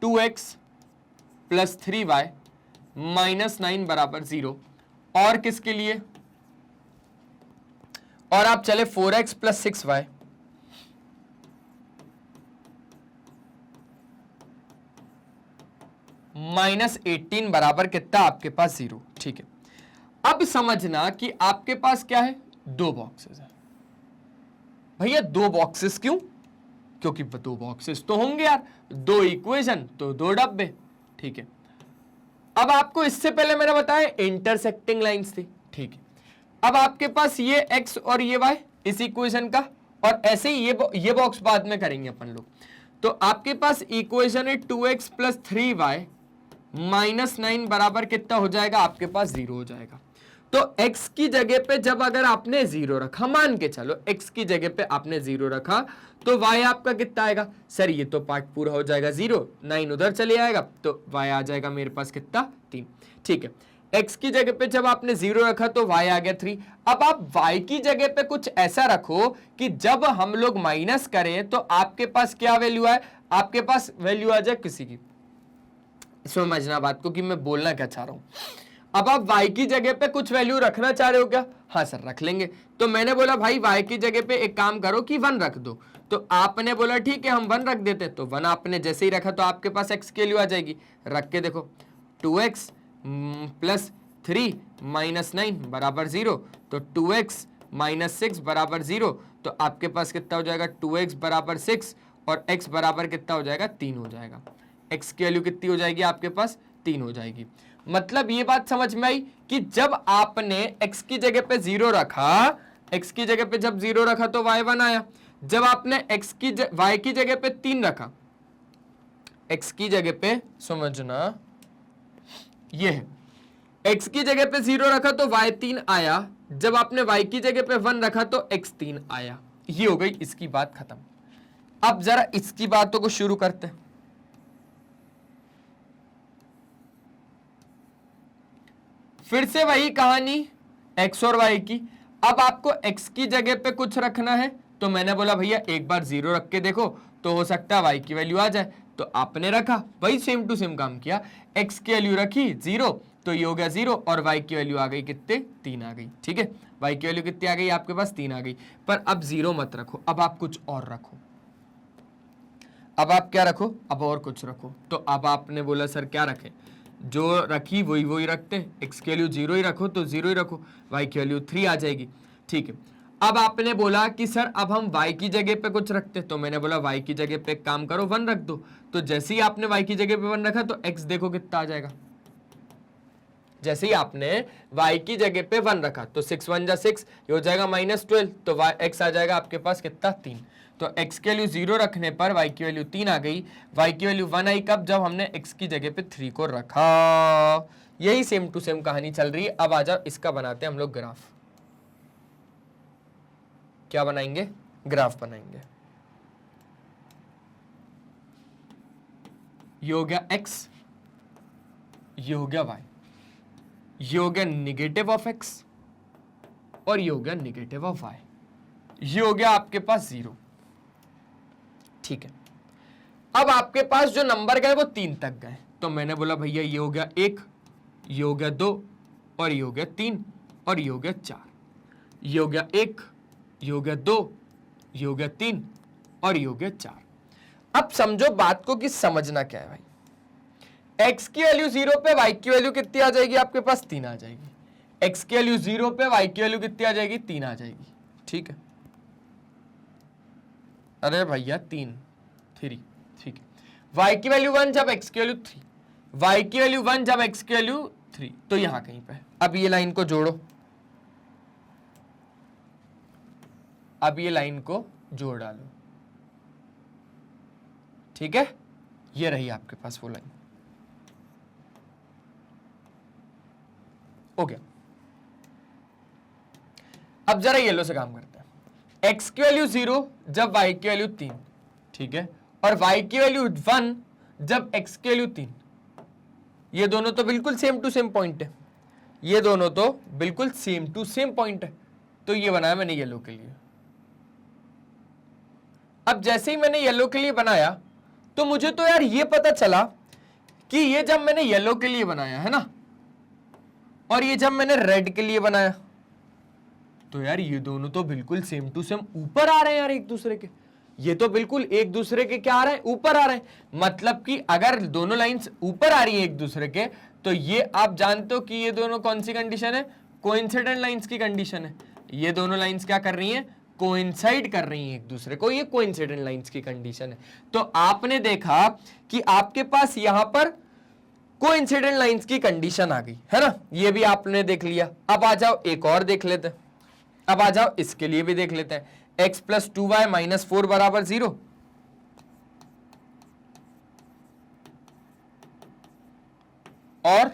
2x + 3y - 9 बराबर 0, और किसके लिए, और आप चले 4x + 6y -18 बराबर कितना आपके पास 0, ठीक है। अब समझना कि आपके पास क्या है, दो बॉक्सेस है भैया, दो बॉक्सेस क्यों, क्योंकि दो बॉक्सेस तो होंगे यार, दो इक्वेशन तो दो डब्बे, ठीक है। अब आपको इससे पहले मैंने बताया इंटरसेक्टिंग लाइंस थी, ठीक है। अब आपके पास ये x और ये y इस इक्वेशन का, और ऐसे ही ये बॉक्स बाद में करेंगे अपन लोग। तो आपके पास इक्वेशन है 2x + 3y - 9 बराबर कितना हो जाएगा, आपके पास 0 हो जाएगा। तो x की जगह पे जब अगर आपने 0 रखा, मान के चलो x की जगह पे आपने 0 रखा, तो y आपका कितना आएगा, सर ये तो पार्ट पूरा हो जाएगा 0, 9 उधर चले आएगा, तो y आ जाएगा मेरे पास कितना, 3, ठीक है। x की जगह पे जब आपने 0 रखा तो y आ गया 3। अब आप y की जगह पे कुछ ऐसा रखो कि जब हम लोग माइनस करें तो आपके पास क्या वैल्यू आए, आपके पास वैल्यू आ जाए किसी की, समझना बात को कि मैं बोलना क्या चाह रहा हूं। अब आप y की जगह पे कुछ वैल्यू रखना चाह रहे हो क्या, हाँ सर रख लेंगे। तो मैंने बोला भाई y की जगह पे एक काम करो कि 1 रख दो, तो आपने बोला ठीक है हम 1 रख देते, तो 1 आपने जैसे ही रखा तो आपके पास x की वैल्यू आ जाएगी, रख के देखो 2x + 3 - 9 बराबर 0, तो 2x - 6 बराबर 0, तो आपके पास कितना हो जाएगा, 2x बराबर 6 और x बराबर कितना हो जाएगा, 3 हो जाएगा। x की वैल्यू कितनी हो जाएगी आपके पास, 3 हो जाएगी। मतलब ये बात समझ में आई कि जब आपने x की जगह पे 0 रखा, x की जगह पे जब 0 रखा तो y1 आया, जब आपने y की जगह पे 3 रखा, x की जगह पे समझना ये है, x की जगह पे 0 रखा तो y3 आया, जब आपने y की जगह पे 1 रखा तो x3 आया। ये हो गई इसकी बात खत्म। अब जरा इसकी बातों को शुरू करते हैं। फिर से वही कहानी x और y की। अब आपको x की जगह पे कुछ रखना है, तो मैंने बोला भैया एक बार 0 रख के देखो, तो हो सकता है y की वैल्यू आ जाए, तो आपने रखा, वही सेम टू सेम काम किया, x की वैल्यू रखी 0, तो ये हो गया 0, और y की वैल्यू आ गई कितने, 3 आ गई, ठीक है। y की वैल्यू कितनी आ गई आपके पास, 3 आ गई। पर अब 0 मत रखो, अब आप कुछ और रखो, अब आप क्या रखो, अब और कुछ रखो। तो अब आपने बोला सर क्या रखें, जो रखी वही रखते हैं, x की वैल्यू 0 ही रखो तो 0 ही रखो, y की वैल्यू 3 आ जाएगी, ठीक है। अब आपने बोला कि सर अब हम y की जगह पे कुछ रखते, तो मैंने बोला y की जगह पे एक काम करो 1 रख दो, तो जैसे ही आपने y की जगह पे 1 रखा तो x देखो कितना आ जाएगा, जैसे ही आपने y की जगह पे 1 रखा तो 6 1 जा 6, ये हो जाएगा -12, तो x आ जाएगा आपके पास कितना 3। तो x की वैल्यू 0 रखने पर y की वैल्यू 3 आ गई, y की वैल्यू 1 आई कब, जब हमने x की जगह पे 3 को रखा। यही सेम टू सेम कहानी चल रही है। अब आ जाओ इसका बनाते हैं हम लोग ग्राफ। क्या बनाएंगे, ग्राफ बनाएंगे। ये हो गया x, ये हो गया y, ये हो गया निगेटिव ऑफ x और ये हो गया निगेटिव ऑफ y, ये हो गया आपके पास 0। ठीक है, अब आपके पास जो नंबर गए वो 3 तक गए, तो मैंने बोला भैया ये हो गया 1, ये हो गया 2 और ये हो गया 3 और ये हो गया 4, ये हो गया 1, ये हो गया 2, ये हो गया 3 और ये हो गया 4। अब समझो बात को कि समझना क्या है भाई, x की वैल्यू 0 पे y की वैल्यू कितनी आ जाएगी आपके पास, 3 आ जाएगी। x की वैल्यू 0 पे y की वैल्यू कितनी आ जाएगी, 3 आ जाएगी। ठीक है, अरे भैया 3 3, ठीक है। y की वैल्यू 1 जब x की वैल्यू 3, y की वैल्यू 1 जब x की वैल्यू 3, तो यहां कहीं पे। अब ये लाइन को जोड़ो, अब ये लाइन को जोड़ डालो। ठीक है, ये रही आपके पास वो लाइन। हो गया। अब जरा येलो से काम करते हैं। x की वैल्यू 0 जब y की वैल्यू 3, ठीक है, और y की वैल्यू 1 जब x की वैल्यू 3। ये दोनों तो बिल्कुल सेम टू सेम पॉइंट है, ये दोनों तो बिल्कुल सेम टू सेम पॉइंट है, तो ये बनाया मैंने येलो के लिए। अब जैसे ही मैंने येलो के लिए बनाया तो मुझे तो यार ये पता चला कि ये जब मैंने येलो के लिए बनाया है ना, और ये जब मैंने रेड के लिए बनाया, तो यार ये दोनों तो बिल्कुल सेम टू सेम ऊपर आ रहे हैं यार एक दूसरे के। ये तो बिल्कुल एक दूसरे के क्या आ रहे हैं, ऊपर आ रहे हैं। मतलब कि अगर दोनों लाइंस ऊपर आ रही हैं एक दूसरे के, तो ये आप जानते हो कि ये दोनों कौन सी कंडीशन है, कोइंसिडेंट लाइंस की कंडीशन है। ये दोनों लाइंस क्या कर रही हैं, कोइंसाइड कर रही हैं एक दूसरे को, ये कोइंसिडेंट लाइंस की कंडीशन है। तो आपने देखा कि आपके पास यहां पर कोइंसिडेंट लाइंस की कंडीशन आ गई है ना, ये भी आपने देख लिया। अब आ जाओ एक और देख लेते हैं, अब आ जाओ इसके लिए भी देख लेते हैं। x प्लस 2y माइनस 4 बराबर 0, और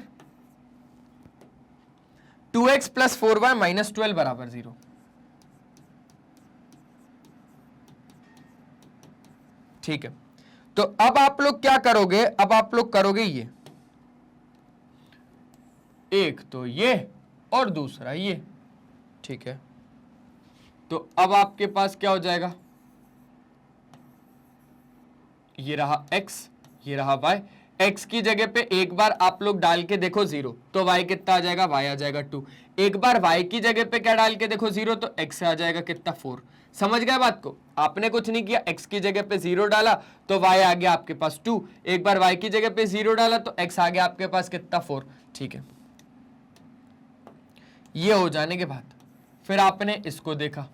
2x प्लस 4y माइनस 12 बराबर 0। ठीक है, तो अब आप लोग क्या करोगे, अब आप लोग करोगे ये, एक तो ये और दूसरा ये। ठीक है, तो अब आपके पास क्या हो जाएगा, ये रहा x, ये रहा y। x की जगह पे एक बार आप लोग डाल के देखो 0, तो y कितना आ जाएगा, y आ जाएगा 2। एक बार y की जगह पे क्या डाल के देखो 0, तो x आ जाएगा कितना 4। समझ गए बात को, आपने कुछ नहीं किया, x की जगह पे 0 डाला तो y आ गया आपके पास 2। एक बार y की जगह पे 0 डाला तो x आ गया आपके पास कितना 4। ठीक है, ये हो जाने के बाद फिर आपने इसको देखा,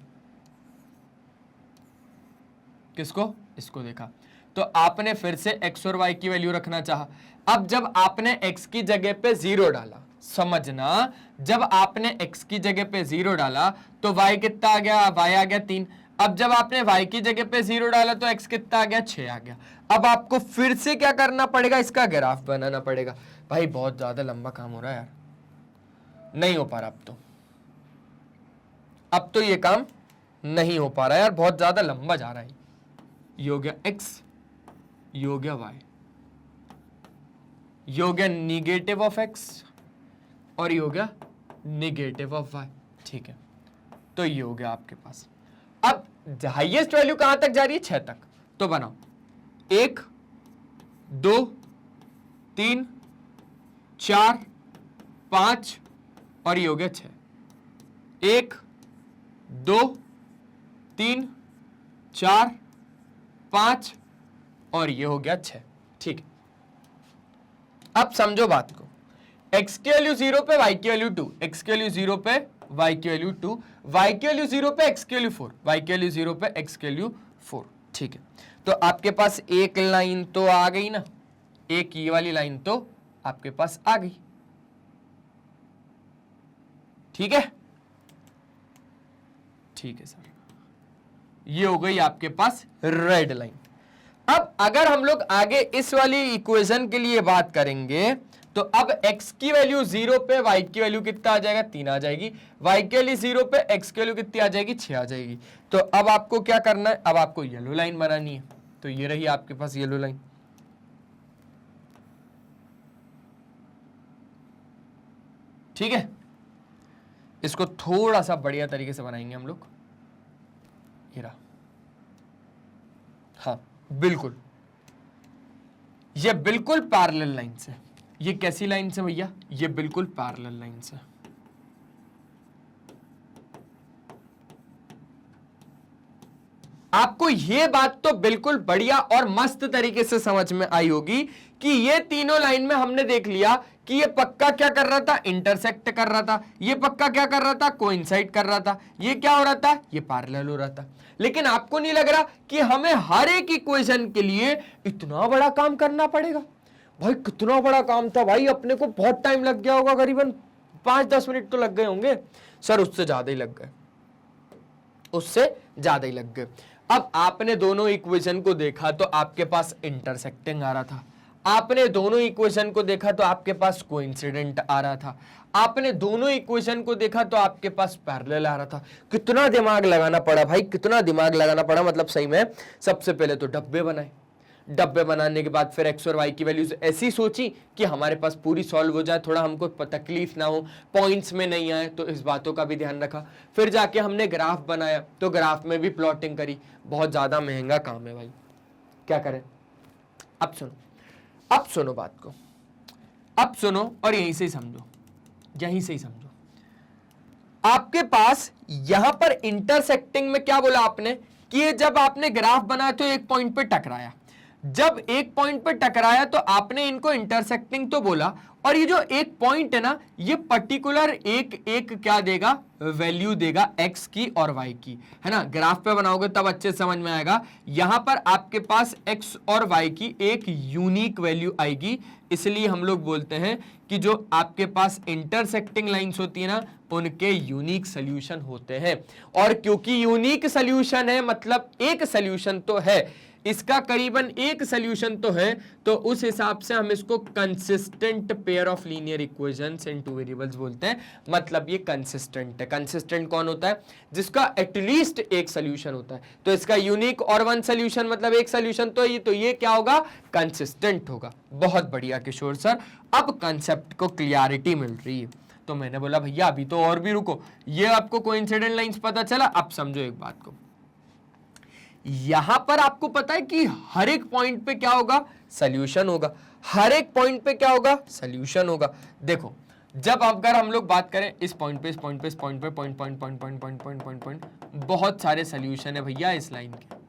किसको, इसको देखा, तो आपने फिर से x और y की वैल्यू रखना चाहा। अब जब आपने x की जगह पे 0 डाला, समझना, जब आपने x की जगह पे 0 डाला तो y कितना आ गया, y आ गया 3। अब जब आपने y की जगह पे 0 डाला तो x कितना आ गया, 6 आ गया। अब आपको फिर से क्या करना पड़ेगा, इसका ग्राफ बनाना पड़ेगा। भाई बहुत ज्यादा लंबा काम हो रहा है यार, नहीं हो पा रहा अब तो ये काम नहीं हो पा रहा है यार, बहुत ज्यादा लंबा जा रहा है। ये हो गया x, ये हो गया y, ये हो गया निगेटिव ऑफ x और ये हो गया निगेटिव ऑफ y। ठीक है, तो ये हो गया आपके पास। अब हाईएस्ट वैल्यू कहां तक जा रही है, 6 तक। तो बनाओ 1 2 3 4 5 और ये हो गया 6। 1 2 3 4 5 और ये हो गया 6। ठीक है, अब समझो बात को, x की वैल्यू 0 पे y की वैल्यू 2, x की वैल्यू 0 पे y की वैल्यू 2, y की वैल्यू 0 पे x की वैल्यू 4, y की वैल्यू 0 पे x की वैल्यू 4। ठीक है, तो आपके पास एक लाइन तो आ गई ना, एक ये वाली लाइन तो आपके पास आ गई। ठीक है, ठीक है सर, ये हो गई आपके पास रेड लाइन। अब अगर हम लोग आगे इस वाली इक्वेशन के लिए बात करेंगे तो अब x की वैल्यू 0 पे y की वैल्यू कितना आ जाएगा, 3 आ जाएगी, y के लिए 0 पे x की वैल्यू कितनी आ जाएगी, 6 आ जाएगी। तो अब आपको क्या करना है, अब आपको येलो लाइन बनानी है। तो ये रही आपके पास येलो लाइन। ठीक है, इसको थोड़ा सा बढ़िया तरीके से बनाएंगे हम लोग। ये रहा, हाँ बिल्कुल, ये बिल्कुल पैरेलल लाइन से। ये कैसी लाइन से भैया, ये बिल्कुल पैरेलल लाइन से। आपको ये बात तो बिल्कुल बढ़िया और मस्त तरीके से समझ में आई होगी कि ये तीनों लाइन में हमने देख लिया कि ये पक्का क्या कर रहा था, इंटरसेक्ट कर रहा था, ये पक्का क्या कर रहा था, कोइंसाइड कर रहा था, ये क्या हो रहा था, ये पैरेलल हो रहा था। लेकिन आपको नहीं लग रहा कि हमें हर एक इक्वेशन के लिए इतना बड़ा काम करना पड़ेगा? भाई कितना बड़ा काम था भाई, अपने को बहुत टाइम लग गया होगा, करीबन 5-10 मिनट तो लग गए होंगे। सर उससे ज्यादा ही लग गए, उससे ज्यादा ही लग गए। अब आपने दोनों इक्वेशन को देखा तो आपके पास इंटरसेक्टिंग आ रहा था, आपने दोनों इक्वेशन को देखा तो आपके पास कोइंसिडेंट आ रहा था, आपने दोनों इक्वेशन को देखा तो आपके पास पैरेलल आ रहा था। कितना दिमाग लगाना पड़ा भाई, कितना दिमाग लगाना पड़ा, मतलब सही में। सबसे पहले तो डब्बे बनाए, डब्बे बनाने के बाद फिर एक्स और वाई की वैल्यूज ऐसी सोची कि हमारे पास पूरी सॉल्व हो जाए, थोड़ा हमको तकलीफ ना हो, पॉइंट्स में नहीं आए, तो इस बातों का भी ध्यान रखा। फिर जाके हमने ग्राफ बनाया, तो ग्राफ में भी प्लॉटिंग करी। बहुत ज्यादा महंगा काम है भाई, क्या करें। अब सुनो, अब सुनो बात को, अब सुनो और यहीं से ही समझो, यहीं से ही समझो। आपके पास यहां पर इंटरसेक्टिंग में क्या बोला आपने कि जब आपने ग्राफ बनाया तो एक पॉइंट पे टकराया, जब एक पॉइंट पे टकराया तो आपने इनको इंटरसेक्टिंग तो बोला, और ये जो एक पॉइंट है ना, ये पर्टिकुलर एक क्या देगा, वैल्यू देगा x की और y की, है ना। ग्राफ पे बनाओगे तब अच्छे से समझ में आएगा। यहां पर आपके पास x और y की एक यूनिक वैल्यू आएगी, इसलिए हम लोग बोलते हैं कि जो आपके पास इंटरसेक्टिंग लाइंस होती है ना, उनके यूनिक सोल्यूशन होते हैं। और क्योंकि यूनिक सोल्यूशन है मतलब एक सोल्यूशन तो है, इसका करीबन एक सोल्यूशन तो है, तो उस हिसाब से हम इसको consistent pair of linear equations in two variables बोलते हैं। मतलब ये कंसिस्टेंट है। कंसिस्टेंट कौन होता है, जिसका एटलीस्ट एक सोल्यूशन होता है। तो इसका यूनिक और वन सोल्यूशन मतलब एक सोल्यूशन तो ये क्या होगा, कंसिस्टेंट होगा। बहुत बढ़िया किशोर सर, अब कंसेप्ट को क्लियरिटी मिल रही है। तो मैंने बोला भैया अभी तो और भी रुको, ये आपको कोइंसिडेंट लाइंस पता चला, अब समझो एक बात को। यहां पर आपको पता है कि हर एक पॉइंट पे क्या होगा, सोल्यूशन होगा। हर एक पॉइंट पे क्या होगा, सोल्यूशन होगा। देखो जब अगर हम लोग बात करें इस पॉइंट पे, इस पॉइंट पे, इस पॉइंट पे, पॉइंट, बहुत सारे सोल्यूशन है भैया इस लाइन के,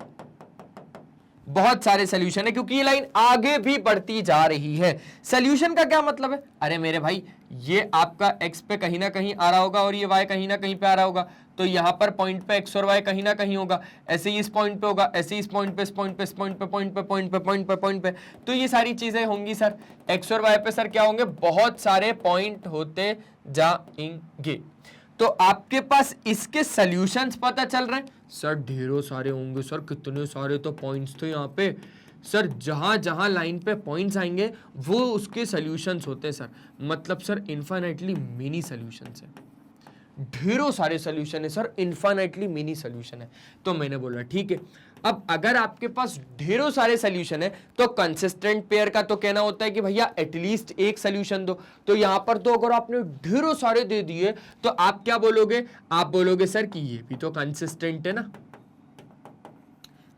बहुत सारे सोल्यूशन है, क्योंकि ये लाइन आगे भी बढ़ती जा रही है। सोल्यूशन का क्या मतलब है, अरे मेरे भाई ये आपका x पे कहीं ना कहीं आ रहा होगा और ये y कहीं ना कहीं पे आ रहा होगा, तो यहां पर पॉइंट पे x और y कहीं ना कहीं होगा, ऐसे ही इस पॉइंट पे होगा, ऐसे ही इस पॉइंट पे, इस पॉइंट पे, इस पॉइंट पे, पॉइंट पे, पॉइंट पे, पॉइंट पे, पॉइंट पे, तो ये सारी चीजें होंगी सर। x और y पे सर क्या होंगे, बहुत सारे पॉइंट होते जाएंगे। तो आपके पास इसके सॉल्यूशंस पता चल रहे हैं सर, ढेरों सारे होंगे सर। कितने सारे तो पॉइंट्स थे यहाँ पे सर, जहां जहां लाइन पे पॉइंट्स आएंगे वो उसके सॉल्यूशंस होते हैं सर। मतलब सर इनफाइनाइटली मिनी सॉल्यूशंस है, ढेरों सारे सॉल्यूशन है सर, इनफाइनाइटली मिनी सॉल्यूशन है। तो मैंने बोला ठीक है, अब अगर आपके पास ढेरों सारे सॉल्यूशन है तो कंसिस्टेंट पेयर का तो कहना होता है कि भैया एटलीस्ट एक सॉल्यूशन दो। तो यहां पर तो अगर आपने ढेरों सारे दे दिए तो आप क्या बोलोगे, आप बोलोगे सर कि ये भी तो कंसिस्टेंट है ना।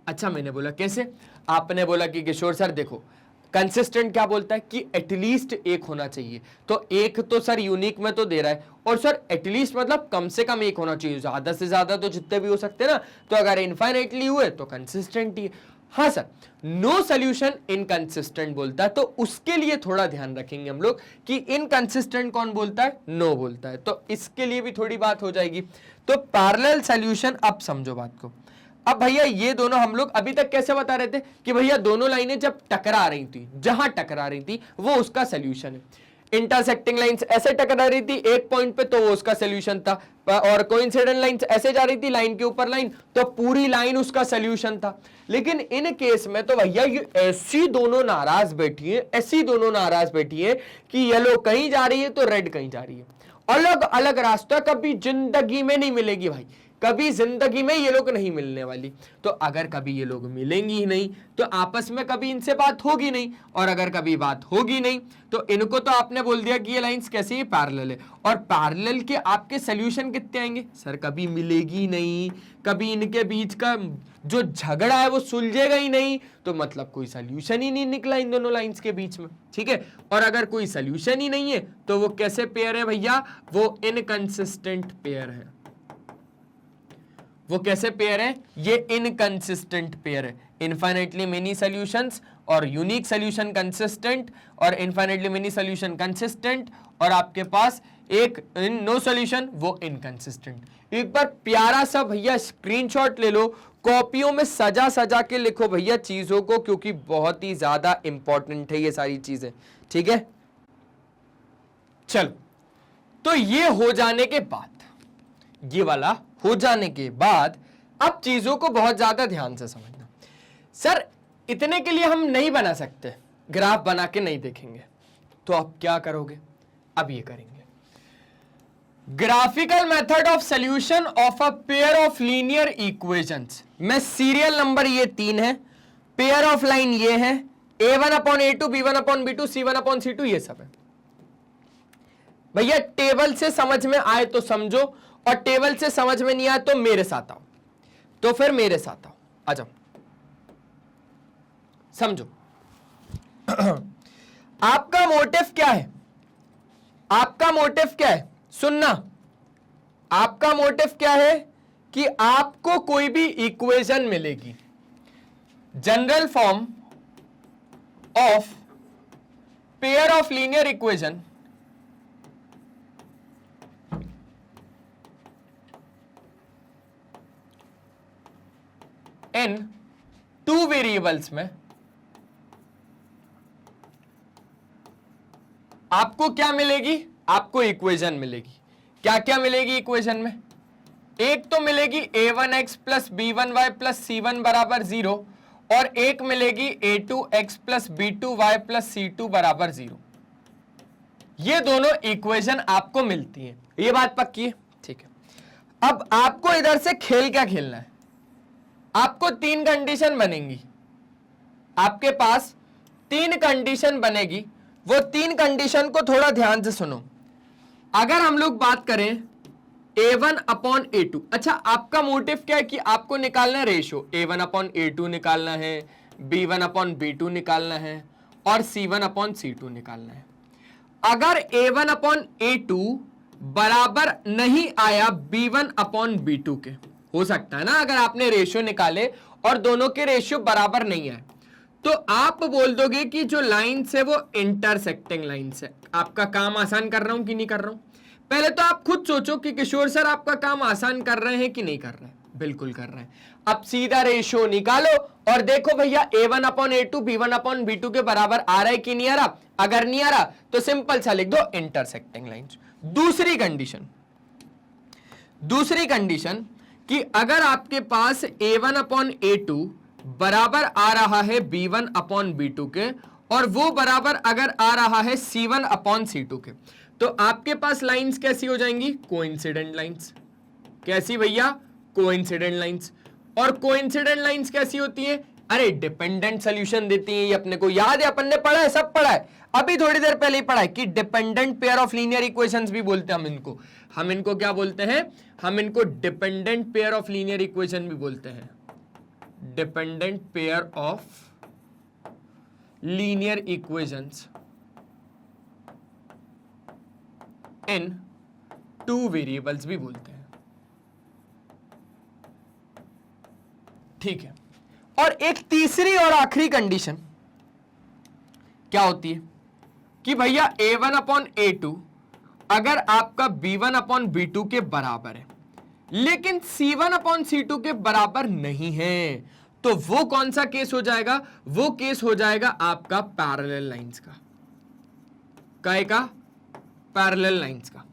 अच्छा मैंने बोला कैसे, आपने बोला कि किशोर सर देखो कंसिस्टेंट क्या बोलता है कि एटलीस्ट एक होना चाहिए। तो एक तो सर यूनिक में तो दे रहा है, और सर एटलीस्ट मतलब कम से कम एक होना चाहिए, ज्यादा से ज्यादा तो जितने भी हो सकते हैं ना। तो अगर इनफाइनाइटली हुए तो कंसिस्टेंट ही। हाँ सर, नो सोल्यूशन इनकंसिस्टेंट बोलता है, तो उसके लिए थोड़ा ध्यान रखेंगे हम लोग कि इनकंसिस्टेंट कौन बोलता है, नो बोलता है। तो इसके लिए भी थोड़ी बात हो जाएगी। तो पैरेलल सोल्यूशन, अब समझो बात को। अब भैया ये दोनों हम लोग अभी तक कैसे बता रहे थे कि भैया दोनों लाइनें जब टकरा रही थी, जहां टकरा रही थी वो उसका सोल्यूशन है। इंटरसेक्टिंग लाइंस ऐसे टकरा रही थी एक पॉइंट पे, तो वो उसका सोल्यूशन था, और कोइंसिडेंट लाइंस ऐसे जा रही थी लाइन के ऊपर लाइन, तो पूरी लाइन उसका सोल्यूशन था। लेकिन इन केस में तो भैया ये ऐसी दोनों नाराज बैठी है, ऐसी दोनों नाराज बैठी है कि येलो कहीं जा रही है तो रेड कहीं जा रही है, अलग अलग रास्ता कभी जिंदगी में नहीं मिलेगी भाई, कभी जिंदगी में ये लोग नहीं मिलने वाली। तो अगर कभी ये लोग मिलेंगी ही नहीं तो आपस में कभी इनसे बात होगी नहीं, और अगर कभी बात होगी नहीं तो इनको तो आपने बोल दिया कि ये लाइंस कैसी है, पैरेलल है, और पैरेलल के आपके सोल्यूशन कितने आएंगे सर, कभी मिलेगी नहीं, कभी इनके बीच का जो झगड़ा है वो सुलझेगा ही नहीं, तो मतलब कोई सोल्यूशन ही नहीं निकला इन दोनों लाइंस के बीच में, ठीक है। और अगर कोई सोल्यूशन ही नहीं है तो वो कैसे पेयर है भैया, वो इनकंसिस्टेंट पेयर है। वो कैसे पेयर है, ये इनकंसिस्टेंट पेयर है। इनफाइनाइटली मेनी सॉल्यूशंस और यूनिक सॉल्यूशन कंसिस्टेंट, और इनफाइनाइटली मेनी सॉल्यूशन कंसिस्टेंट, और आपके पास एक नो सॉल्यूशन वो इनकंसिस्टेंट। एक बार प्यारा सा भैया स्क्रीनशॉट ले लो, कॉपियों में सजा सजा के लिखो भैया चीजों को, क्योंकि बहुत ही ज्यादा इंपॉर्टेंट है ये सारी चीजें, ठीक है। चलो, तो ये हो जाने के बाद, ये वाला हो जाने के बाद अब चीजों को बहुत ज्यादा ध्यान से समझना। सर इतने के लिए हम नहीं बना सकते, ग्राफ बना के नहीं देखेंगे, तो आप क्या करोगे, अब ये करेंगे, graphical method of solution of a pair of linear equations में सीरियल नंबर ये 3 है, पेयर ऑफ लाइन ये है, a1/a2 b1/b2 c1/c2 ये सब है। भैया टेबल से समझ में आए तो समझो, और टेबल से समझ में नहीं आए तो मेरे साथ आओ, तो फिर मेरे साथ आओ, आ जाओ, समझो। आपका मोटिव क्या है, आपका मोटिव क्या है, सुनना, आपका मोटिव क्या है कि आपको कोई भी इक्वेशन मिलेगी, general form of pair of linear equation in 2 variables में आपको क्या मिलेगी, आपको इक्वेशन मिलेगी। क्या क्या मिलेगी इक्वेशन में, एक तो मिलेगी a1x plus b1y plus c1 बराबर 0, और एक मिलेगी a2x plus b2y plus c2 बराबर 0। ये दोनों इक्वेशन आपको मिलती है, ये बात पक्की है, ठीक है। अब आपको इधर से खेल क्या खेलना है, आपको 3 कंडीशन बनेंगी, आपके पास 3 कंडीशन बनेगी, वो 3 कंडीशन को थोड़ा ध्यान से सुनो। अगर हम लोग बात करें a1/a2, अच्छा आपका मोटिव क्या है कि आपको निकालना है रेशियो, a1/a2 निकालना है, b1/b2 निकालना है, और c1/c2 निकालना है। अगर a1/a2 बराबर नहीं आया b1/b2 के, हो सकता है ना अगर आपने रेशियो निकाले और दोनों के रेशियो बराबर नहीं आए, तो आप बोल दोगे कि जो लाइन्स है वो इंटरसेक्टिंग लाइन्स है। आपका काम आसान कर रहा हूं कि नहीं कर रहा हूं, पहले तो आप खुद सोचो कि किशोर सर आपका काम आसान कर रहे हैं कि नहीं कर रहे हैं, बिल्कुल कर रहे हैं। अब सीधा रेशियो निकालो और देखो भैया a1/a2 b1/b2 के बराबर आ रहा है कि नहीं आ रहा, अगर नहीं आ रहा तो सिंपल सा लिख दो इंटरसेक्टिंग लाइन्स। दूसरी कंडीशन कि अगर आपके पास a1/a2 बराबर आ रहा है b1/b2 के, और वो बराबर अगर आ रहा है c1/c2 के, तो आपके पास लाइंस कैसी हो जाएंगी, कोइंसिडेंट लाइंस। कैसी भैया, कोइंसिडेंट लाइंस। और कोइंसिडेंट लाइंस कैसी होती है, अरे डिपेंडेंट सॉल्यूशन देती है। ये अपने को याद है, अपन ने पढ़ा है, सब पढ़ा है, अभी थोड़ी देर पहले ही पढ़ा है कि dependent pair of linear equations भी बोलते हैं हम इनको क्या बोलते हैं, हम इनको dependent pair of linear equation भी बोलते हैं, dependent pair of linear equations in 2 variables भी बोलते हैं, ठीक है। और एक तीसरी और आखिरी कंडीशन क्या होती है कि भैया a1/a2 अगर आपका b1/b2 के बराबर है लेकिन c1/c2 के बराबर नहीं है, तो वो कौन सा केस हो जाएगा, वो केस हो जाएगा आपका पैरेलल लाइंस का। काय का, पैरेलल लाइंस का।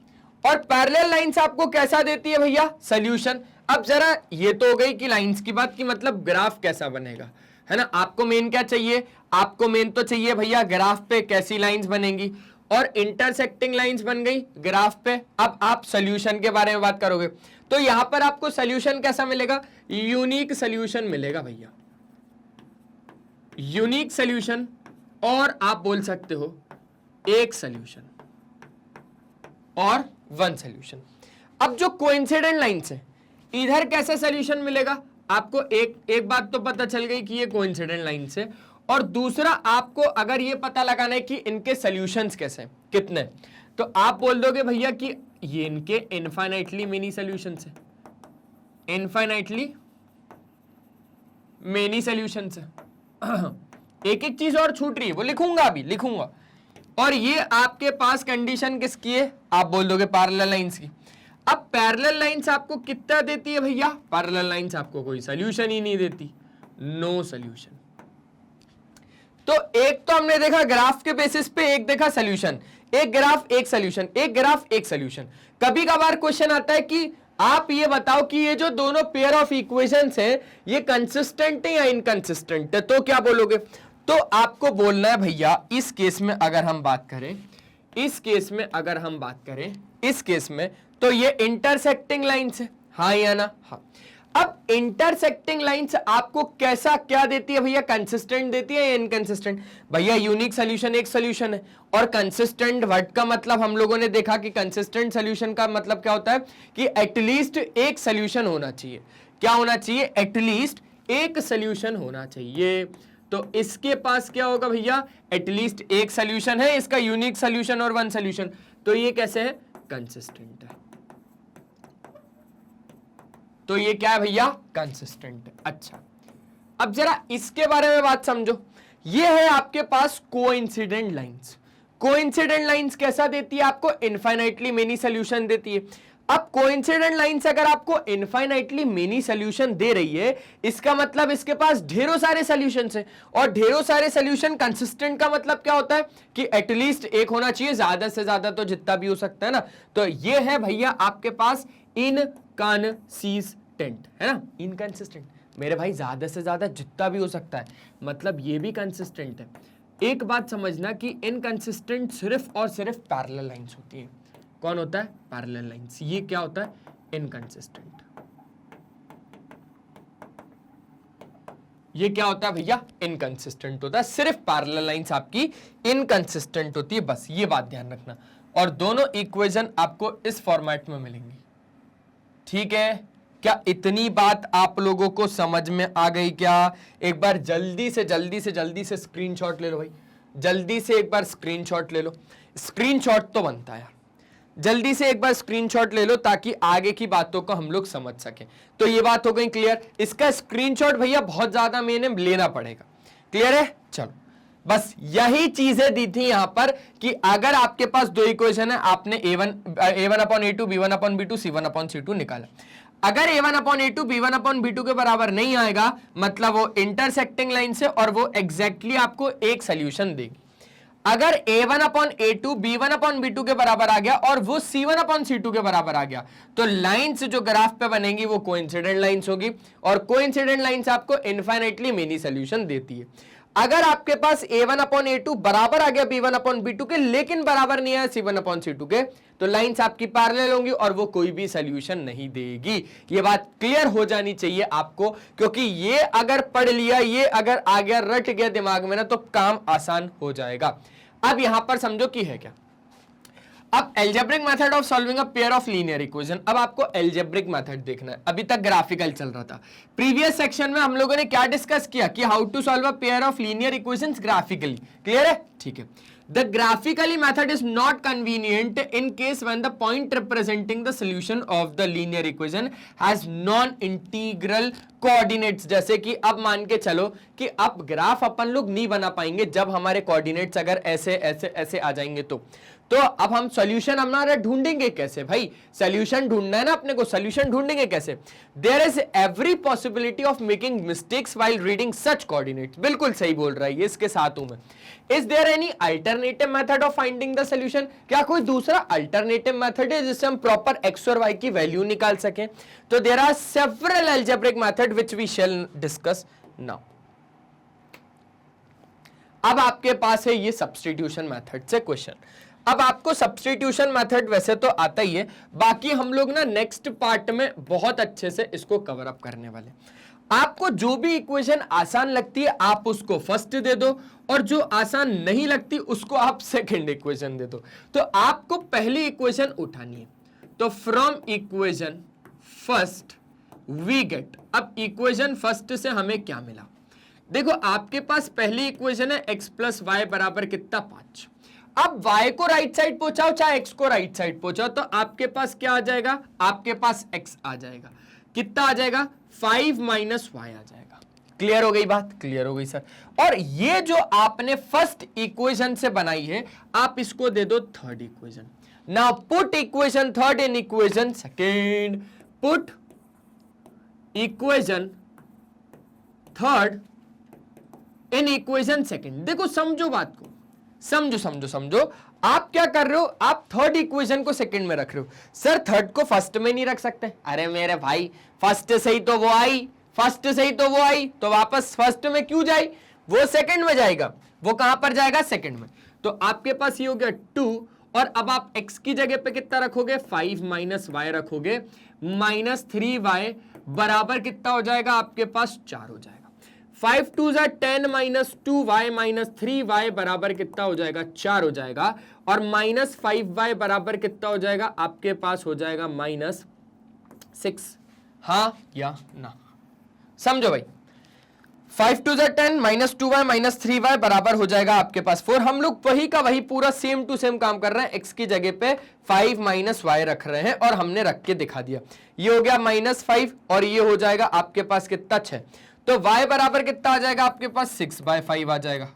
और पैरेलल लाइंस आपको कैसा देती है भैया, सॉल्यूशन। अब जरा ये तो हो गई कि लाइंस की बात, की मतलब ग्राफ कैसा बनेगा, है ना। आपको मेन क्या चाहिए, आपको मेन तो चाहिए भैया ग्राफ पे कैसी लाइंस बनेंगी, और इंटरसेक्टिंग लाइंस बन गई ग्राफ पे। अब आप सॉल्यूशन के बारे में बात करोगे तो यहां पर आपको सॉल्यूशन कैसा मिलेगा, यूनिक सॉल्यूशन मिलेगा भैया, यूनिक सॉल्यूशन, और आप बोल सकते हो एक सॉल्यूशन और वन सॉल्यूशन। अब जो कोइंसिडेंट लाइंस है, इधर कैसा सॉल्यूशन मिलेगा आपको, एक बात तो पता चल गई कि ये कोइंसिडेंट लाइंस है, और दूसरा आपको अगर ये पता लगाना है कि इनके सॉल्यूशंस कैसे हैं, कितने, तो आप बोल दोगे भैया कि ये इनके इनफाइनाइटली मेनी सॉल्यूशंस है, इनफाइनाइटली मेनी सॉल्यूशंस है। एक एक चीज और छूट रही है, वो लिखूंगा, अभी लिखूंगा। और ये आपके पास कंडीशन किसकी है, आप बोल दोगे पैरेलल लाइंस की। अब पैरेलल लाइंस आपको कितना देती है भैया, पैरेलल लाइंस आपको कोई सॉल्यूशन ही नहीं देती, नो सॉल्यूशन। तो एक तो हमने देखा ग्राफ के बेसिस पे, एक देखा सॉल्यूशन, एक ग्राफ एक सॉल्यूशन, एक ग्राफ एक सॉल्यूशन। कभी कभार क्वेश्चन आता है कि आप ये बताओ कि ये जो दोनों पेयर ऑफ इक्वेशंस हैं ये कंसिस्टेंट है या इनकंसिस्टेंट है, तो क्या बोलोगे, तो आपको बोलना है भैया इस केस में अगर हम बात करें, इस केस में अगर हम बात करें, इस केस में तो ये इंटरसेक्टिंग लाइंस है, हाँ या ना, हाँ। अब इंटरसेक्टिंग लाइंस आपको कैसा क्या देती है भैया, कंसिस्टेंट देती है या इनकंसिस्टेंट, भैया यूनिक सॉल्यूशन एक सॉल्यूशन है, और कंसिस्टेंट वर्ड का मतलब हम लोगों ने देखा कि कंसिस्टेंट सॉल्यूशन का मतलब क्या होता है कि एटलीस्ट एक सॉल्यूशन होना चाहिए, क्या होना चाहिए, एटलीस्ट एक सॉल्यूशन होना चाहिए। तो इसके पास क्या होगा भैया, एटलीस्ट एक सॉल्यूशन है, इसका यूनिक सॉल्यूशन और वन सॉल्यूशन, तो ये कैसे है, कंसिस्टेंट है। तो ये क्या है भैया, कंसिस्टेंट है। अच्छा, अब जरा इसके बारे में बात समझो। ये है आपके पास कोइंसिडेंट लाइंस। कोइंसिडेंट लाइंस कैसा देती है आपको, इनफाइनाइटली मेनी सॉल्यूशन देती है। अब कोइंसिडेंट लाइंस अगर आपको इनफाइनाइटली मेनी सॉल्यूशन दे रही है, इसका मतलब इसके पास ढेरों सारे सॉल्यूशंस हैं, और ढेरों सारे सॉल्यूशन। कंसिस्टेंट का मतलब क्या होता है कि एटलीस्ट एक होना चाहिए, ज्यादा से ज्यादा तो जितना भी हो सकता है ना। तो ये है भैया आपके पास इनकंसिस्टेंट, है ना, इनकंसिस्टेंट। मेरे भाई ज्यादा से ज्यादा जितना भी हो सकता है, मतलब ये भी कंसिस्टेंट है। एक बात समझना कि इनकंसिस्टेंट सिर्फ और सिर्फ पैरेलल लाइंस होती है। कौन होता है, पैरेलल लाइंस। ये क्या होता है, इनकंसिस्टेंट। ये क्या होता है भैया, इनकंसिस्टेंट होता है। सिर्फ पैरेलल लाइंस आपकी इनकंसिस्टेंट होती है, बस ये बात ध्यान रखना। और दोनों इक्वेशन आपको इस फॉर्मेट में मिलेंगी, ठीक है। क्या इतनी बात आप लोगों को समझ में आ गई क्या? एक बार जल्दी से स्क्रीनशॉट ले लो भाई, जल्दी से एक बार स्क्रीनशॉट ले लो। स्क्रीनशॉट तो बनता है यार, जल्दी से एक बार स्क्रीनशॉट ले लो ताकि आगे की बातों को हम लोग समझ सकें। तो ये बात हो गई क्लियर। इसका स्क्रीनशॉट भैया बहुत ज्यादा मैंने लेना पड़ेगा, क्लियर है। चलो, बस यही चीजें दी थी यहां पर कि अगर आपके पास दो इक्वेशन है, आपने a1/a2 b1/b2 c1/c2 निकाला। अगर a1/a2 b1/b2 के बराबर नहीं आएगा, मतलब वो इंटरसेक्टिंग लाइन से, और वो एग्जैक्टली आपको एक सोल्यूशन देगी। अगर a1/a2 b1/b2 के बराबर आ गया और वो c1/c2 के बराबर आ गया, तो लाइंस जो ग्राफ पे बनेंगी वो कोइंसिडेंट लाइंस होगी, और कोइंसिडेंट लाइंस आपको इनफाइनाइटली मेनी सोल्यूशन देती है। अगर आपके पास a1/a2 बराबर आ गया b1/b2 के, लेकिन बराबर नहीं आया c1/c2 के, तो लाइंस आपकी पैरेलल होंगी और वो कोई भी सोल्यूशन नहीं देगी। ये बात क्लियर हो जानी चाहिए आपको, क्योंकि ये अगर पढ़ लिया, ये अगर आ गया, रट गया दिमाग में ना, तो काम आसान हो जाएगा। अब यहां पर समझो कि है क्या। अब algebraic method of solving a pair of linear equation. अब आपको एल्जेब्रिक मेथड देखना है। अभी तक ग्राफिकल चल रहा था। प्रीवियस सेक्शन में हम लोगों ने क्या डिस्कस किया कि how to solve a pair of linear equations graphically. Clear है, ठीक है। The graphically method is not convenient in case when the point representing the solution of the linear equation has non-integral coordinates। जैसे कि अब मान के चलो कि अब ग्राफ अपन लोग नहीं बना पाएंगे जब हमारे कोऑर्डिनेट्स अगर ऐसे ऐसे ऐसे आ जाएंगे, तो अब हम सॉल्यूशन हमारा ढूंढेंगे कैसे भाई? सॉल्यूशन ढूंढना है ना अपने को, सॉल्यूशन ढूंढेंगे कैसे? There is every possibility of making mistakes while reading such coordinates. बिल्कुल सही बोल रहा है, ये इसके साथ हूं मैं। Is there any alternative alternative method of finding the solution? क्या कोई दूसरा अल्टरनेटिव मेथड है जिससे हम प्रॉपर एक्स और वाई की वैल्यू निकाल सकें? तो there are several algebraic method which we shall discuss now. अब आपके पास है ये सब्स्टिट्यूशन मेथड से क्वेश्चन। अब आपको सब्स्टिट्यूशन मेथड वैसे तो आता ही है, बाकी हम लोग ना नेक्स्ट पार्ट में बहुत अच्छे से इसको कवर अप करने वाले। आपको जो भी इक्वेशन आसान लगती है आप उसको फर्स्ट दे दो, और जो आसान नहीं लगती उसको आप सेकंड इक्वेशन दे दो। तो आपको पहली इक्वेशन उठानी है, तो from equation first we get. अब इक्वेशन फर्स्ट से हमें क्या मिला? देखो आपके पास पहली इक्वेशन है x प्लस वाई बराबर कितना 5। अब y को राइट साइड पहुंचाओ चाहे x को राइट साइड पहुंचाओ, तो आपके पास क्या आ जाएगा? आपके पास x आ जाएगा। कितना आ जाएगा? 5 माइनस वाई आ जाएगा। क्लियर हो गई बात? क्लियर हो गई सर। और ये जो आपने फर्स्ट इक्वेशन से बनाई है आप इसको दे दो third equation. Now put equation third in equation second. Put equation third in equation second. देखो समझो बात को, समझो आप क्या कर रहे हो? आप थर्ड इक्वेशन को सेकंड में रख रहे हो। सर थर्ड को फर्स्ट में नहीं रख सकते? अरे मेरे भाई फर्स्ट से ही तो वो आई, फर्स्ट से ही तो वो आई, तो वापस फर्स्ट में क्यों जाए? वो सेकंड में जाएगा। वो कहां पर जाएगा? सेकंड में। तो आपके पास ये हो गया 2, और अब आप x की जगह पे कितना रखोगे? 5 माइनस वाई रखोगे, माइनस 3y बराबर कितना हो जाएगा? आपके पास 4 हो जाएगा। 5 2 जा 10 माइनस 2y माइनस 3y बराबर कितना हो जाएगा? 4 हो जाएगा। और माइनस 5y बराबर कितना हो जाएगा? आपके पास हो जाएगा माइनस 6। हाँ या ना? समझो भाई, 5 2 जा 10 माइनस 2y माइनस 3y बराबर हो जाएगा आपके पास 4। हम लोग वही का वही पूरा सेम टू सेम काम कर रहे हैं। x की जगह पे 5 माइनस वाई रख रहे हैं और हमने रख के दिखा दिया। ये हो गया माइनस 5 और ये हो जाएगा आपके पास कितना? 6। तो y बराबर कितना आ जाएगा आपके पास? 6/5 आ जाएगा।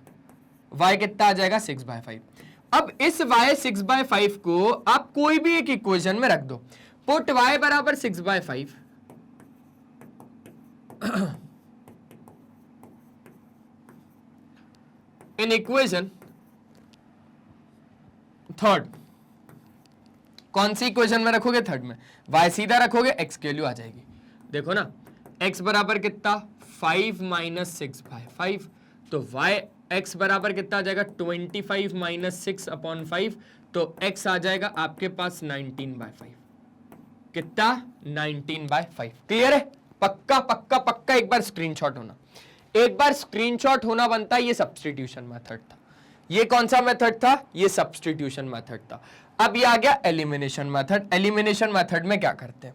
y कितना आ जाएगा? 6/5। अब इस y 6/5 को आप कोई भी एक इक्वेशन में रख दो। पुट y बराबर 6/5 इन इक्वेशन थर्ड। कौन सी इक्वेशन में रखोगे? थर्ड में। y सीधा रखोगे, x की वैल्यू आ जाएगी। देखो ना, x बराबर कितना? 5 माइनस 6/5। तो x बराबर कितना आ जाएगा? 25 माइनस 6/5। तो x आ जाएगा आपके पास 19/5। कितना? 19/5। क्लियर है? पक्का पक्का पक्का एक बार स्क्रीनशॉट होना, एक बार स्क्रीनशॉट होना बनता है। ये सब्स्टिट्यूशन मेथड था। ये कौन सा मेथड था? ये सब्स्टिट्यूशन मेथड था। अब ये आ गया एलिमिनेशन मेथड। एलिमिनेशन मेथड में क्या करते हैं?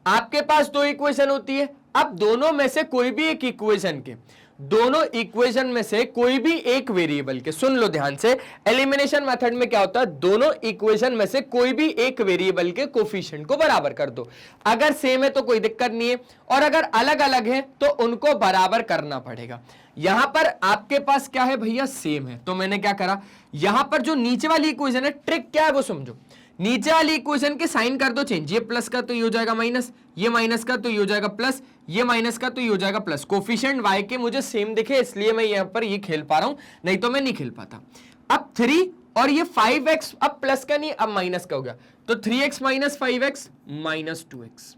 आपके पास दो इक्वेशन होती है। अब दोनों में से कोई भी एक इक्वेशन के, दोनों इक्वेशन में से कोई भी एक वेरिएबल के, सुन लो ध्यान से, एलिमिनेशन मेथड में क्या होता है? दोनों इक्वेशन में से कोई भी एक वेरिएबल के कोफिशिएंट को बराबर कर दो। अगर सेम है तो कोई दिक्कत नहीं है, और अगर अलग अलग है तो उनको बराबर करना पड़ेगा। यहां पर आपके पास क्या है भैया? सेम है। तो मैंने क्या करा, यहां पर जो नीचे वाली इक्वेशन है, ट्रिक क्या है वो समझो। नीचे वाली इक्वेशन के साइन कर दो चेंज। ये प्लस का तो ये हो जाएगा माइनस, ये माइनस का तो ये हो जाएगा प्लस, ये माइनस का तो ये हो जाएगा प्लस। कोफिशिएंट y के मुझे सेम दिखे इसलिए मैं यहां पर ये खेल पा रहा हूं, नहीं तो मैं नहीं खेल पाता। अब 3 और ये 5x, अब प्लस का नहीं अब माइनस का हो गया, तो 3x minus 5x minus 2x।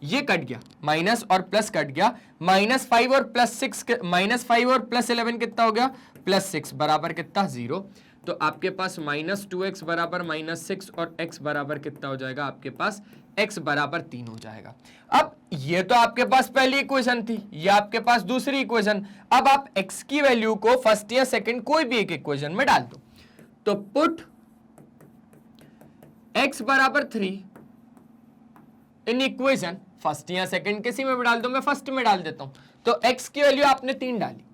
ये कट गया, माइनस और प्लस कट गया। -5 और +6, -5 और +11 कितना हो गया? +6 बराबर कितना? 0। तो आपके पास -2x बराबर -6 और x बराबर कितना हो जाएगा? आपके पास x बराबर 3 हो जाएगा। अब ये तो आपके पास पहली इक्वेशन थी, ये आपके पास दूसरी इक्वेशन। अब आप x की वैल्यू को फर्स्ट या सेकंड कोई भी एक इक्वेशन में डाल दो। तो पुट x बराबर 3 इन इक्वेशन फर्स्ट या सेकंड किसी में भी डाल दो, मैं फर्स्ट में डाल देता हूं। तो x की वैल्यू आपने 3 डाली,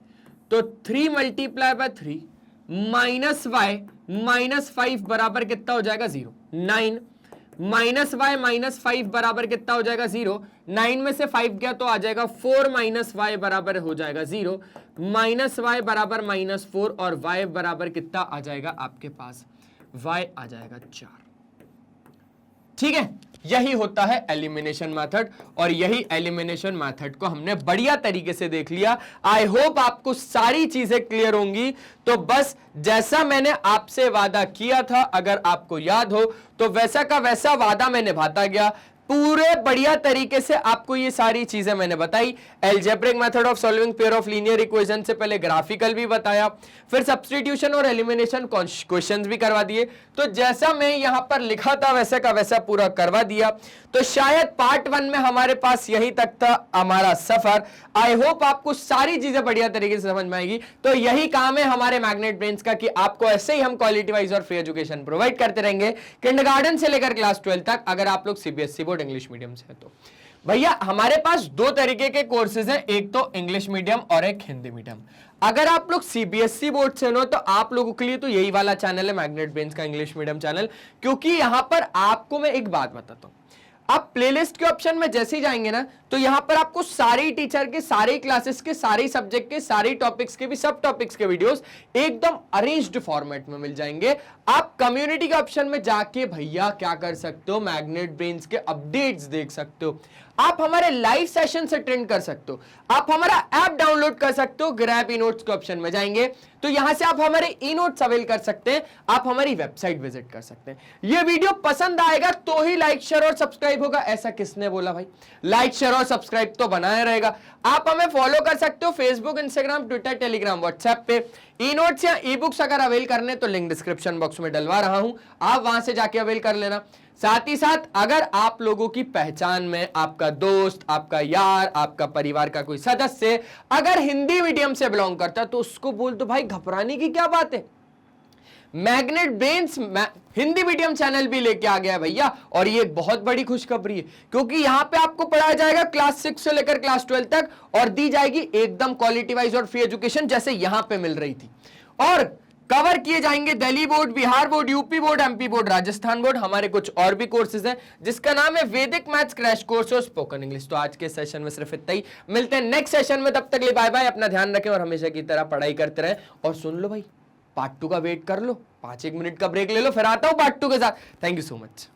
तो 3 × 3 माइनस y माइनस 5 बराबर कितना हो जाएगा? 0। 9 माइनस y माइनस 5 बराबर कितना हो जाएगा? 0। 9 में से 5 गया तो आ जाएगा 4 माइनस y बराबर हो जाएगा 0। माइनस y बराबर -4 और y बराबर कितना आ जाएगा आपके पास? y आ जाएगा 4। ठीक है, यही होता है एलिमिनेशन मेथड, और यही एलिमिनेशन मेथड को हमने बढ़िया तरीके से देख लिया। आई होप आपको सारी चीजें क्लियर होंगी। तो बस जैसा मैंने आपसे वादा किया था, अगर आपको याद हो तो वैसा का वैसा वादा मैं निभाता गया। पूरे बढ़िया तरीके से आपको ये सारी चीजें मैंने बताई। Algebraic method of solving pair of linear equation से पहले ग्राफिकल भी बताया, फिर सब्स्टिट्यूशन और एलिमिनेशन क्वेश्चंस भी करवा दिए। तो जैसा मैं यहां पर लिखा था वैसे का वैसा पूरा करवा दिया। तो शायद पार्ट 1 में हमारे पास यही तक था हमारा सफर। आई होप आपको सारी चीजें बढ़िया तरीके से समझ में आएगी। तो यही काम है हमारे मैग्नेट ब्रेन्स का कि आपको ऐसे ही हम क्वालिटी वाइज और फ्री एजुकेशन प्रोवाइड करते रहेंगे, किंडरगार्टन से लेकर क्लास 12 तक, अगर आप लोग सीबीएसई बोर्ड इंग्लिश मीडियम से है तो। भैया हमारे पास दो तरीके के कोर्सेज हैं, एक तो इंग्लिश मीडियम और एक हिंदी मीडियम। अगर आप लोग सीबीएसई बोर्ड से हो तो आप लोगों के लिए तो यही वाला चैनल है मैग्नेट ब्रेन्स का इंग्लिश मीडियम चैनल, क्योंकि यहां पर आपको मैं एक बात बताता हूं। आप प्लेलिस्ट के ऑप्शन में जैसे ही जाएंगे ना, तो यहां पर आपको सारे टीचर के, सारे क्लासेस के, सारे सब्जेक्ट के, सारे टॉपिक्स के भी, सब टॉपिक्स के वीडियोस एकदम अरेंज्ड फॉर्मेट में मिल जाएंगे। आप कम्युनिटी के ऑप्शन में जाके भैया क्या कर सकते हो, मैग्नेट ब्रेन्स के अपडेट्स देख सकते हो, आप हमारे लाइव सेशन से अटेंड कर सकते हो, आप हमारा ऐप डाउनलोड कर सकते हो। ग्रैब ई नोट्स के ऑप्शन में जाएंगे तो यहां से आप हमारे ई नोट्स अवेल कर सकते हैं, आप हमारी वेबसाइट विजिट कर सकते हैं। ये वीडियो पसंद आएगा तो ही लाइक शेयर और सब्सक्राइब होगा, ऐसा किसने बोला भाई? लाइक शेयर और सब्सक्राइब तो बनाया रहेगा। आप हमें फॉलो कर सकते हो Facebook, Instagram, Twitter, Telegram, WhatsApp पे। ई नोट्स या ई बुक्स अगर अवेल करने तो लिंक डिस्क्रिप्शन बॉक्स में डलवा रहा हूं, आप वहां से जाके अवेल कर लेना। साथ ही साथ अगर आप लोगों की पहचान में आपका दोस्त, आपका यार, आपका परिवार का कोई सदस्य अगर हिंदी मीडियम से बिलोंग करता है तो उसको बोल दो भाई, घबराने की क्या बात है, magnet brains Hindi medium channel भी लेके आ गया है भैया। और ये एक बहुत बड़ी खुशखबरी है, क्योंकि यहां पे आपको पढ़ाया जाएगा क्लास 6 से लेकर क्लास 12 तक, और दी जाएगी एकदम क्वालिटी वाइज और फ्री एजुकेशन जैसे यहां पे मिल रही थी। और कवर किए जाएंगे Delhi board, Bihar board, UP board, MP board, Rajasthan board, हमारे कुछ और भी कोर्सेज हैं जिसका नाम है वैदिक मैथ्स क्रैश कोर्स और स्पोकन इंग्लिश। तो आज के सेशन में सिर्फ इतना ही, मिलते हैं नेक्स्ट सेशन में, तब तक के लिए बाय बाय। अपना ध्यान रखें और हमेशा की तरह पढ़ाई करते रहें। और सुन लो भाई, पार्ट 2 का वेट कर लो, 5-1 मिनट का ब्रेक ले लो, फिर आता हूं पार्ट 2 के साथ। Thank you so much.